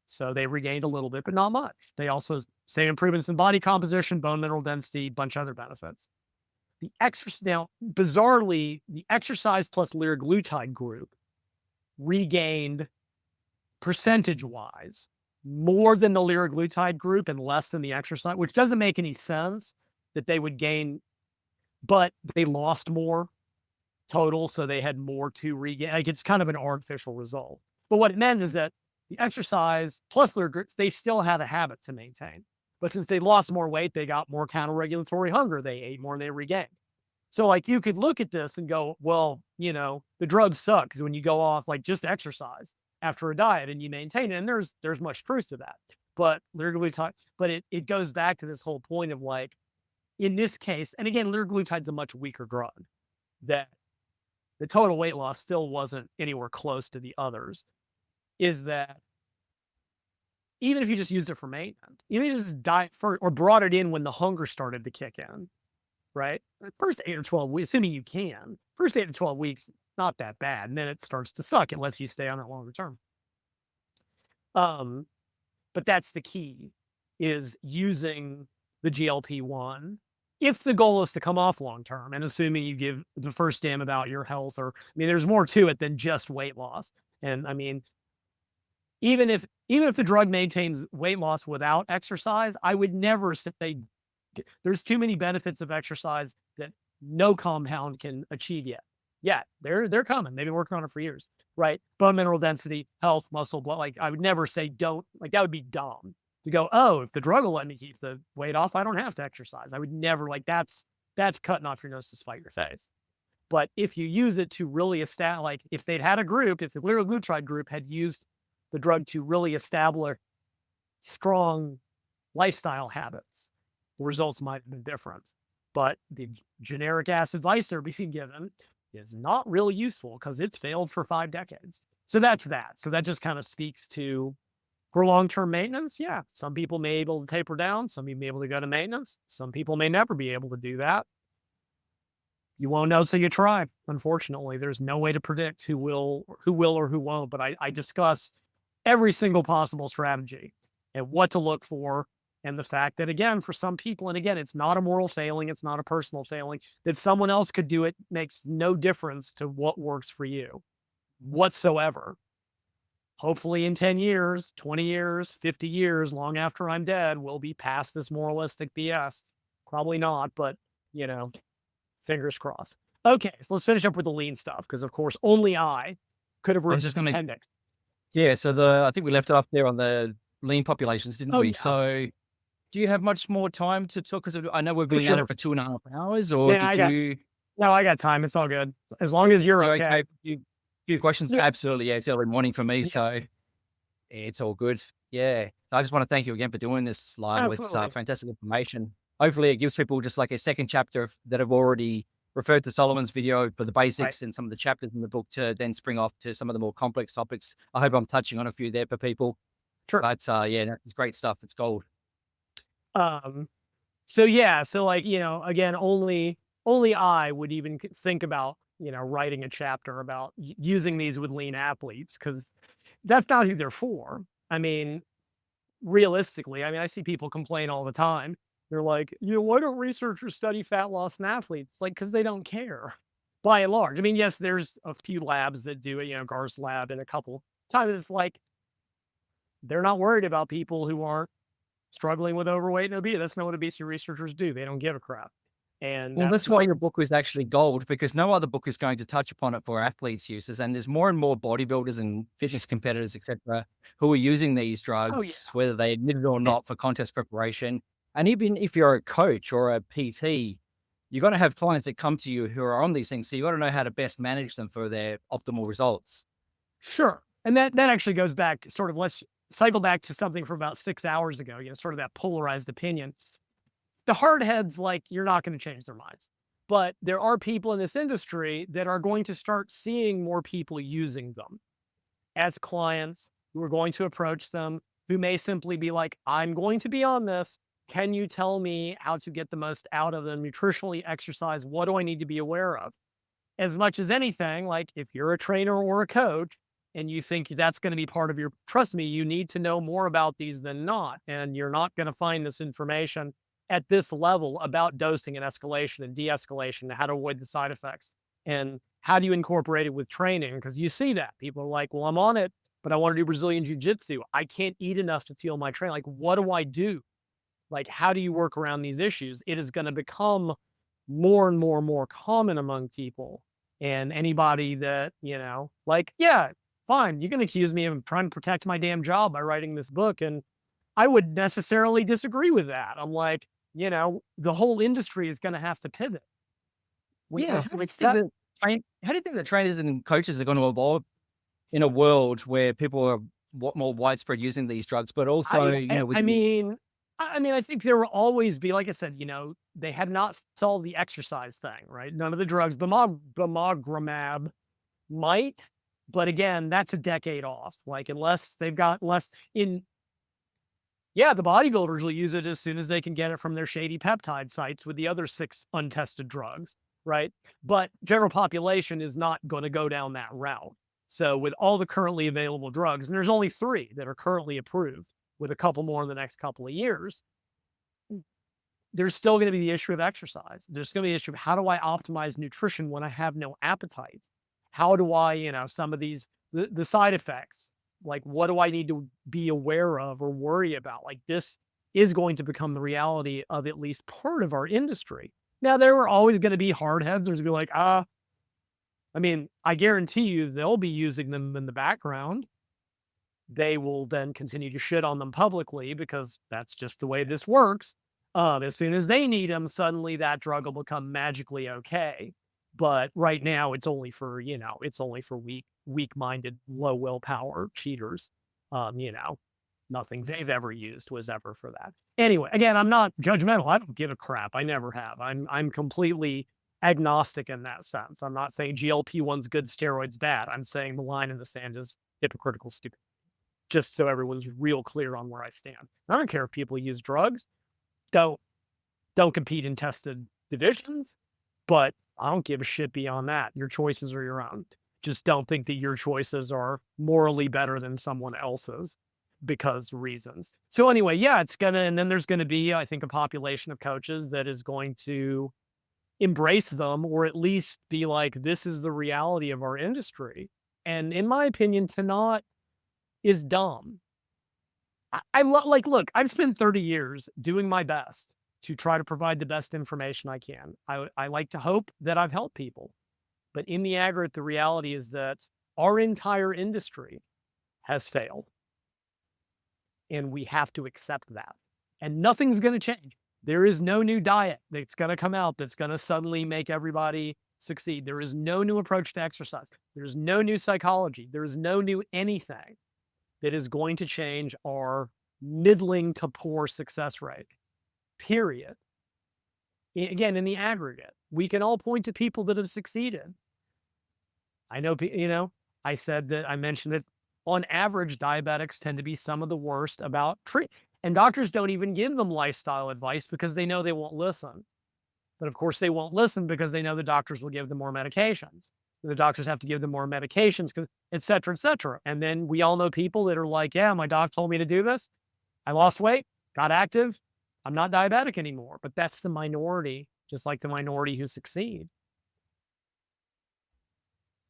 So they regained a little bit, but not much. They also say improvements in body composition, bone mineral density, bunch of other benefits. The exercise, now, bizarrely, the exercise plus liraglutide group regained percentage-wise more than the liraglutide group and less than the exercise, which doesn't make any sense that they would gain, but they lost more total, so they had more to regain. Like, it's kind of an artificial result. But what it meant is that the exercise plus liraglutide, they still had a habit to maintain. But since they lost more weight, they got more counter-regulatory hunger. They ate more and they regained. So, like, you could look at this and go, well, the drug sucks when you go off, like, just exercise after a diet and you maintain it. And there's much truth to that. But liraglutide, but it goes back to this whole point of, like, in this case, and again, liraglutide's a much weaker drug, that the total weight loss still wasn't anywhere close to the others, is that even if you just used it for maintenance, even if you just diet first or brought it in when the hunger started to kick in, right? The first 8 or 12 weeks, assuming you can, first 8 to 12 weeks, not that bad. And then it starts to suck unless you stay on it longer term. But that's the key, is using the GLP-1 if the goal is to come off long term, and assuming you give the first damn about your health, or, I mean, there's more to it than just weight loss. And I mean, even if the drug maintains weight loss without exercise, I would never say there's too many benefits of exercise that no compound can achieve yet. Yeah, they're coming. They've been working on it for years, right? Bone mineral density, health, muscle, blood. Like, I would never say don't. Like, that would be dumb to go, oh, if the drug will let me keep the weight off, I don't have to exercise. I would never, like, that's cutting off your nose to spite your face. But if you use it to really establish, like, if they'd had a group, if the liraglutide group had used the drug to really establish strong lifestyle habits, the results might have been different. But the generic ass advice they're being given is not really useful because it's failed for 5 decades. So that's that. So that just kind of speaks to, for long-term maintenance, yeah, some people may be able to taper down, some people may be able to go to maintenance, some people may never be able to do that. You won't know till you try. Unfortunately, there's no way to predict who will or who won't. But I discuss every single possible strategy and what to look for. And the fact that, again, for some people, and again, it's not a moral failing, it's not a personal failing, that someone else could do it makes no difference to what works for you whatsoever. Hopefully in 10 years, 20 years, 50 years, long after I'm dead, we'll be past this moralistic BS. Probably not, but, fingers crossed. Okay, so let's finish up with the lean stuff, because, of course, only I could have I was written just an going to, appendix. yeah. So I think we left it up there on the lean populations, didn't Oh, we? yeah, So do you have much more time to talk? Because I know we've for been at sure. it for 2.5 hours, or Yeah, did you? no, I got time. It's all good. As long as you're You okay. okay? Few questions? Yeah, Absolutely. Yeah, it's early morning for me, yeah, so it's all good. Yeah. I just want to thank you again for doing this, Lyle. It's absolutely. fantastic information. Hopefully, it gives people just like a second chapter that have already referred to Solomon's video for the Right. basics and some of the chapters in the book to then spring off to some of the more complex topics. I hope I'm touching on a few there for people. Sure. But yeah, no, it's great stuff. It's gold. Um, so yeah, so, like, again, only I would even think about, writing a chapter about using these with lean athletes, because that's not who they're for. I mean, realistically, I mean, I see people complain all the time. They're like, why don't researchers study fat loss in athletes? Like, because they don't care, by and large. I mean, yes, there's a few labs that do it, Gar's lab and a couple times. It's like, they're not worried about people who aren't struggling with overweight and obesity. That's not what obesity researchers do. They don't give a crap. And Well, that's that's the why thing. your book was actually gold, because no other book is going to touch upon it for athletes' uses. And there's more and more bodybuilders and fitness competitors, etc., who are using these Oh, yeah. drugs, whether they admit it or not, for contest preparation. And even if you're a coach or a PT, you're going to have clients that come to you who are on these things. So you got to know how to best manage them for their optimal results. Sure. And that actually goes back, sort of, let's cycle back to something from about 6 hours ago, sort of that polarized opinion. The hard heads, like, you're not going to change their minds. But there are people in this industry that are going to start seeing more people using them as clients, who are going to approach them, who may simply be like, I'm going to be on this. Can you tell me how to get the most out of them nutritionally, exercise? What do I need to be aware of? As much as anything, like if you're a trainer or a coach and you think that's going to be part of your, trust me, you need to know more about these than not. And you're not going to find this information at this level about dosing and escalation and de-escalation and how to avoid the side effects. And how do you incorporate it with training? Because you see that people are like, well, I'm on it, but I want to do Brazilian jiu-jitsu. I can't eat enough to fuel my training. Like, what do I do? Like, how do you work around these issues? It is going to become more and more and more common among people. And anybody that, like, yeah, fine, you can accuse me of trying to protect my damn job by writing this book. And I would necessarily disagree with that. I'm like, the whole industry is going to have to pivot. Yeah. It's that, How do you think that trainers and coaches are going to evolve in a world where people are more widespread using these drugs, but also, with I mean, I think there will always be, like I said, they had not solved the exercise thing, right? None of the drugs, Bemogramab might, but again, that's a decade off. Like, unless they've got less in, yeah, the bodybuilders will use it as soon as they can get it from their shady peptide sites with the other 6 untested drugs, right? But general population is not going to go down that route. So with all the currently available drugs, and there's only 3 that are currently approved, with a couple more in the next couple of years, there's still going to be the issue of exercise. There's going to be the issue of how do I optimize nutrition when I have no appetite? How do I, some of these, the side effects, like what do I need to be aware of or worry about? Like, this is going to become the reality of at least part of our industry. Now, there are always going to be hard heads. There's going to be like, I guarantee you they'll be using them in the background. They will then continue to shit on them publicly because that's just the way this works. As soon as they need them, suddenly that drug will become magically okay. But right now, it's only for weak-minded, low willpower cheaters. Nothing they've ever used was ever for that. Anyway, again, I'm not judgmental. I don't give a crap. I never have. I'm completely agnostic in that sense. I'm not saying GLP-1's good, steroids bad. I'm saying the line in the sand is hypocritical, stupid. Just so everyone's real clear on where I stand. I don't care if people use drugs. Don't compete in tested divisions, but I don't give a shit beyond that. Your choices are your own. Just don't think that your choices are morally better than someone else's because reasons. So anyway, yeah, and then there's gonna be, I think, a population of coaches that is going to embrace them, or at least be like, this is the reality of our industry. And in my opinion, to not is dumb. Like, look, I've spent 30 years doing my best to try to provide the best information I can. I like to hope that I've helped people. But in the aggregate, the reality is that our entire industry has failed. And we have to accept that. And nothing's going to change. There is no new diet that's going to come out that's going to suddenly make everybody succeed. There is no new approach to exercise. There's no new psychology. There is no new anything that is going to change our middling to poor success rate, period. Again, in the aggregate, we can all point to people that have succeeded. I know, I mentioned that on average, diabetics tend to be some of the worst about treat. And doctors don't even give them lifestyle advice because they know they won't listen. But of course, they won't listen because they know the doctors will give them more medications. The doctors have to give them more medications, et cetera, et cetera. And then we all know people that are like, yeah, my doc told me to do this. I lost weight, got active. I'm not diabetic anymore. But that's the minority, just like the minority who succeed.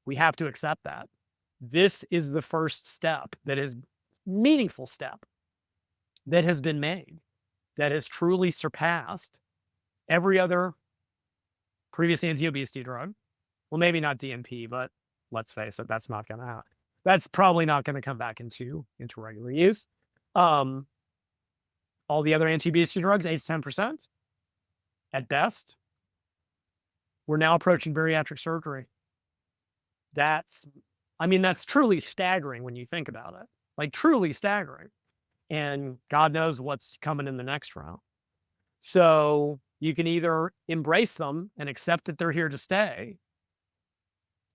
We have to accept that. This is the first step that is meaningful step that has been made, that has truly surpassed every other previous anti-obesity drug. Well, maybe not DNP, but let's face it, that's probably not going to come back into regular use. All the other anti-obesity drugs, 8 to 10% at best. We're now approaching bariatric surgery. That's truly staggering when you think about it. Like, truly staggering. And God knows what's coming in the next round. So you can either embrace them and accept that they're here to stay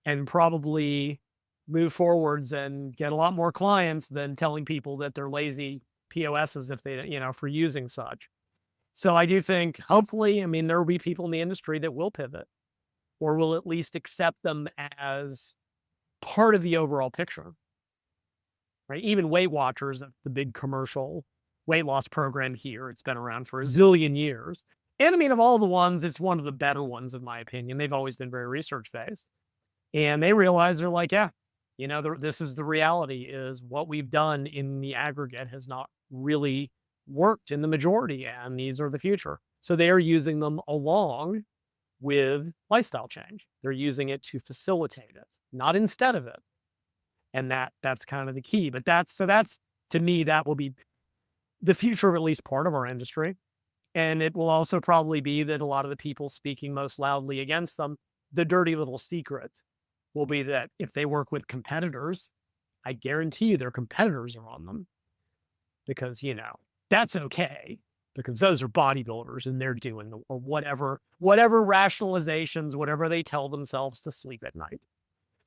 and probably move forwards and get a lot more clients than telling people that they're lazy POSs if they, for using such. So I do think, hopefully, I mean, there will be people in the industry that will pivot or will at least accept them as part of the overall picture, right? Even Weight Watchers, the big commercial weight loss program here, it's been around for a zillion years. And I mean, of all the ones, it's one of the better ones, in my opinion. They've always been very research based. And they realize they're like, yeah, this is the reality is what we've done in the aggregate has not really worked in the majority. And these are the future. So they are using them along with lifestyle change. They're using it to facilitate it, not instead of it. And that's kind of the key. But that's to me, that will be the future of at least part of our industry. And it will also probably be that a lot of the people speaking most loudly against them, the dirty little secret will be that if they work with competitors, I guarantee you their competitors are on them because, that's okay because those are bodybuilders and they're doing or whatever rationalizations, whatever they tell themselves to sleep at night.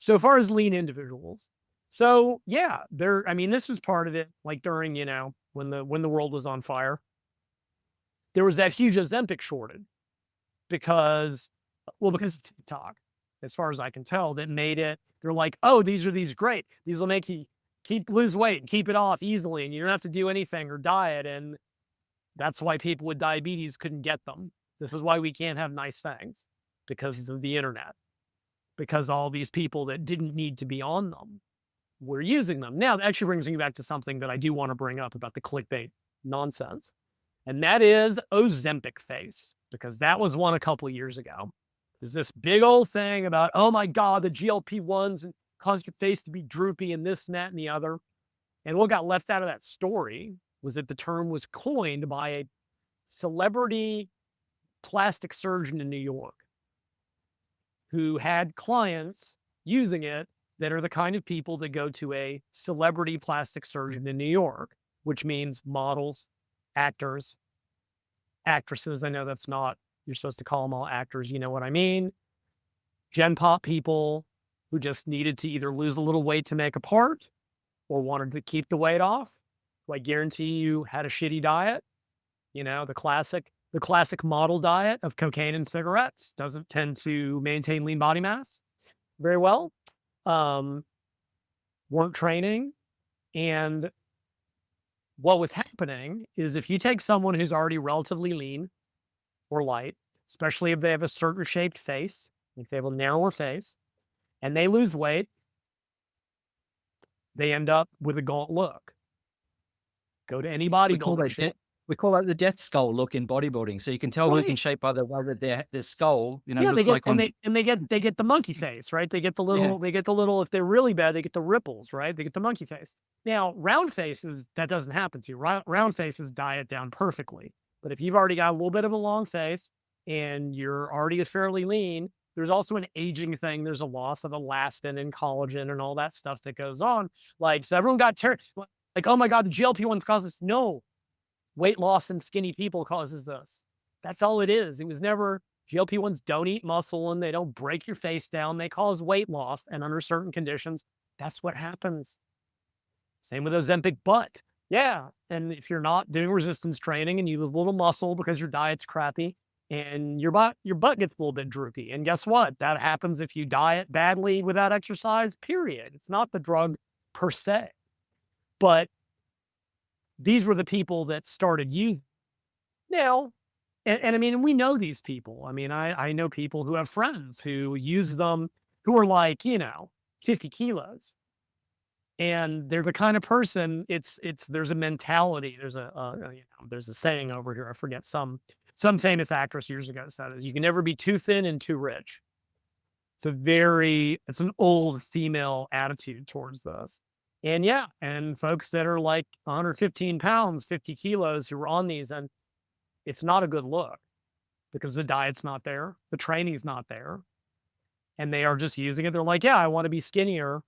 So far as lean individuals. So yeah, I mean, this was part of it, like during, when the world was on fire, there was that huge Ozempic shortage because of TikTok, as far as I can tell, that made it, they're like, oh, these are these great. These will make you lose weight and keep it off easily. And you don't have to do anything or diet. And that's why people with diabetes couldn't get them. This is why we can't have nice things because of the internet, because all these people that didn't need to be on them were using them. Now, that actually brings me back to something that I do want to bring up about the clickbait nonsense. And that is Ozempic face, because that was one a couple of years ago. There's this big old thing about, oh my God, the GLP-1s cause your face to be droopy and this and that and the other. And what got left out of that story was that the term was coined by a celebrity plastic surgeon in New York who had clients using it that are the kind of people that go to a celebrity plastic surgeon in New York, which means models, actors, actresses. I know that's not, you're supposed to call them all actors. You know what I mean? Gen pop people who just needed to either lose a little weight to make a part or wanted to keep the weight off. Who I guarantee you had a shitty diet. The classic model diet of cocaine and cigarettes doesn't tend to maintain lean body mass very well. Weren't training. And what was happening is if you take someone who's already relatively lean or light, especially if they have a certain shaped face, if they have a narrower face, and they lose weight, they end up with a gaunt look. Go to any We call bodybuilding that show. we call that the death skull look in bodybuilding. So you can tell look in Right. shape by the way that their skull, Yeah, they looks get like on. they get the monkey face, right? They get the Yeah. little, if they're really bad, they get the ripples, right? They get the monkey face. Now, round faces, that doesn't happen to you. Round faces diet down perfectly. But if you've already got a little bit of a long face and you're already fairly lean, there's also an aging thing. There's a loss of elastin and collagen and all that stuff that goes on. Like, so everyone got like, oh my God, the GLP-1s cause this. No, weight loss in skinny people causes this. That's all it is. It was never, GLP-1s don't eat muscle and they don't break your face down. They cause weight loss. And under certain conditions, that's what happens. Same with Ozempic butt. Yeah. And if you're not doing resistance training and you have a little muscle because your diet's crappy and your butt gets a little bit droopy. And guess what? That happens if you diet badly without exercise, period. It's not the drug per se. But these were the people that started using. Now, and I mean, we know these people. I mean, I know people who have friends who use them who are like, 50 kilos. And they're the kind of person, there's a mentality. There's a saying over here. I forget some famous actress years ago said it, you can never be too thin and too rich. It's an old female attitude towards this. And yeah, and folks that are like 115 pounds, 50 kilos who are on these, and it's not a good look because the diet's not there, the training's not there, and they are just using it. They're like, yeah, I want to be skinnier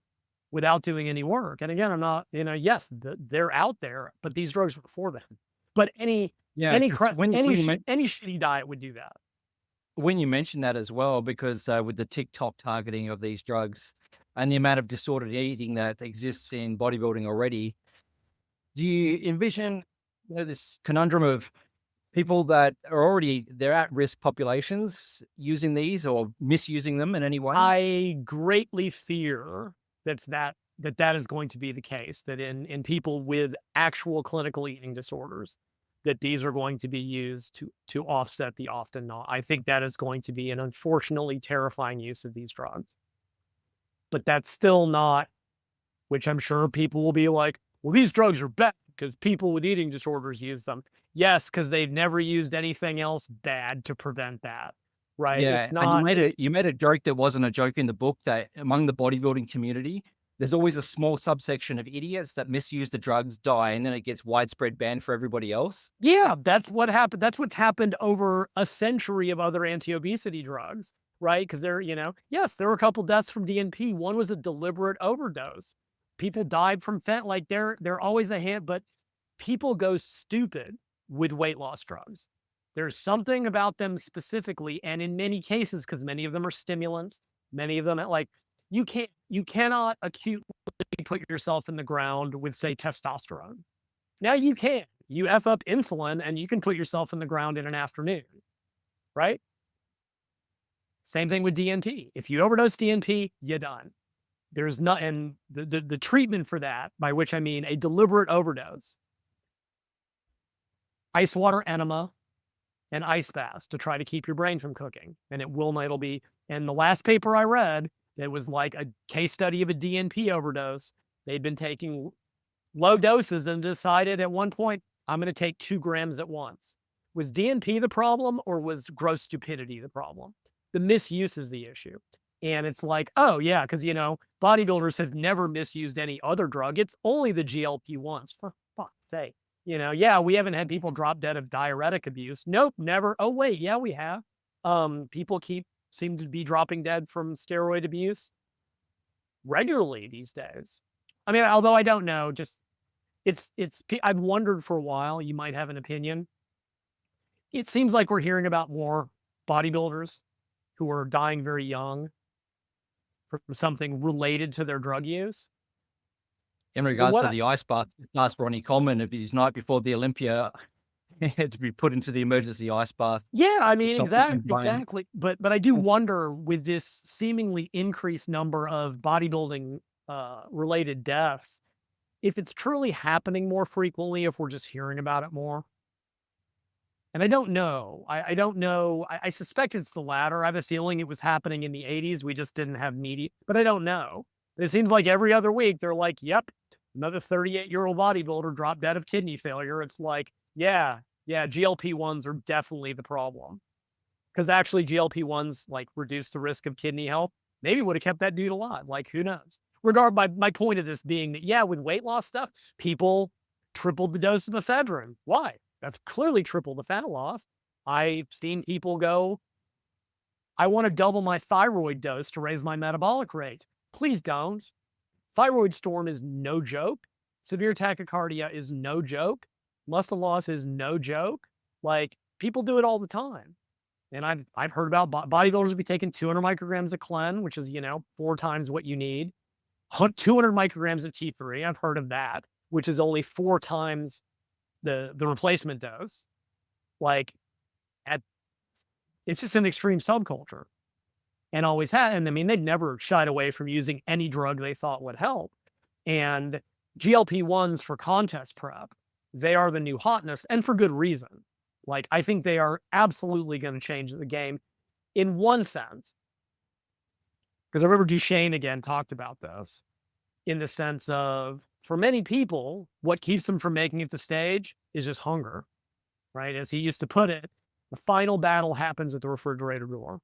without doing any work. And again, I'm not, yes, they're out there, but these drugs were before them. But any Yeah, any it's when you any shitty diet would do that. when you mention that as well, because with the TikTok targeting of these drugs and the amount of disordered eating that exists in bodybuilding already, do you envision this conundrum of people that are already, they're at risk populations using these or misusing them in any way? I greatly fear that is going to be the case, that in people with actual clinical eating disorders, that these are going to be used to offset the often not. I think that is going to be an unfortunately terrifying use of these drugs. But that's still not, which I'm sure people will be like, well, these drugs are bad because people with eating disorders use them. Yes, because they've never used anything else bad to prevent that. Right. It's Yeah, and not. you made a joke that wasn't a joke in the book, that among the bodybuilding community, there's always a small subsection of idiots that misuse the drugs, die, and then it gets widespread ban for everybody else. Yeah, that's what happened. That's what's happened over a century of other anti-obesity drugs, right? Because yes, there were a couple deaths from DNP. One was a deliberate overdose. People died from fent. Like they're always a hand, but people go stupid with weight loss drugs. There's something about them specifically, and in many cases, because many of them are stimulants, many of them like you cannot acutely put yourself in the ground with, say, testosterone. Now you can. You F up insulin and you can put yourself in the ground in an afternoon, right? Same thing with DNP. If you overdose DNP, you're done. There's not, and the treatment for that, by which I mean a deliberate overdose, ice water enema and ice baths to try to keep your brain from cooking. And it'll be, and the last paper I read, it was like a case study of a DNP overdose. They'd been taking low doses and decided at one point, I'm going to take 2 grams at once. Was DNP the problem or was gross stupidity the problem? The misuse is the issue. And it's like, oh, yeah, because, bodybuilders have never misused any other drug. It's only the GLP-1s, for fuck's sake. Yeah, we haven't had people drop dead of diuretic abuse. Nope, never. Oh, wait, yeah, we have. People seem to be dropping dead from steroid abuse regularly these days. I mean, although I don't know, just I've wondered for a while, you might have an opinion. It seems like we're hearing about more bodybuilders who are dying very young from something related to their drug use. In But regards to the ice bath, asked Ronnie Coleman if his night before the Olympia he had to be put into the emergency ice bath Yeah, I to mean, stop him from dying. exactly. But I do wonder, with this seemingly increased number of bodybuilding related deaths, if it's truly happening more frequently, if we're just hearing about it more. And I don't know. I don't know. I suspect it's the latter. I have a feeling it was happening in the 80s. We just didn't have media, but I don't know. It seems like every other week they're like, yep, another 38-year-old bodybuilder dropped dead of kidney failure. It's like, yeah, GLP-1s are definitely the problem. Because actually, GLP-1s like reduce the risk of kidney health. Maybe would have kept that dude alive. Like, who knows? My point of this being that, yeah, with weight loss stuff, people tripled the dose of ephedrine. Why? That's clearly triple the fat loss. I've seen people go, I want to double my thyroid dose to raise my metabolic rate. Please don't. Thyroid storm is no joke. Severe tachycardia is no joke. Muscle loss is no joke. Like, people do it all the time. And I've heard about bodybuilders be taking 200 micrograms of Clen, which is, 4 times what you need. 200 micrograms of T3. I've heard of that, which is only 4 times the replacement dose. Like, it's just an extreme subculture, and always had. And I mean, they'd never shied away from using any drug they thought would help. And GLP-1s for contest prep, they are the new hotness, and for good reason. Like, I think they are absolutely going to change the game in one sense. Because I remember Duchesne again talked about this, in the sense of, for many people, what keeps them from making it to stage is just hunger, right? As he used to put it, the final battle happens at the refrigerator door.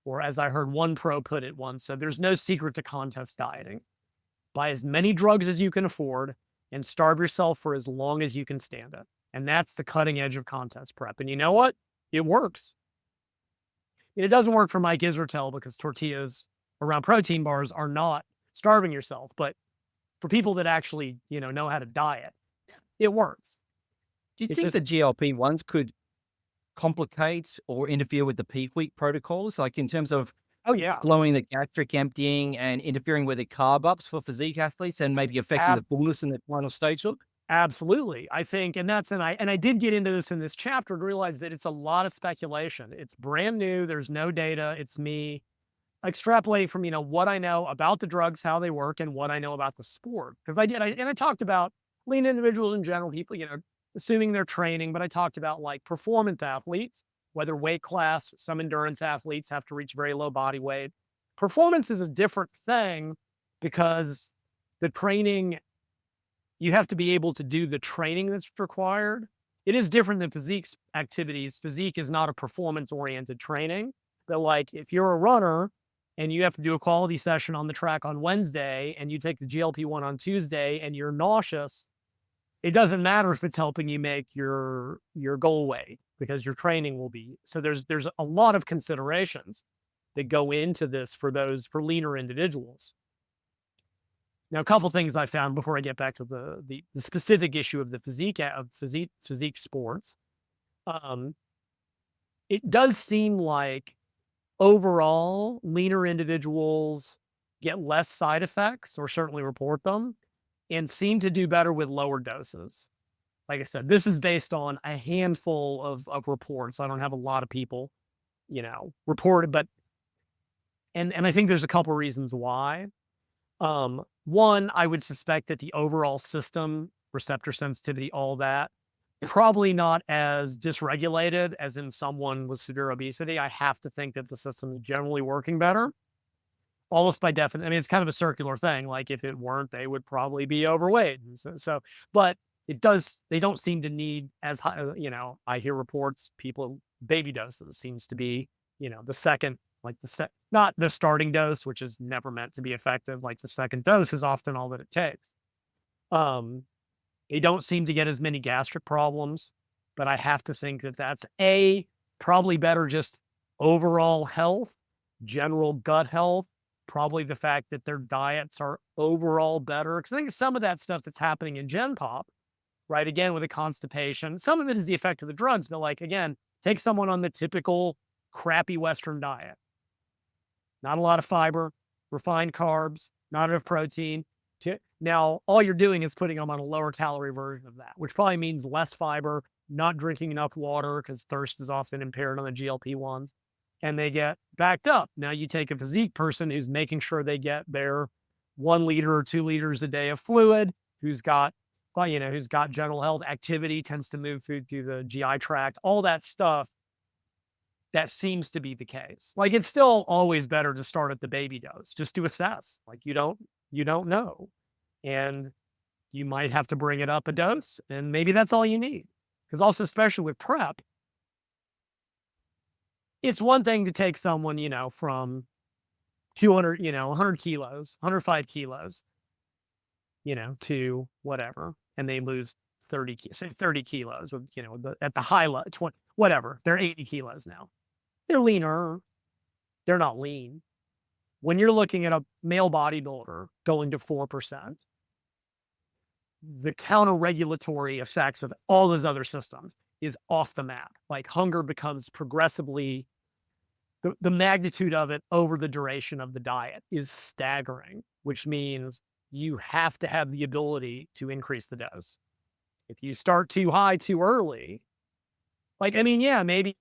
Or as I heard one pro put it once, said, there's no secret to contest dieting. Buy as many drugs as you can afford and starve yourself for as long as you can stand it. And that's the cutting edge of contest prep. And you know what? It works. It doesn't work for Mike Israetel because tortillas around protein bars are not starving yourself. But for people that actually, know how to diet, it works. Do you It's think just, the GLP-1s could complicate or interfere with the peak week protocols, like in terms of oh yeah, slowing the gastric emptying and interfering with the carb ups for physique athletes and maybe affecting the fullness in the final stage look? Absolutely. I think, and I did get into this in this chapter and realize that it's a lot of speculation. It's brand new. There's no data. It's me extrapolating from, what I know about the drugs, how they work, and what I know about the sport. Because I talked about lean individuals in general, people, assuming they're training, but I talked about like performance athletes, whether weight class, some endurance athletes have to reach very low body weight. Performance is a different thing because the training, you have to be able to do the training that's required. It is different than physique activities. Physique is not a performance oriented training. But like if you're a runner and you have to do a quality session on the track on Wednesday and you take the GLP-1 on Tuesday and you're nauseous, it doesn't matter if it's helping you make your goal weight because your training will be. So there's a lot of considerations that go into this for leaner individuals. Now, a couple things I found before I get back to the specific issue of the physique sports. Um, it does seem like overall leaner individuals get less side effects or certainly report them and seem to do better with lower doses. Like I said, this is based on a handful of reports. I don't have a lot of people, reported, but and I think there's a couple reasons why. One, I would suspect that the overall system, receptor sensitivity, all that, probably not as dysregulated as in someone with severe obesity. I have to think that the system is generally working better, almost by definition. I mean, it's kind of a circular thing. Like if it weren't, they would probably be overweight. And but they don't seem to need as high, I hear reports, baby doses seems to be, the second, like not the starting dose, which is never meant to be effective. Like the second dose is often all that it takes. Um, they don't seem to get as many gastric problems, but I have to think that that's probably better just overall health, general gut health, probably the fact that their diets are overall better. Because I think some of that stuff that's happening in Gen Pop, right? Again, with the constipation, some of it is the effect of the drugs, but like, again, take someone on the typical crappy Western diet, not a lot of fiber, refined carbs, not enough protein. Now, all you're doing is putting them on a lower calorie version of that, which probably means less fiber, not drinking enough water because thirst is often impaired on the GLP-1s, and they get backed up. Now, you take a physique person who's making sure they get their 1 liter or 2 liters a day of fluid, who's got general health activity, tends to move food through the GI tract, all that stuff. That seems to be the case. Like, it's still always better to start at the baby dose just to assess. Like, you don't know. And you might have to bring it up a dose, and maybe that's all you need. Because also, especially with prep, it's one thing to take someone, from 200, 100 kilos, 105 kilos, to whatever, and they lose 30 kilos with, at the high level, 20, whatever. They're 80 kilos now. They're leaner. They're not lean. When you're looking at a male bodybuilder going to 4%, the counter-regulatory effects of all those other systems is off the map. Like hunger becomes progressively, the magnitude of it over the duration of the diet is staggering, which means you have to have the ability to increase the dose. If you start too high too early, yeah, maybe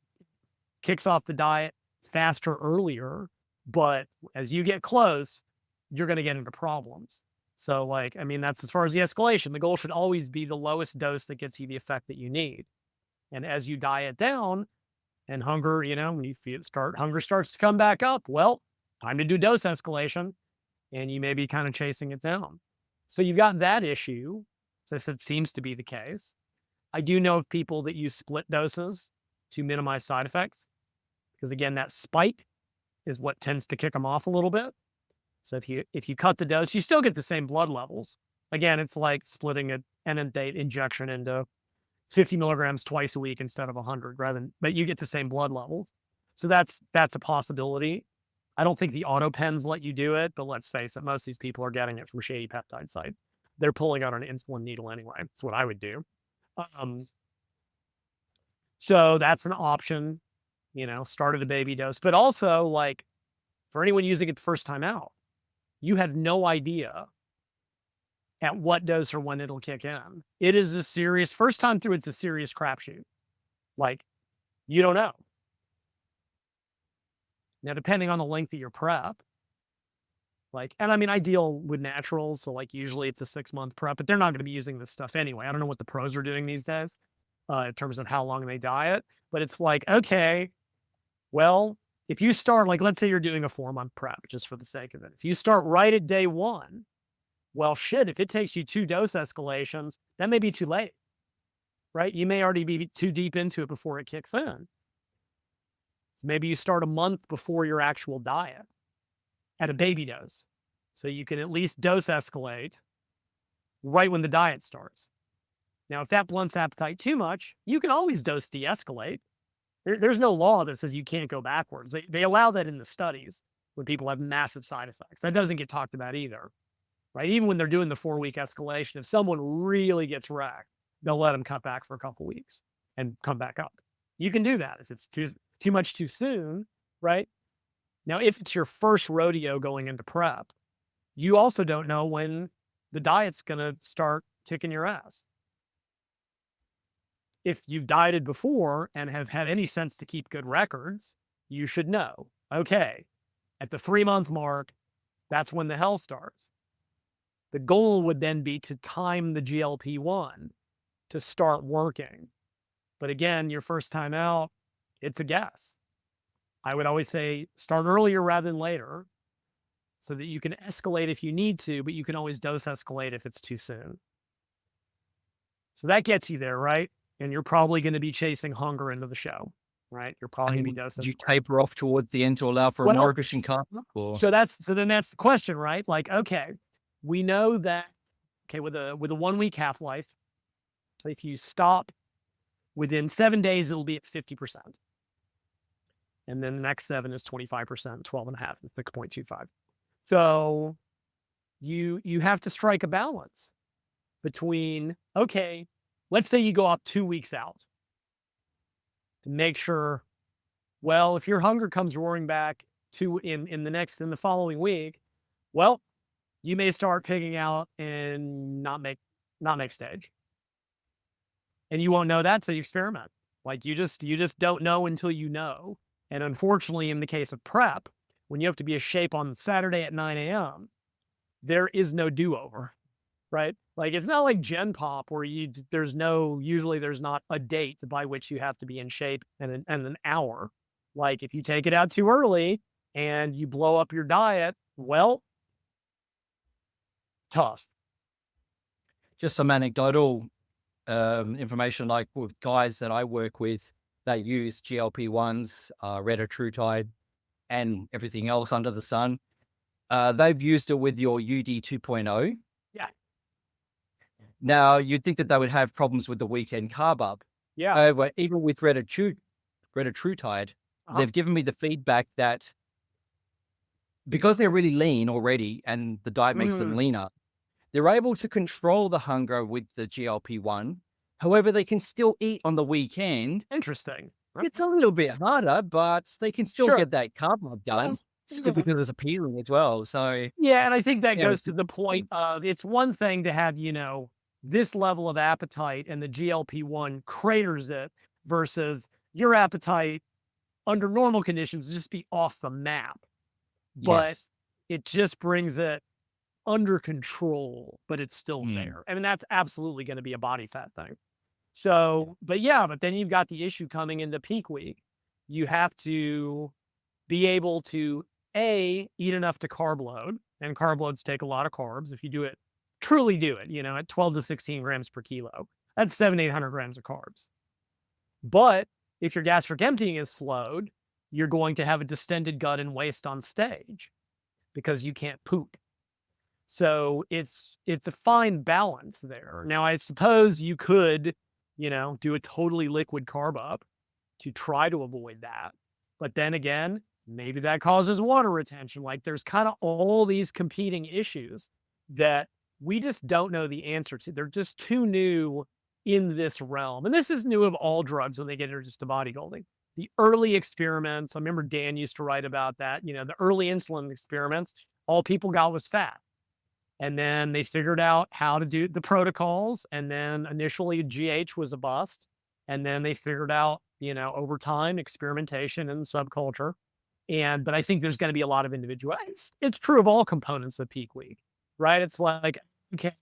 kicks off the diet faster earlier, but as you get close, you're going to get into problems. So that's as far as the escalation. The goal should always be the lowest dose that gets you the effect that you need. And as you diet down and hunger, when you hunger starts to come back up, well, time to do dose escalation, and you may be kind of chasing it down. So you've got that issue. As I said, seems to be the case. I do know of people that use split doses to minimize side effects, because again, that spike is what tends to kick them off a little bit. So if you cut the dose, you still get the same blood levels. Again, it's like splitting an enanthate injection into 50 milligrams twice a week instead of 100, but you get the same blood levels. So that's a possibility. I don't think the auto pens let you do it, but let's face it, most of these people are getting it from shady peptide site. They're pulling out an insulin needle anyway. That's what I would do. So that's an option, start at a baby dose, but also like for anyone using it the first time out, you have no idea at what dose or when it'll kick in. It is a serious, first time through, it's a serious crapshoot. Like, you don't know. Now, depending on the length of your prep, like, and I mean, I deal with naturals, so like usually it's a 6-month prep, but they're not going to be using this stuff anyway. I don't know what the pros are doing these days in terms of how long they diet, but it's like, okay, well, if you start, like, let's say you're doing a 4-month prep, just for the sake of it. If you start right at day one, well, shit, if it takes you 2 dose escalations, that may be too late, right? You may already be too deep into it before it kicks in. So maybe you start a month before your actual diet at a baby dose. So you can at least dose escalate right when the diet starts. Now, if that blunts appetite too much, you can always dose de-escalate. There's no law that says you can't go backwards. They allow that in the studies when people have massive side effects. That doesn't get talked about either, right? Even when they're doing the 4-week escalation, if someone really gets wrecked, they'll let them cut back for a couple weeks and come back up. You can do that if it's too much too soon, right? Now, if it's your first rodeo going into prep, you also don't know when the diet's going to start kicking your ass. If you've dieted before and have had any sense to keep good records, you should know, okay, at the 3-month mark, that's when the hell starts. The goal would then be to time the GLP-1 to start working. But again, your first time out, it's a guess. I would always say start earlier rather than later so that you can escalate if you need to, but you can always dose escalate if it's too soon. So that gets you there, right? And you're probably going to be chasing hunger into the show, right? You're probably going to be dose Do you escalating. taper off towards the end to allow for a Well, more efficient carb? Or so then that's the question, right? Like, okay, we know that, okay, with a 1-week half-life, if you stop within 7 days, it'll be at 50%. And then the next 7 is 25%, 12.5 is 6.25. So you have to strike a balance between, okay, let's say you go up 2 weeks out to make sure, well, if your hunger comes roaring back in the following week, well, you may start picking out and not make stage. And you won't know that till you experiment. Like you just don't know until you know. And unfortunately, in the case of prep, when you have to be a shape on Saturday at 9 a.m., there is no do-over, right? Like it's not like Gen Pop where usually there's not a date by which you have to be in shape and an hour. Like if you take it out too early and you blow up your diet, well, tough. just some anecdotal information, like with guys that I work with that use GLP-1s, retatrutide, and everything else under the sun. They've used it with your UD 2.0. Yeah. Now, you'd think that they would have problems with the weekend carb up. Yeah. However, even with retatrutide, they've given me the feedback that because they're really lean already and the diet makes them leaner, they're able to control the hunger with the GLP-1. However, they can still eat on the weekend. Interesting. It's a little bit harder, but they can still Sure. get that carb up done. It's good because it's appealing as well. So Yeah, and I think that yeah, goes to the point of it's one thing to have, this level of appetite and the GLP-1 craters it versus your appetite under normal conditions just be off the map. But yes. it just brings it under control, but it's still there. I mean, that's absolutely going to be a body fat thing. So, but then you've got the issue coming into peak week. You have to be able to eat enough to carb load, and carb loads take a lot of carbs. If you truly do it, at 12 to 16 grams per kilo, that's 800 grams of carbs. But if your gastric emptying is slowed, you're going to have a distended gut and waste on stage because you can't poop. So it's a fine balance there. Now, I suppose you could, do a totally liquid carb up to try to avoid that. But then again, maybe that causes water retention. Like there's kind of all these competing issues that we just don't know the answer to. They're just too new in this realm. And this is new of all drugs when they get introduced to bodybuilding. The early experiments, I remember Dan used to write about that, the early insulin experiments, all people got was fat. And then they figured out how to do the protocols. And then initially GH was a bust. And then they figured out, over time, experimentation in the subculture. But I think there's going to be a lot of individual. It's true of all components of peak week, right? It's like, okay,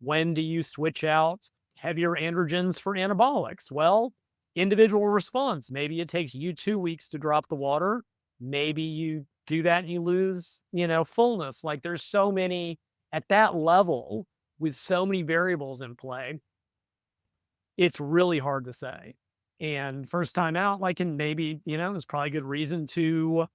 when do you switch out heavier androgens for anabolics? Well, individual response. Maybe it takes you 2 weeks to drop the water. Maybe you do that and you lose, fullness. Like there's so many at that level with so many variables in play. It's really hard to say. And first time out, like, and maybe, there's probably good reason to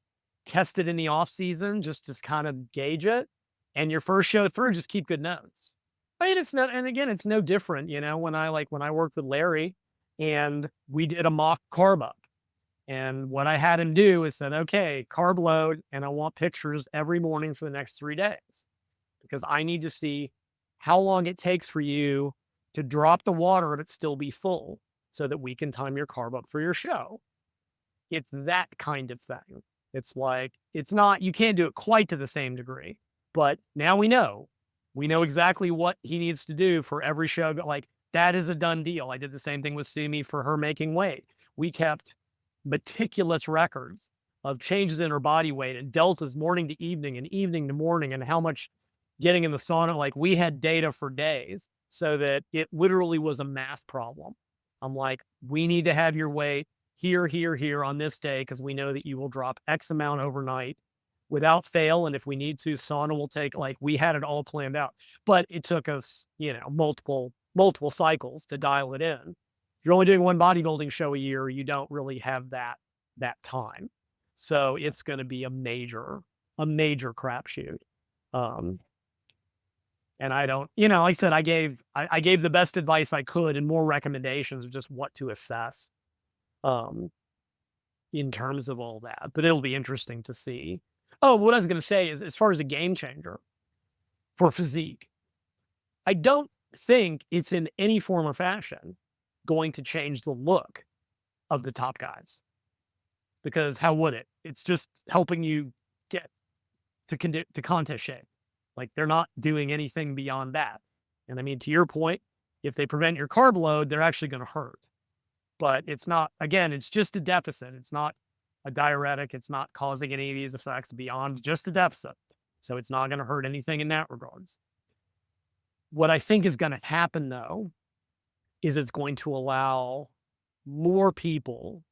test it in the off season just to kind of gauge it. And your first show through, just keep good notes. I mean, it's not, and again, it's no different, when I worked with Larry and we did a mock carb up. And what I had him do is said, okay, carb load, and I want pictures every morning for the next 3 days because I need to see how long it takes for you to drop the water but still be full so that we can time your carb up for your show. It's that kind of thing. It's like, it's not, you can't do it quite to the same degree, but now we know. We know exactly what he needs to do for every show. Like, that is a done deal. I did the same thing with Sumi for her making weight. We kept meticulous records of changes in her body weight and deltas morning to evening and evening to morning and how much getting in the sauna. Like, we had data for days so that it literally was a math problem. I'm like, we need to have your weight here, here, here on this day because we know that you will drop X amount overnight without fail. And if we need to, sauna will take, like, we had it all planned out. But it took us, multiple cycles to dial it in. If you're only doing one bodybuilding show a year, you don't really have that time. So it's going to be a major crapshoot. And I don't, like I said, I gave the best advice I could and more recommendations of just what to assess in terms of all that. But it'll be interesting to see. Oh, what I was going to say is, as far as a game changer for physique, I don't think it's in any form or fashion going to change the look of the top guys. Because how would it? It's just helping you get to contest shape. Like, they're not doing anything beyond that. And I mean, to your point, if they prevent your carb load, they're actually going to hurt. But it's not, again, it's just a deficit. It's not a diuretic. It's not causing any of these effects beyond just a deficit. So it's not going to hurt anything in that regards. What I think is going to happen, though, is it's going to allow more people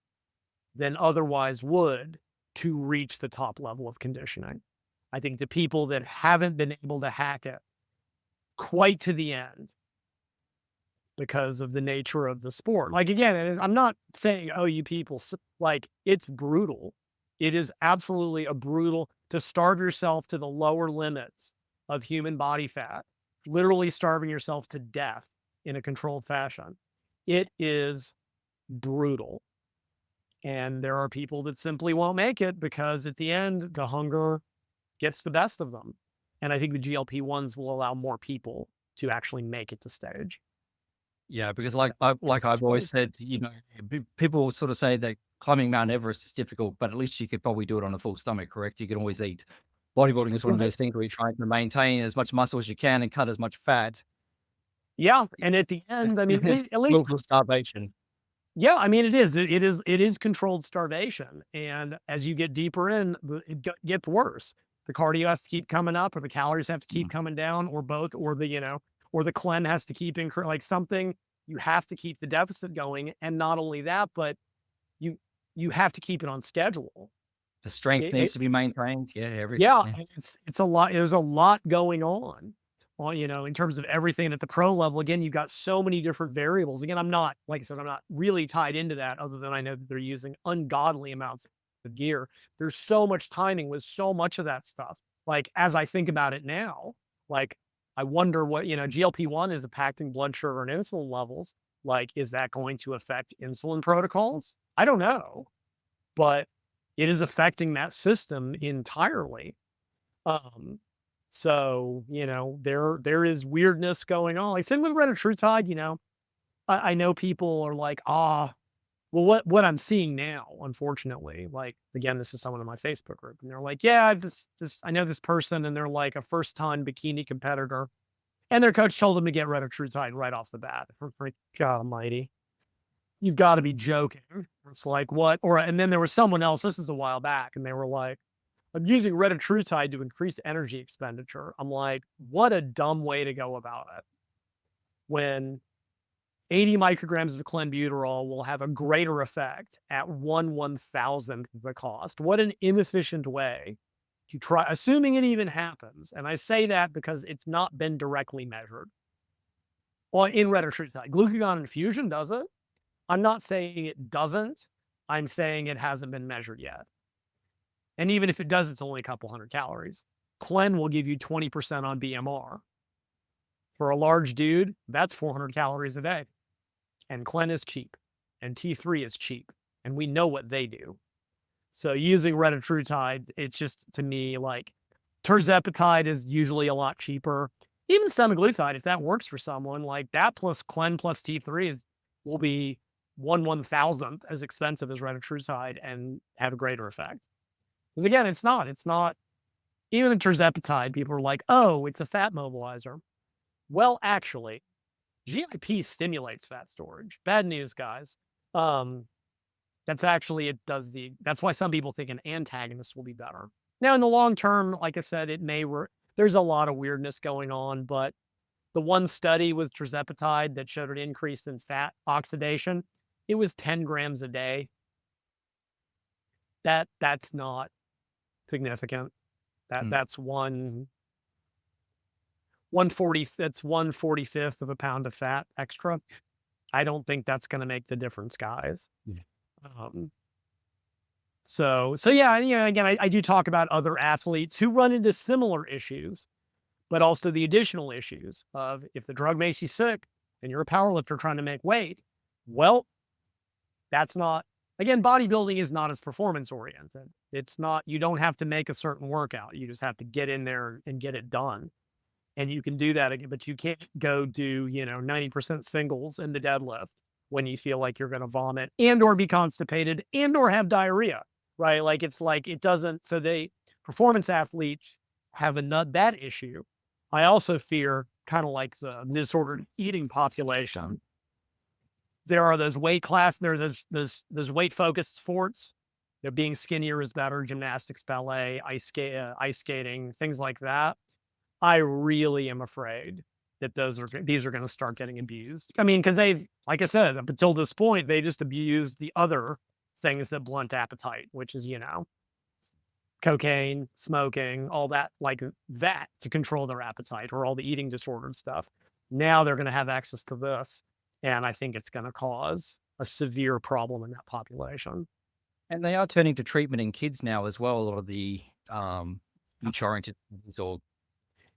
than otherwise would to reach the top level of conditioning. I think the people that haven't been able to hack it quite to the end because of the nature of the sport. Like, again, I'm not saying, oh, you people, like, it's brutal. It is absolutely a brutal to starve yourself to the lower limits of human body fat, literally starving yourself to death in a controlled fashion. It is brutal. And there are people that simply won't make it because at the end, the hunger gets the best of them. And I think the GLP-1s will allow more people to actually make it to stage. Yeah, because I've always said, people sort of say that climbing Mount Everest is difficult, but at least you could probably do it on a full stomach, correct? You can always eat. Bodybuilding is one of those things where you're trying to maintain as much muscle as you can and cut as much fat. Yeah, and at the end, I mean, at least starvation. Yeah, I mean, it is controlled starvation, and as you get deeper in, it gets worse. The cardio has to keep coming up, or the calories have to keep coming down, or both, or or the clen has to keep like something. You have to keep the deficit going, and not only that, but you have to keep it on schedule. The strength needs to be maintained. Yeah, everything. Yeah, and it's a lot. There's a lot going on. Well, in terms of everything at the pro level. Again, you've got so many different variables. Again, I'm not, like I said, I'm not really tied into that other than I know that they're using ungodly amounts of gear. There's so much timing with so much of that stuff. Like, as I think about it now, like, I wonder what, GLP-1 is impacting blood sugar and insulin levels. Like, is that going to affect insulin protocols? I don't know, but it is affecting that system entirely. So, there is weirdness going on. Like, same with Retatrutide, I know people are like, Well, what I'm seeing now, unfortunately, like, again, this is someone in my Facebook group, and they're like, "Yeah, I know this person, and they're like a first-time bikini competitor, and their coach told them to get retatrutide right off the bat." I'm like, "God almighty, you've gotta be joking." It's like, "What?" And then there was someone else, this is a while back, and they were like, "I'm using retatrutide to increase energy expenditure." I'm like, "What a dumb way to go about it." When 80 micrograms of clenbuterol will have a greater effect at 1/1000th the cost. What an inefficient way to try, assuming it even happens. And I say that because it's not been directly measured. Well, in retatrutide, glucagon infusion does it. I'm not saying it doesn't. I'm saying it hasn't been measured yet. And even if it does, it's only a couple hundred calories. Clen will give you 20% on BMR. For a large dude, that's 400 calories a day. And Clen is cheap, and T3 is cheap, and we know what they do. So using retatrutide, it's just, to me, like, Tirzepatide is usually a lot cheaper. Even semaglutide, if that works for someone, like that plus Clen plus T3 will be 1/1000th as expensive as retatrutide and have a greater effect. Because again, it's not even the Tirzepatide. People are like, "Oh, it's a fat mobilizer." Well, actually, GIP stimulates fat storage. Bad news, guys. Um, that's actually, that's why some people think an antagonist will be better. Now, in the long term, like I said, there's a lot of weirdness going on, but the one study with Tirzepatide that showed an increase in fat oxidation, it was 10 grams a day. That's not significant. Mm. That's 140, that's 1/45th of a pound of fat extra. I don't think that's going to make the difference, guys. Yeah. Um, so yeah, again, I do talk about other athletes who run into similar issues, but also the additional issues of, if the drug makes you sick and you're a powerlifter trying to make weight, well, that's not, again, bodybuilding is not as performance oriented. It's not, you don't have to make a certain workout. You just have to get in there and get it done. And you can do that again, but you can't go do, 90% singles in the deadlift when you feel like you're going to vomit and or be constipated and or have diarrhea, right? Like, it's like, it doesn't, so performance athletes have that issue. I also fear, kind of like the disordered eating population, there are those there are those weight focused sports. Being skinnier is better, gymnastics, ballet, ice skating, things like that. I really am afraid that these are gonna start getting abused. I mean, because like I said, up until this point, they just abused the other things that blunt appetite, which is, cocaine, smoking, all that, like that, to control their appetite, or all the eating disordered stuff. Now they're gonna have access to this, and I think it's gonna cause a severe problem in that population. And they are turning to treatment in kids now as well. A lot of the future-oriented things, or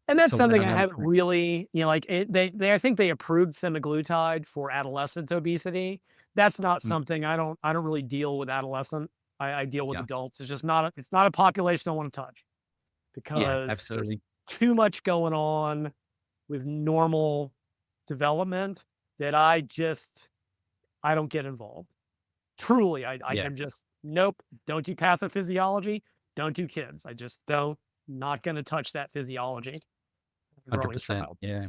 And that's some something I another. haven't really, like, I think they approved semaglutide for adolescent obesity. That's not Mm, something, I don't really deal with adolescent. I deal with yeah, adults. It's just not it's not a population I want to touch, yeah, because there's absolutely. too much going on with normal development that I don't get involved. Truly, I Yeah, can just, nope, don't do pathophysiology, don't do kids. I just don't, not gonna touch that physiology. Growing 100%. child. Yeah.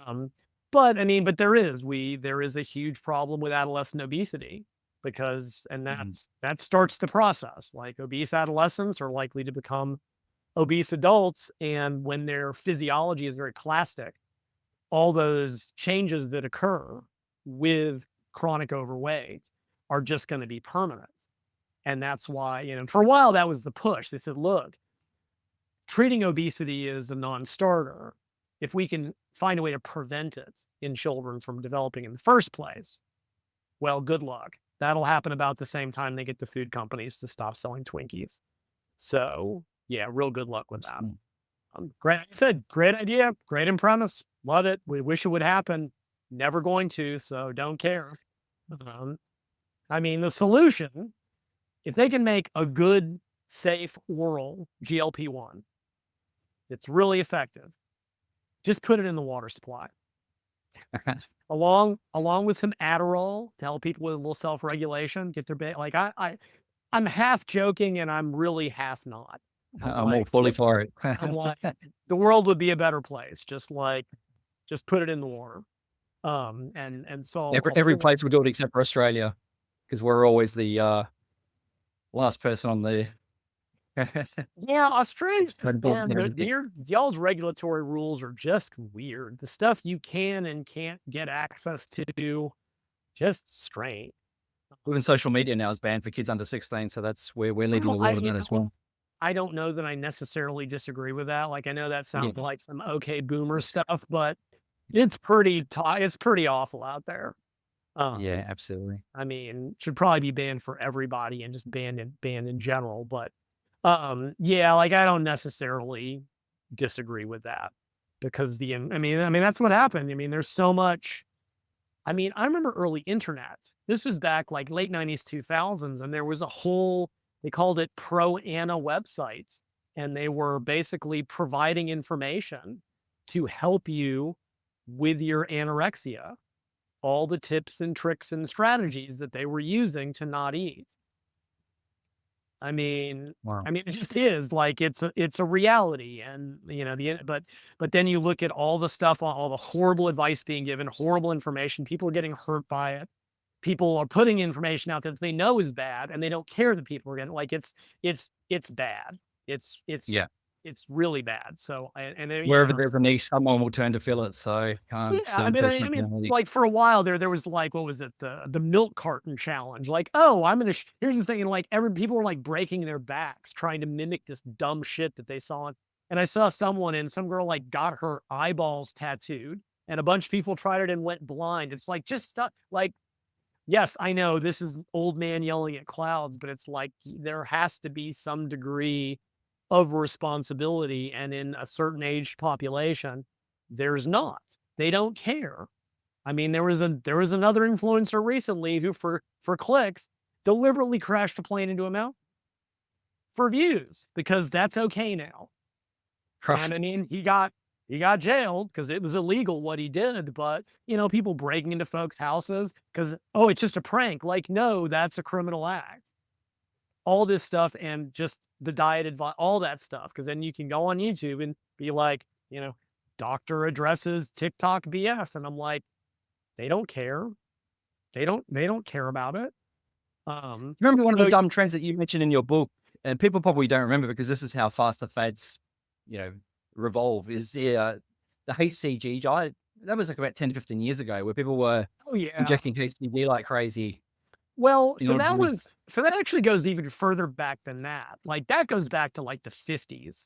Um, but I mean, but there is a huge problem with adolescent obesity, because, and Mm, that starts the process. Like, obese adolescents are likely to become obese adults, and when their physiology is very plastic, all those changes that occur with chronic overweight are just going to be permanent. And that's why, for a while that was the push. They said, look, treating obesity is a non-starter. If we can find a way to prevent it in children from developing in the first place, well, good luck. That'll happen about the same time they get the food companies to stop selling Twinkies. So, yeah, real good luck with that. absolutely. Great, like I said, great idea, great in premise, love it. We wish it would happen. Never going to, so don't care. Um, I mean, the solution, if they can make a good, safe oral GLP-1 that's really effective, just put it in the water supply. along with some Adderall to help people with a little self-regulation, get their like I'm half joking and I'm really half not. I'm I'm all like, fully for it. I'm like, the world would be a better place. Just put it in the water. And so Every place will do it except for Australia, because we're always the last person on the yeah, Australia's just, Incredible man, narrative. y'all's regulatory rules are just weird. The stuff you can and can't get access to, just strange. Even social media now is banned for kids under 16, so that's where we're leading the Well, world in that as well. I don't know that I necessarily disagree with that. Like, I know that Yeah. sounds like some okay boomer stuff, but it's pretty awful out there. Yeah, absolutely. I mean, should probably be banned for everybody and just banned in general. But yeah, like I don't necessarily disagree with that because I mean that's what happened. I mean, there's so much. I mean, I remember early internet. This was back like late 90s, 2000s, and there was a whole, they called it pro Ana websites, and they were basically providing information to help you with your anorexia, all the tips and tricks and strategies that they were using to not eat. I mean Wow. I mean, it just is, like, it's a reality, and, but then you look at all the stuff, all the horrible advice being given, horrible information, people are getting hurt by it. People are putting information out there that they know is bad, and they don't care that people are getting, like, it's bad. It's Yeah. it's really bad, so, and then, Wherever there's a niche, someone will turn to fill it. So yeah, can't I stand mean I I mean, personality. like, for a while there was, like, what was it? The milk carton challenge, like, "Oh, I'm gonna" here's the thing, and, like, every people were, like, breaking their backs trying to mimic this dumb shit that they saw, and I saw some girl, like, got her eyeballs tattooed, and a bunch of people tried it and went blind. It's like, just stop, like, yes, I know this is old man yelling at clouds, but it's like, there has to be some degree of responsibility, and in a certain age population, there's not. They don't care. I mean, there was another influencer recently who for clicks deliberately crashed a plane into a mountain for views because that's okay now. And I mean, he got jailed because it was illegal what he did, but people breaking into folks' houses because, oh, it's just a prank. Like, no, that's a criminal act. All this stuff and just the diet advice, all that stuff. Because then you can go on YouTube and be like, doctor addresses TikTok BS, and I'm like, they don't care. They don't care about it. Remember one of the So dumb trends that you mentioned in your book, and people probably don't remember because this is how fast the fads, you know, revolve, is the HCG diet. That was like about 10 to 15 years ago where people were oh yeah. injecting HCG like crazy Well, in so order to that lose. was so that actually goes even further back than that. Like that goes back to like the 50s.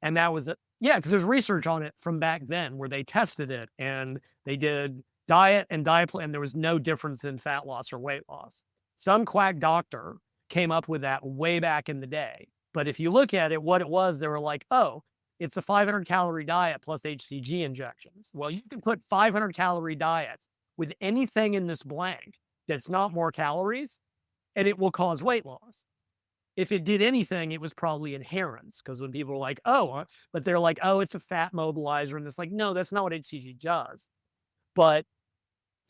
And that was yeah, because there's research on it from back then where they tested it and they did diet and diet plan. There was no difference in fat loss or weight loss. Some quack doctor came up with that way back in the day. But if you look at it, what it was, they were like, oh, it's a 500-calorie diet plus HCG injections. Well, you can put 500-calorie diets with anything in this blank that's not more calories, and it will cause weight loss. If it did anything, it was probably Adherence, because when people were like, "Oh," but they're like, "Oh, it's a fat mobilizer," and it's like, no, that's not what HCG does. But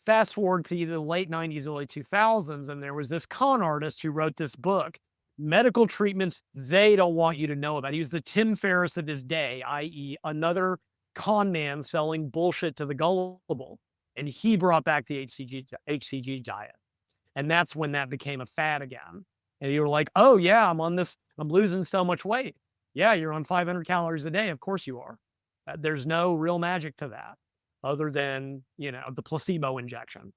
fast forward to the late 90s, early 2000s, and there was this con artist who wrote this book, Medical Treatments They Don't Want You to Know About. He was the Tim Ferriss of his day, i.e., another con man selling bullshit to the gullible. And he brought back the HCG diet. And that's when that became a fad again. And you were like, oh, yeah, I'm losing so much weight. Yeah, you're on 500 calories a day. Of course you are. There's no real magic to that other than, the placebo injection.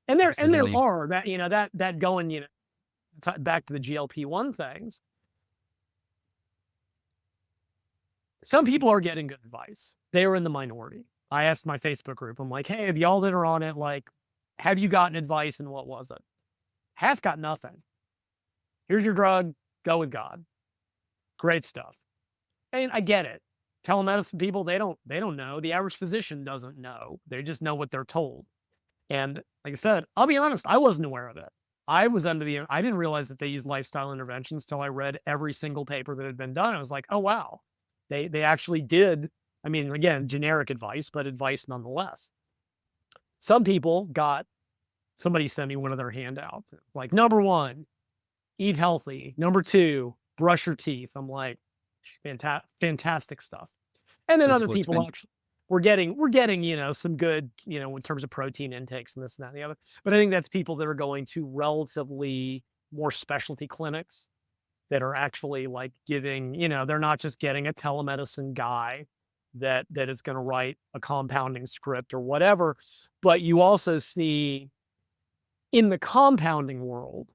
And there Absolutely. are that going, back to the GLP-1 things. Some people are getting good advice. They are in the minority. I asked my Facebook group, I'm like, hey, have y'all that are on it, like, have you gotten advice and what was it? Half got nothing. Here's your drug, go with God. Great stuff. And I get it. Telemedicine people, they don't know. The average physician doesn't know. They just know what they're told. And like I said, I'll be honest, I wasn't aware of it. I didn't realize that they use lifestyle interventions till I read every single paper that had been done. I was like, oh wow. They actually did I mean, again, generic advice, but advice nonetheless. Some people got somebody sent me one of their handouts. Like, number one, eat healthy. Number two, brush your teeth. I'm like, fantastic stuff. And then other Physical people expense. actually we're getting, some good, in terms of protein intakes and this and that and the other. But I think that's people that are going to relatively more specialty clinics that are actually like giving, they're not just getting a telemedicine guy that is going to write a compounding script or whatever. But you also see in the compounding world,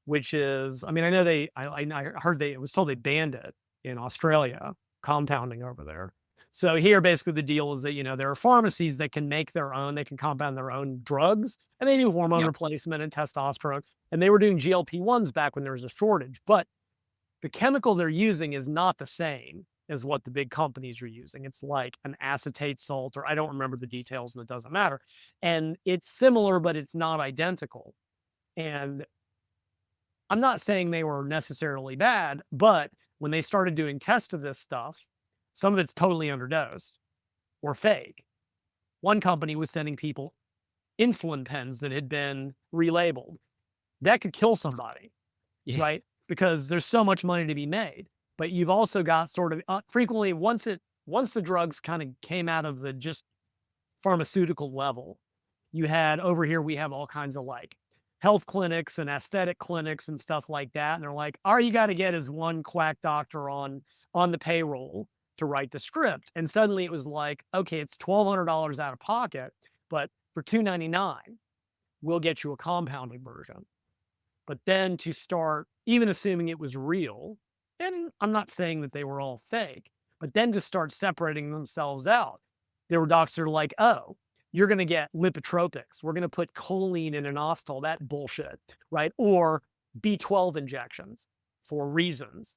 which is, I mean, I know I heard it was told they banned it in Australia, compounding over there. So here, basically, the deal is that, there are pharmacies that can make their own, they can compound their own drugs, and they do hormone Yep. replacement and testosterone. And they were doing GLP-1s back when there was a shortage. But the chemical they're using is not the same as what the big companies are using. It's like an acetate salt, or I don't remember the details, and it doesn't matter. And it's similar, but it's not identical. And I'm not saying they were necessarily bad, but when they started doing tests of this stuff, some of it's totally underdosed or fake. One company was sending people insulin pens that had been relabeled. That could kill somebody, Yeah. right? Because there's so much money to be made. But you've also got sort of frequently once the drugs kind of came out of the just pharmaceutical level, you had over here we have all kinds of like health clinics and aesthetic clinics and stuff like that. And they're like, all you got to get is one quack doctor on the payroll to write the script. And suddenly it was like, okay, it's $1,200 out of pocket, but for $299, we'll get you a compounding version. But then to start, even assuming it was real, and I'm not saying that they were all fake, but then to start separating themselves out, there were docs that are like, oh, you're going to get lipotropics. We're going to put choline in an inositol, that bullshit, right? Or B12 injections for reasons,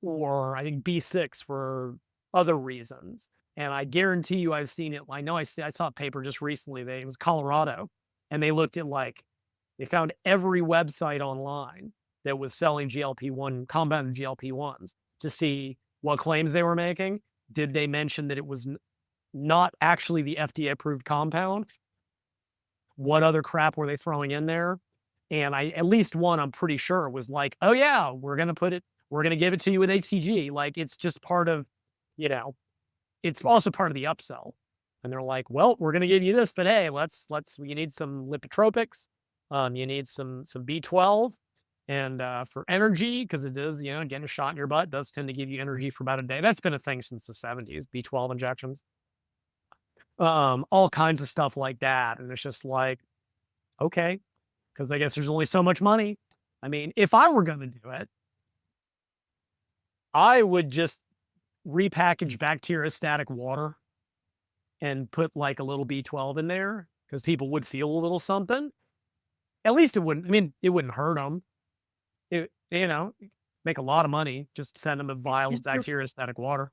or I think B6 for other reasons. And I guarantee you, I've seen it. I know I saw a paper just recently. It was Colorado, and they looked at like they found every website online that was selling GLP-1 compounded GLP-1s to see what claims they were making. Did they mention that it was not actually the FDA approved compound? What other crap were they throwing in there? And at least one, I'm pretty sure, was like, oh yeah, we're gonna give it to you with HCG. Like it's just part of, you know, it's also part of the upsell. And they're like, well, we're gonna give you this, but hey, you need some lipotropics, you need some B12, and for energy, because it does, getting a shot in your butt does tend to give you energy for about a day. That's been a thing since the 70s, B12 injections. All kinds of stuff like that. And it's just like, okay, because I guess there's only so much money. I mean, if I were gonna do it, I would just repackage bacteriostatic water and put like a little B12 in there because people would feel a little something. At least it wouldn't, I mean, it wouldn't hurt them. It, make a lot of money. Just send them a vial Is of bacteriostatic water.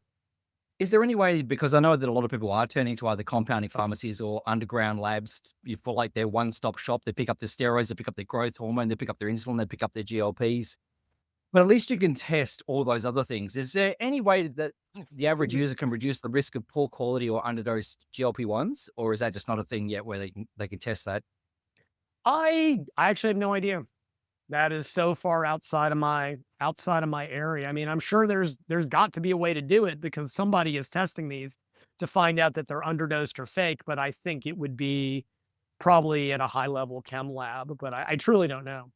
there any way, because I know that a lot of people are turning to either compounding pharmacies or underground labs for like their one-stop shop. They pick up the steroids, they pick up their growth hormone, they pick up their insulin, they pick up their GLPs. But at least you can test all those other things. Is there any way that the average user can reduce the risk of poor quality or underdosed GLP-1s, or is that just not a thing yet where they can test that? I actually have no idea. That is so far outside of my area. I mean, I'm sure there's got to be a way to do it because somebody is testing these to find out that they're underdosed or fake, but I think it would be probably at a high level chem lab, but I truly don't know.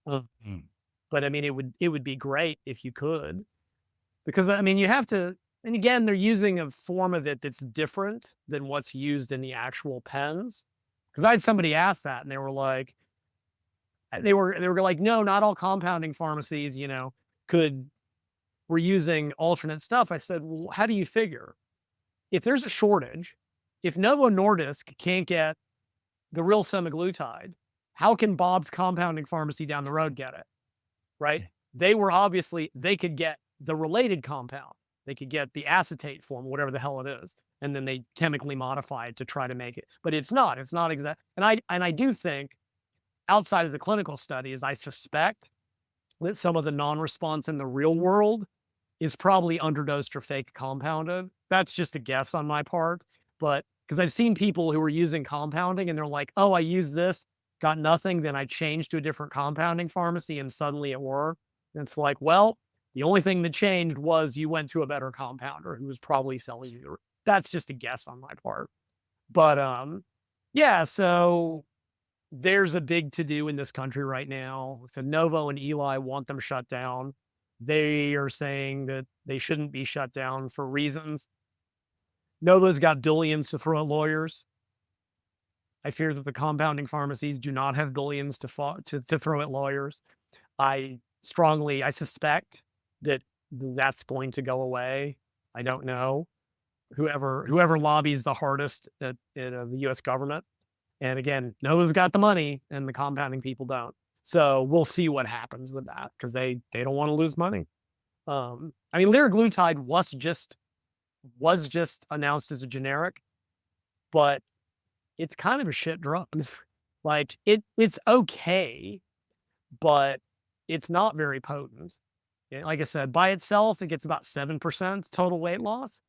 Uh, Mm. But I mean, it would be great if you could, because I mean, you have to, and again, they're using a form of it that's different than what's used in the actual pens. Because I had somebody ask that, and they were like, they were like, no, not all compounding pharmacies, could were using alternate stuff. I said, well, how do you figure if there's a shortage? If Novo Nordisk can't get the real semaglutide, how can Bob's compounding pharmacy down the road get it? Right? They could get the related compound. They could get the acetate form, whatever the hell it is, and then they chemically modify it to try to make it. But it's not. It's not exact. And I do think outside of the clinical studies, I suspect that some of the non-response in the real world is probably underdosed or fake compounded. That's just a guess on my part, but because I've seen people who are using compounding and they're like, "Oh, I use this, got nothing, then I changed to a different compounding pharmacy and suddenly it worked." And it's like, well, the only thing that changed was you went to a better compounder who was probably selling you. That's just a guess on my part. But yeah, so there's a big to do in this country right now. So Novo and Eli want them shut down. They are saying that they shouldn't be shut down for reasons. Novo's got billions to throw at lawyers. I fear that the compounding pharmacies do not have billions to throw at lawyers. I suspect that that's going to go away. I don't know. Whoever lobbies the hardest at the U.S. government. And again, Noah's got the money and the compounding people don't. So we'll see what happens with that because they don't want to lose money. I mean, liraglutide was just announced as a generic, but it's kind of a shit drug. Like it's okay, but it's not very potent. Yeah, like I said, by itself, it gets about 7% total weight loss.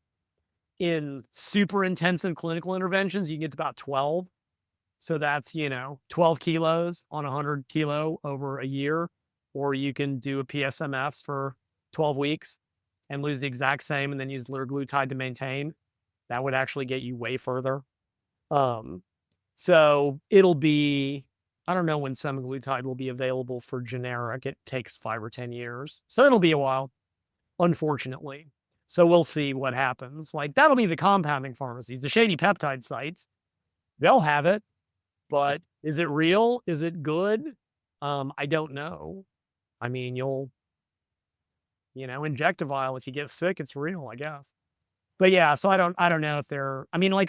In super intensive clinical interventions, you can get to about 12. So that's, 12 kilos on 100 kilo over a year, or you can do a PSMF for 12 weeks and lose the exact same and then use liraglutide to maintain. That would actually get you way further. Um, so it'll be, I don't know when semaglutide will be available for generic. It takes 5 or 10 years. So it'll be a while, unfortunately. So we'll see what happens. Like that'll be the compounding pharmacies, the shady peptide sites. They'll have it, but is it real? Is it good? I don't know. I mean, you'll, inject a vial if you get sick, it's real, I guess. But yeah, so I don't know if are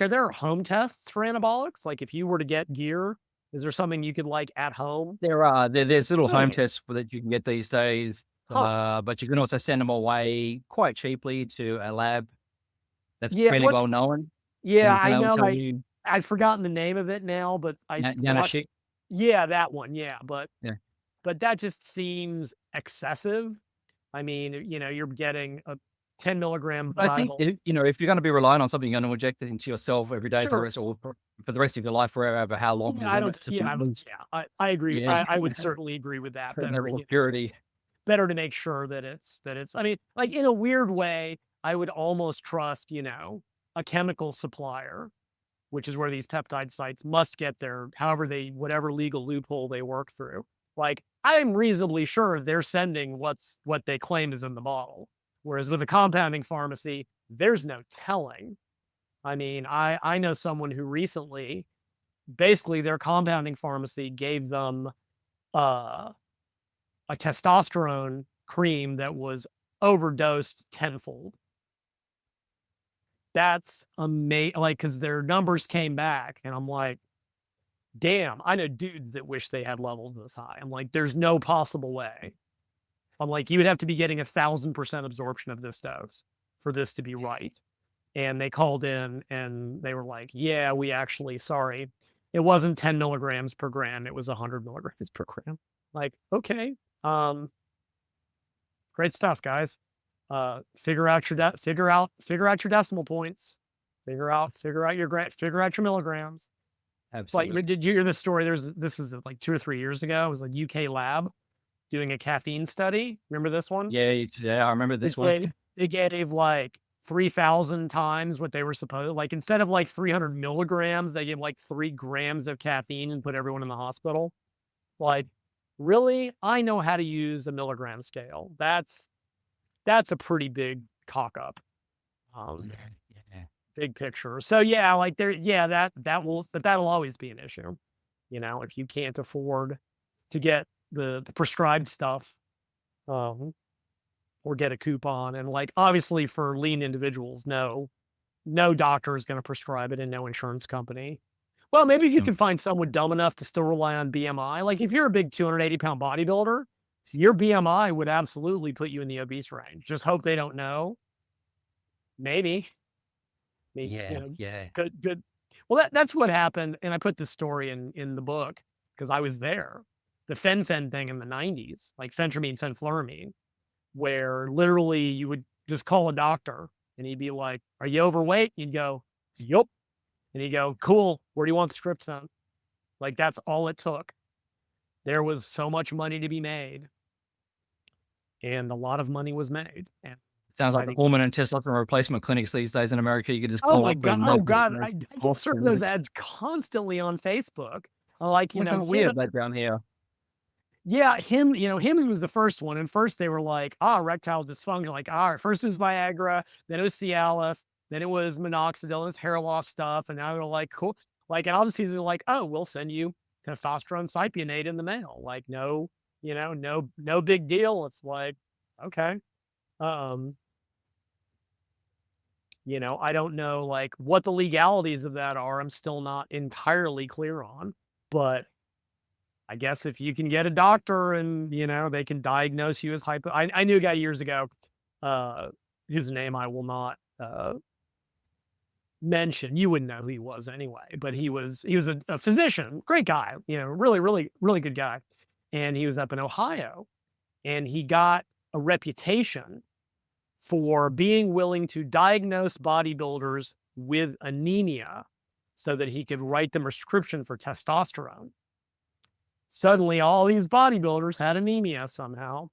there home tests for anabolics? Like if you were to get gear, is there something you could like at home? There's little home Really? tests that you can get these days, Huh. but you can also send them away quite cheaply to a lab that's Yeah, fairly well known, yeah, and I they'll know tell you I've forgotten the name of it now, but I've watched. Nanosheet. Yeah, that one. Yeah, Yeah. but that just seems excessive. I mean, you're getting a 10 milligram But I think, vial. if you're gonna be relying on something, you're gonna inject it into yourself every day for the Sure. rest for the rest of your life, wherever how long Yeah, you I want don't. it to Yeah, be I don't. used. Yeah, I agree. Yeah. I would certainly agree with that. Certain Better, level of purity. better to make sure that it's. I mean, like in a weird way, I would almost trust, a chemical supplier, which is where these peptide sites must get their whatever legal loophole they work through. Like I'm reasonably sure they're sending what they claim is in the bottle. Whereas with a compounding pharmacy, there's no telling. I mean, I know someone who recently, basically their compounding pharmacy gave them uh, a testosterone cream that was overdosed tenfold. That's amazing. Like, because their numbers came back, and I'm like, damn, I know dudes that wish they had levels this high. I'm like, there's no possible way. I'm like, you would have to be getting 1,000% absorption of this dose for this to be right. And they called in and they were like, yeah, we actually, sorry, it wasn't 10 milligrams per gram. It was 100 milligrams per gram. Like, okay. Um, Great stuff, guys. Figure out your decimal points. Figure out your milligrams. It's like, Absolutely. did you hear this story? This was like 2 or 3 years ago. It was a UK lab doing a caffeine study. Remember this one? Yeah, I remember They this one. said they gave like 3,000 times what they were supposed. Like instead of like 300 milligrams, they gave like 3 grams of caffeine and put everyone in the hospital. Like, really? I know how to use a milligram scale. That's a pretty big cock up. Um, Yeah. Big picture. So yeah, like that'll always be an issue. If you can't afford to get the prescribed stuff, um, or get a coupon, and like obviously for lean individuals, no doctor is going to prescribe it, and no insurance company. Well, maybe if you Mm. can find someone dumb enough to still rely on BMI, like if you're a big 280-pound bodybuilder, your BMI would absolutely put you in the obese range. Just hope they don't know. Maybe. Me, Yeah. good. Well, that's what happened, and I put this story in the book because I was there. The fen-phen thing in the 90s, like phentermine, fenfluramine, where literally you would just call a doctor And he'd be like, "Are you overweight?" You'd go, "Yup." And he'd go, "Cool. Where do you want the script sent?" Like, that's all it took. There was so much money to be made, and a lot of money was made. And Sounds like I the think, hormone and testosterone replacement clinics these days in America. You could just oh call my up God. and Oh they've got God. no I get cost certain and those everything. ads constantly on Facebook. Like, We're kind of weird that down here. yeah, Hims was the first one. And first they were like, erectile dysfunction. Like, all right, first it was Viagra, then it was Cialis, then it was minoxidil, it was hair loss stuff. And now they're like, cool. Like, and obviously they're like, oh, we'll send you testosterone cypionate in the mail. Like, no, no big deal. It's like, okay. Um, I don't know like what the legalities of that are. I'm still not entirely clear on, but I guess if you can get a doctor and, they can diagnose you as I knew a guy years ago, uh, his name I will not, mention. You wouldn't know who he was anyway, but he was a physician, great guy, really, really, really good guy. And he was up in Ohio, and he got a reputation for being willing to diagnose bodybuilders with anemia so that he could write them a prescription for testosterone. Suddenly all these bodybuilders had anemia somehow.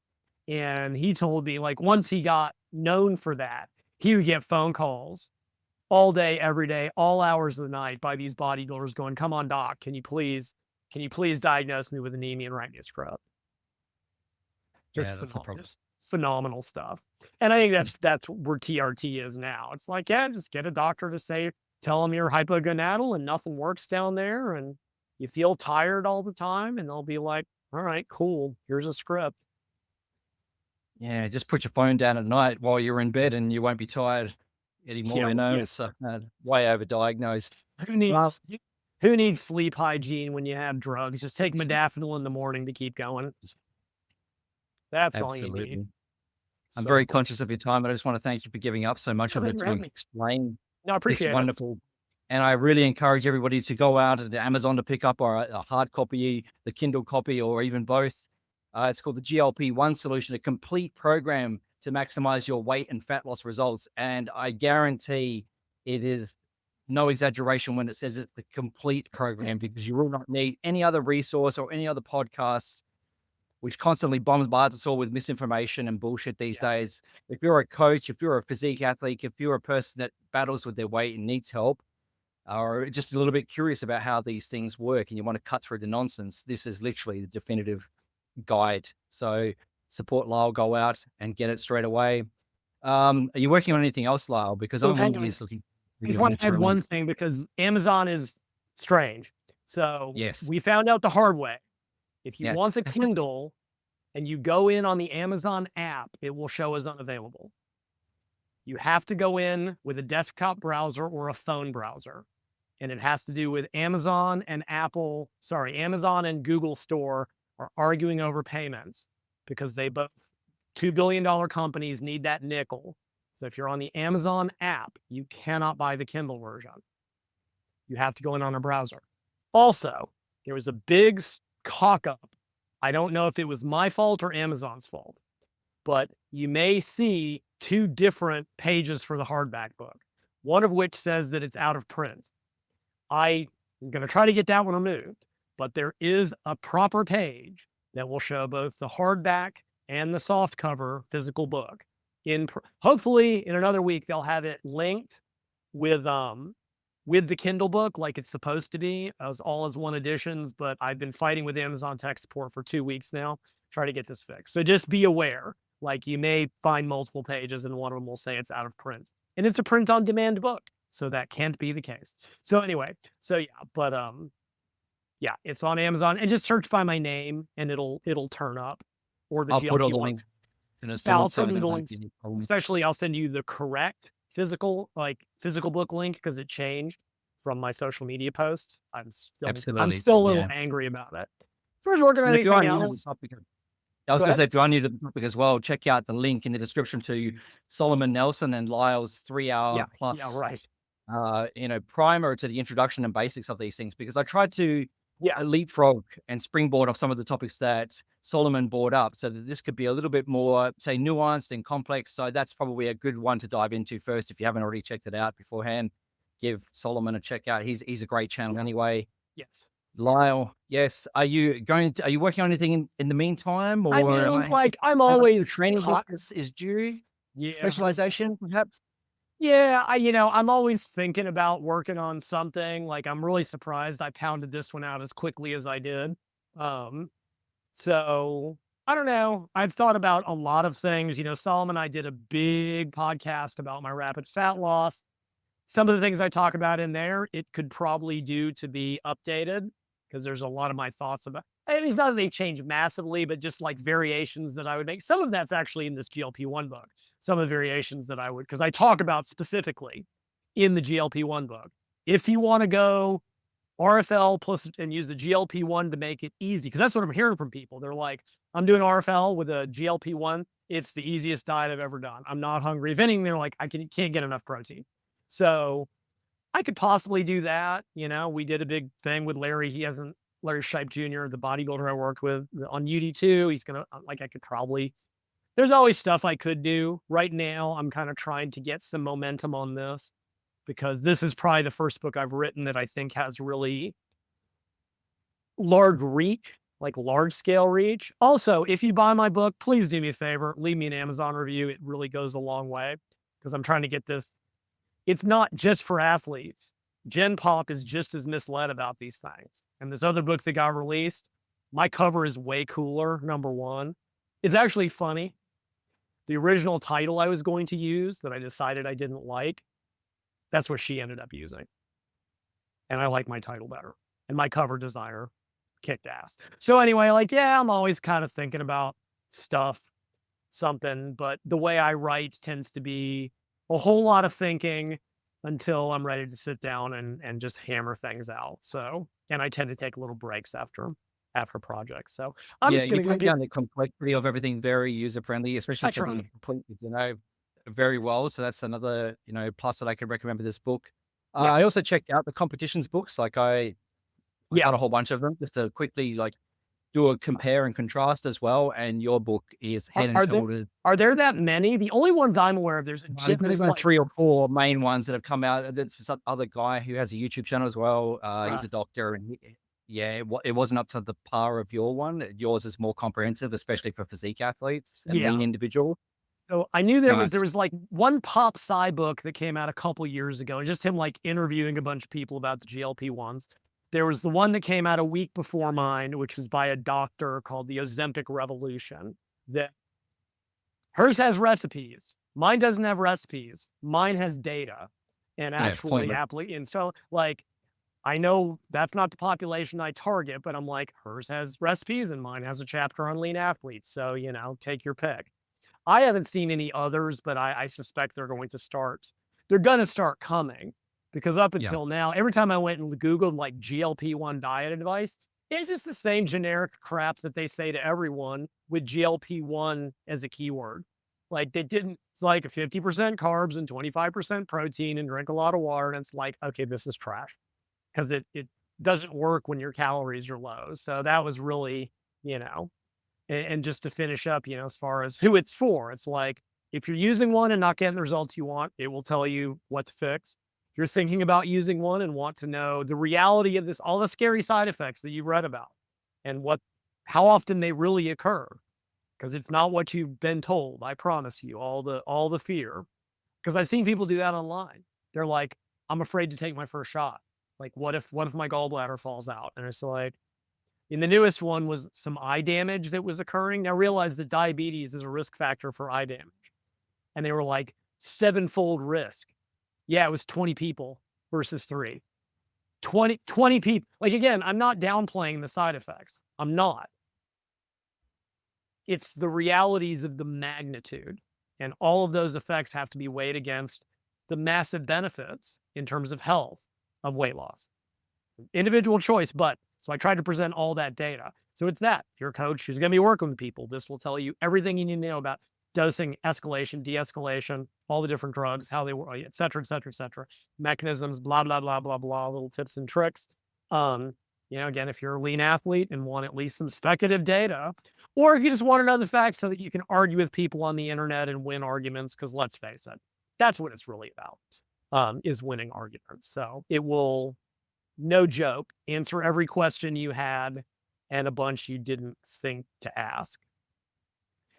And he told me, like, once he got known for that, he would get phone calls all day, every day, all hours of the night by these bodybuilders going, "Come on, doc, can you please diagnose me with anemia and write me a script?" Yeah, Just that's the phenomenal, problem. just phenomenal stuff. And I think that's where TRT is now. It's like, yeah, just get a doctor to tell them you're hypogonadal and nothing works down there, and you feel tired all the time, and they'll be like, "All right, cool. Here's a script." Yeah, just put your phone down at night while you're in bed and you won't be tired anymore, Yeah, yeah. It's, way overdiagnosed. Who needs Well, who needs sleep hygiene when you have drugs? Just take modafinil in the morning to keep going. That's all you need. absolutely. I'm So very cool. conscious of your time, but I just wanna thank you for giving up so much No, of thank it you for to having me. explain No, I this appreciate it. wonderful and I really encourage everybody to go out to Amazon to pick up a hard copy, the Kindle copy, or even both. It's called the GLP-1 Solution, a complete program to maximize your weight and fat loss results. And I guarantee it is no exaggeration when it says it's the complete program because you will not need any other resource or any other podcast which constantly bombards us all with misinformation and bullshit these Yeah. days. If you're a coach, if you're a physique athlete, if you're a person that battles with their weight and needs help, or just a little bit curious about how these things work and you want to cut through the nonsense, this is literally the definitive guide. So support Lyle, go out and get it straight away. Are you working on anything else, Lyle? Because So I'm hang on. always looking for I just your want to next add one release. thing because Amazon is strange. So Yes. we found out the hard way. If you Yeah. want the Kindle and you go in on the Amazon app, it will show as unavailable. You have to go in with a desktop browser or a phone browser. And it has to do with Amazon and Amazon and Google Store are arguing over payments because they both $2 billion companies need that nickel. So if you're on the Amazon app, you cannot buy the Kindle version. You have to go in on a browser. Also, there was a big cock up. I don't know if it was my fault or Amazon's fault, but you may see two different pages for the hardback book, one of which says that it's out of print. I'm going to try to get that one removed, but there is a proper page that will show both the hardback and the softcover physical book. Hopefully in another week they'll have it linked with the Kindle book like it's supposed to be as all as one editions, but I've been fighting with Amazon tech support for 2 weeks now, try to get this fixed. So just be aware, like you may find multiple pages and one of them will say it's out of print. And it's a print on demand book. So that can't be the case. So anyway, yeah, but yeah, it's on Amazon and just search by my name and it'll turn up or the I'll put all the GLP-1s. links in this Yeah, I'll forward so I send you don't the have links. any problem. Especially I'll send you the correct physical book link because it changed from my social media posts. I'm Absolutely. still a little Yeah. angry about it. First working on And if you are anything new to the else, topic, I was go going to ahead. say, if you are new to the topic as well, check out the link in the description to Solomon Nelson and Lyle's 3 hour Yeah, plus, right. primer to the introduction and basics of these things, because I tried to Yeah. leapfrog and springboard off some of the topics that Solomon brought up, so that this could be a little bit more, say, nuanced and complex. So that's probably a good one to dive into first if you haven't already checked it out beforehand. Give Solomon a check out. He's a great channel anyway. Yes. Lyle, yes. Are you working on anything in the meantime, I or mean, like, I'm the always training book hot. is due? Yeah. Specialization, perhaps? Yeah, I'm always thinking about working on something. Like, I'm really surprised I pounded this one out as quickly as I did. Um, so I don't know. I've thought about a lot of things. Solomon and I did a big podcast about my rapid fat loss. Some of the things I talk about in there, it could probably do to be updated because there's a lot of my thoughts about. I mean, it's not that they change massively, but just like variations that I would make. Some of that's actually in this GLP-1 book. Some of the variations that I would, because I talk about specifically in the GLP-1 book. If you want to go RFL plus and use the GLP-1 to make it easy, because that's what I'm hearing from people. They're like, I'm doing RFL with a GLP-1. It's the easiest diet I've ever done. I'm not hungry. If anything, they're like, can't get enough protein. So I could possibly do that. We did a big thing with Larry. Larry Shipe Jr., the bodybuilder I worked with on UD2. He's going to, I could probably, there's always stuff I could do. Right now, I'm kind of trying to get some momentum on this because this is probably the first book I've written that I think has really large reach, like large scale reach. Also, if you buy my book, please do me a favor, leave me an Amazon review. It really goes a long way because I'm trying to get this. It's not just for athletes. Gen Pop is just as misled about these things. And this other book that got released, my cover is way cooler, number one. It's actually funny. The original title I was going to use that I decided I didn't like, that's what she ended up using. And I like my title better. And my cover designer kicked ass. So anyway, yeah, I'm always kind of thinking about stuff, something, but the way I write tends to be a whole lot of thinking until I'm ready to sit down and just hammer things out. So, and I tend to take little breaks after projects. So I'm Yeah, just you gonna go break get. down the complexity of everything very user-friendly, especially I for try. the complete, very well. So that's another, plus that I could recommend with this book. Yeah, I also checked out the competitions books. I yeah. got a whole bunch of them just to quickly do a compare and contrast as well. And your book is Are, head and are there shoulders. are there that many? The only ones I'm aware of, There's there's only like 3 or 4 main ones that have come out. There's this other guy who has a YouTube channel as well. He's uh, a doctor, and yeah, it wasn't up to the par of your one. Yours is more comprehensive, especially for physique athletes and yeah. lean individual. So I knew there No, was there it's was like one pop sci book that came out a couple years ago, and just him like interviewing a bunch of people about the GLP-1s. There was the one that came out a week before mine, which is by a doctor called the Ozempic Revolution. That hers has recipes. Mine doesn't have recipes. Mine has data and yeah, actually pointless. happily. And so I know that's not the population I target, but I'm like, hers has recipes and mine has a chapter on lean athletes. So, take your pick. I haven't seen any others, but I suspect they're going to start. They're going to start coming because up Yeah. until now, every time I went and Googled like GLP-1 diet advice, it's just the same generic crap that they say to everyone with GLP-1 as a keyword. Like they didn't, it's like 50% carbs and 25% protein and drink a lot of water. And it's like, okay, this is trash because it doesn't work when your calories are low. So that was really, you know, and just to finish up, as far as who it's for, it's like if you're using one and not getting the results you want, it will tell you what to fix. If you're thinking about using one and want to know the reality of this, all the scary side effects that you read about and how often they really occur, because it's not what you've been told. I promise you, all the fear. Because I've seen people do that online. They're like, I'm afraid to take my first shot. Like, what if my gallbladder falls out? And it's like, and the newest one was some eye damage that was occurring. Now realize that diabetes is a risk factor for eye damage. And they were like sevenfold risk. Yeah, it was 20 people versus 3. 20 people. Like again, I'm not downplaying the side effects. I'm not. It's the realities of the magnitude. And all of those effects have to be weighed against the massive benefits in terms of health of weight loss. Individual choice, but so I tried to present all that data. So it's that your coach who's going to be working with people. This will tell you everything you need to know about dosing, escalation, de-escalation, all the different drugs, how they work, et cetera, et cetera, et cetera, mechanisms, blah, blah, blah, blah, blah, little tips and tricks. You know, again, if you're a lean athlete and want at least some speculative data, or if you just want to know the facts so that you can argue with people on the internet and win arguments, because let's face it, that's what it's really about, is winning arguments. So it will, no joke, answer every question you had and a bunch you didn't think to ask.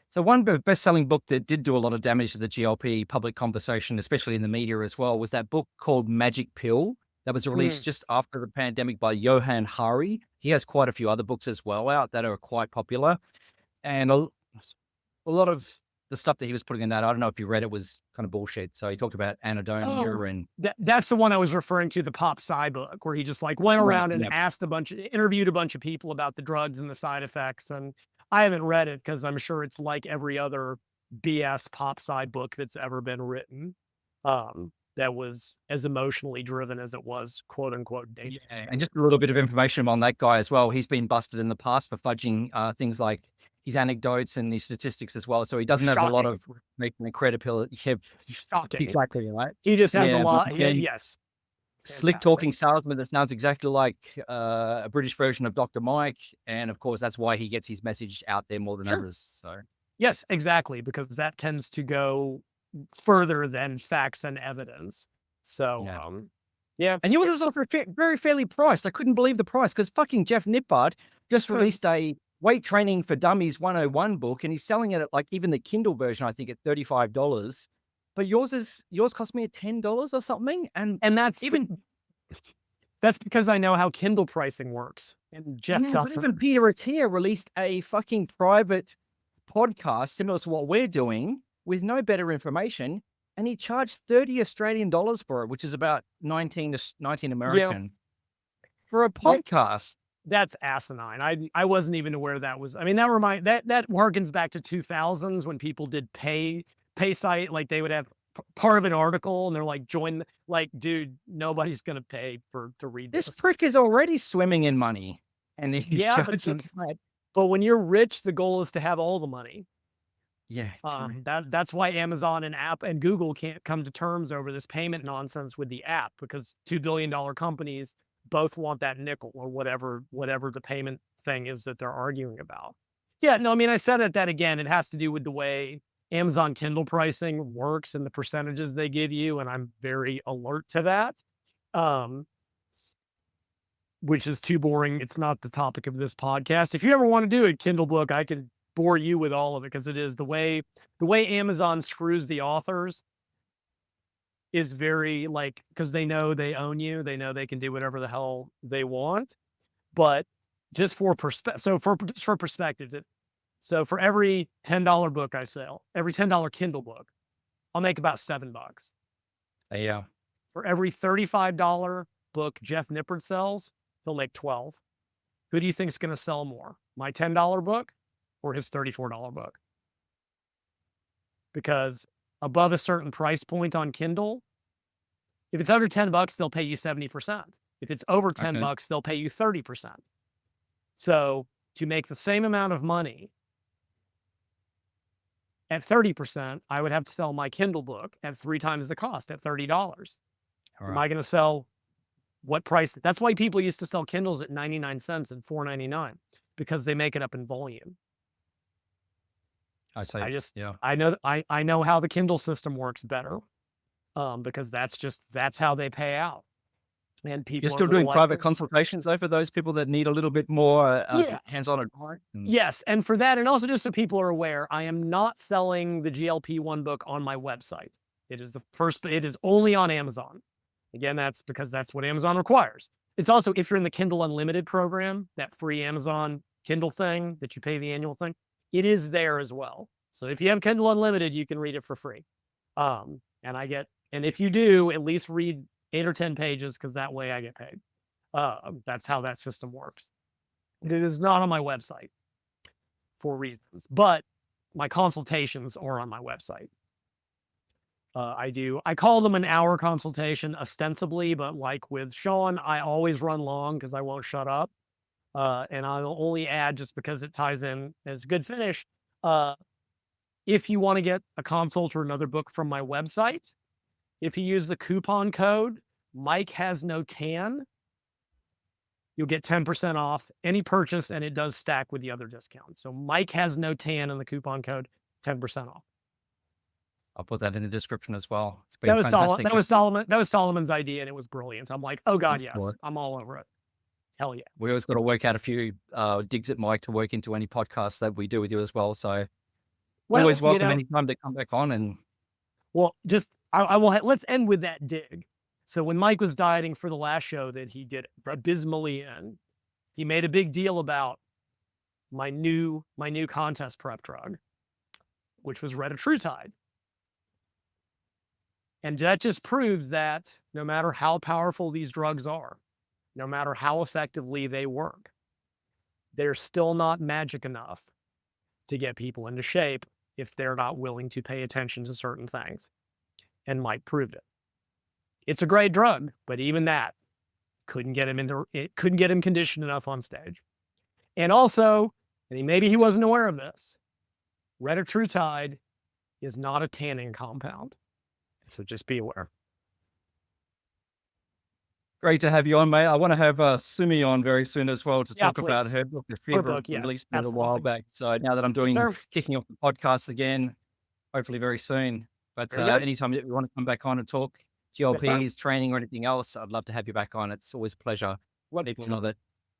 So one best-selling book that did do a lot of damage to the GLP public conversation, especially in the media as well, was that book called Magic Pill that was released just after the pandemic by Johan Hari. He has quite a few other books as well out that are quite popular. And a lot of the stuff that he was putting in that, I don't know if you read it, was kind of bullshit. So he talked about Oh, anhedonia and that's the one I was referring to, the Pop Sci book, where he just like went right, around and yeah, interviewed a bunch of people about the drugs and the side effects. And I haven't read it because I'm sure it's like every other BS Pop Sci book that's ever been written. That was as emotionally driven as it was quote unquote data. yeah. And just a little bit of information on that guy as well. He's been busted in the past for fudging things like his anecdotes and his statistics as well. So he doesn't have a lot Shocking. of making the credibility. Yeah, Shocking. exactly right. He just has a Yeah, but lot. yeah, Yes. slick Fantastic. talking salesman that sounds exactly like a British version of Dr. Mike, and of course that's why he gets his message out there more than Sure. others. So Yes, exactly, because that tends to go further than facts and evidence. So, yeah. yeah, And yours is also very fairly priced. I couldn't believe the price because fucking Jeff Nippard just released a weight training for dummies 101 book, and he's selling it at like even the Kindle version, I think, at $35. But yours cost me $10 or something. And and even that's because I know how Kindle pricing works, and Jeff yeah, but doesn't. even Peter Attia released a fucking private podcast similar to what we're doing with no better information, and he charged 30 Australian dollars for it, which is about 19 Yeah, American for a I podcast. that's asinine. I wasn't even aware that was. I mean, that harkens back to 2000s when people did pay site, like they would have part of an article and they're like join like dude, nobody's gonna pay for to read This this. prick is already swimming in money, and he's Yeah, but charging that. when you're rich, the goal is to have all the money. Yeah, true. That's why Amazon and App and Google can't come to terms over this payment nonsense with the app, because $2 billion companies both want that nickel or whatever the payment thing is that they're arguing about. Yeah, no, I mean I said it that again. It has to do with the way Amazon Kindle pricing works and the percentages they give you, and I'm very alert to that. Um, which is too boring. It's not the topic of this podcast. If you ever want to do a Kindle book, I can bore you with all of it because it is the way Amazon screws the authors is very like, because they know they own you, they know they can do whatever the hell they want. But just for perspective, so for every $10 book I sell, every $10 Kindle book, I'll make about $7. Yeah. For every $35 book Jeff Nippard sells, he'll make 12. Who do you think is going to sell more? My $10 book or his $34 book? Because above a certain price point on Kindle, if it's under $10, they'll pay you 70%. If it's over Okay. $10, they'll pay you 30%. So to make the same amount of money at 30%, I would have to sell my Kindle book at 3 times the cost at $30. All Am right. I going to sell what price? That's why people used to sell Kindles at 99 cents and $4.99, because they make it up in volume. I say, I just yeah. I know how the Kindle system works better, because that's how they pay out, and You're people are still little doing like private consultations though for those people that need a little bit more yeah, hands-on advice. yes, and for that, and also just so people are aware, I am not selling the GLP-1 book on my website. It is only on Amazon. Again, that's because that's what Amazon requires. It's also, if you're in the Kindle Unlimited program, that free Amazon Kindle thing that you pay the annual thing, it is there as well. So if you have Kindle Unlimited, you can read it for free. And if you do, at least read 8 or 10 pages, because that way I get paid. That's how that system works. It is not on my website for reasons, but my consultations are on my website. I call them an hour consultation ostensibly, but like with Sean, I always run long because I won't shut up. And I'll only add, just because it ties in as a good finish. Uh, if you want to get a consult or another book from my website, if you use the coupon code Mike has no tan, you'll get 10% off any purchase, and it does stack with the other discounts. So Mike has no tan in the coupon code, 10% off. I'll put that in the description as well. It's That been was fantastic. That was Solomon's idea, and it was brilliant. I'm like, oh God, yes, I'm all over it. Hell yeah. We always got to work out a few digs at Mike to work into any podcasts that we do with you as well. So always welcome anytime to come back on. And well, just I will. Let's end with that dig. So when Mike was dieting for the last show that he did abysmally in, he made a big deal about my new contest prep drug, which was retatrutide. And that just proves that no matter how powerful these drugs are, no matter how effectively they work, they're still not magic enough to get people into shape if they're not willing to pay attention to certain things. And Mike proved it. It's a great drug, but even that couldn't get him conditioned enough on stage. And also, maybe he wasn't aware of this, retatrutide is not a tanning compound. So just be aware. Great to have you on, mate. I want to have Sumi on very soon as well to talk about her book, The Fear book, released a while back. So now that I'm kicking off the podcast again, hopefully very soon. But anytime you want to come back on and talk GLPs, training, or anything else, I'd love to have you back on. It's always a pleasure. People know that.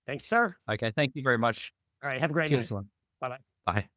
Thank you, sir. Okay, thank you very much. All right, have a great night. Bye-bye. Bye.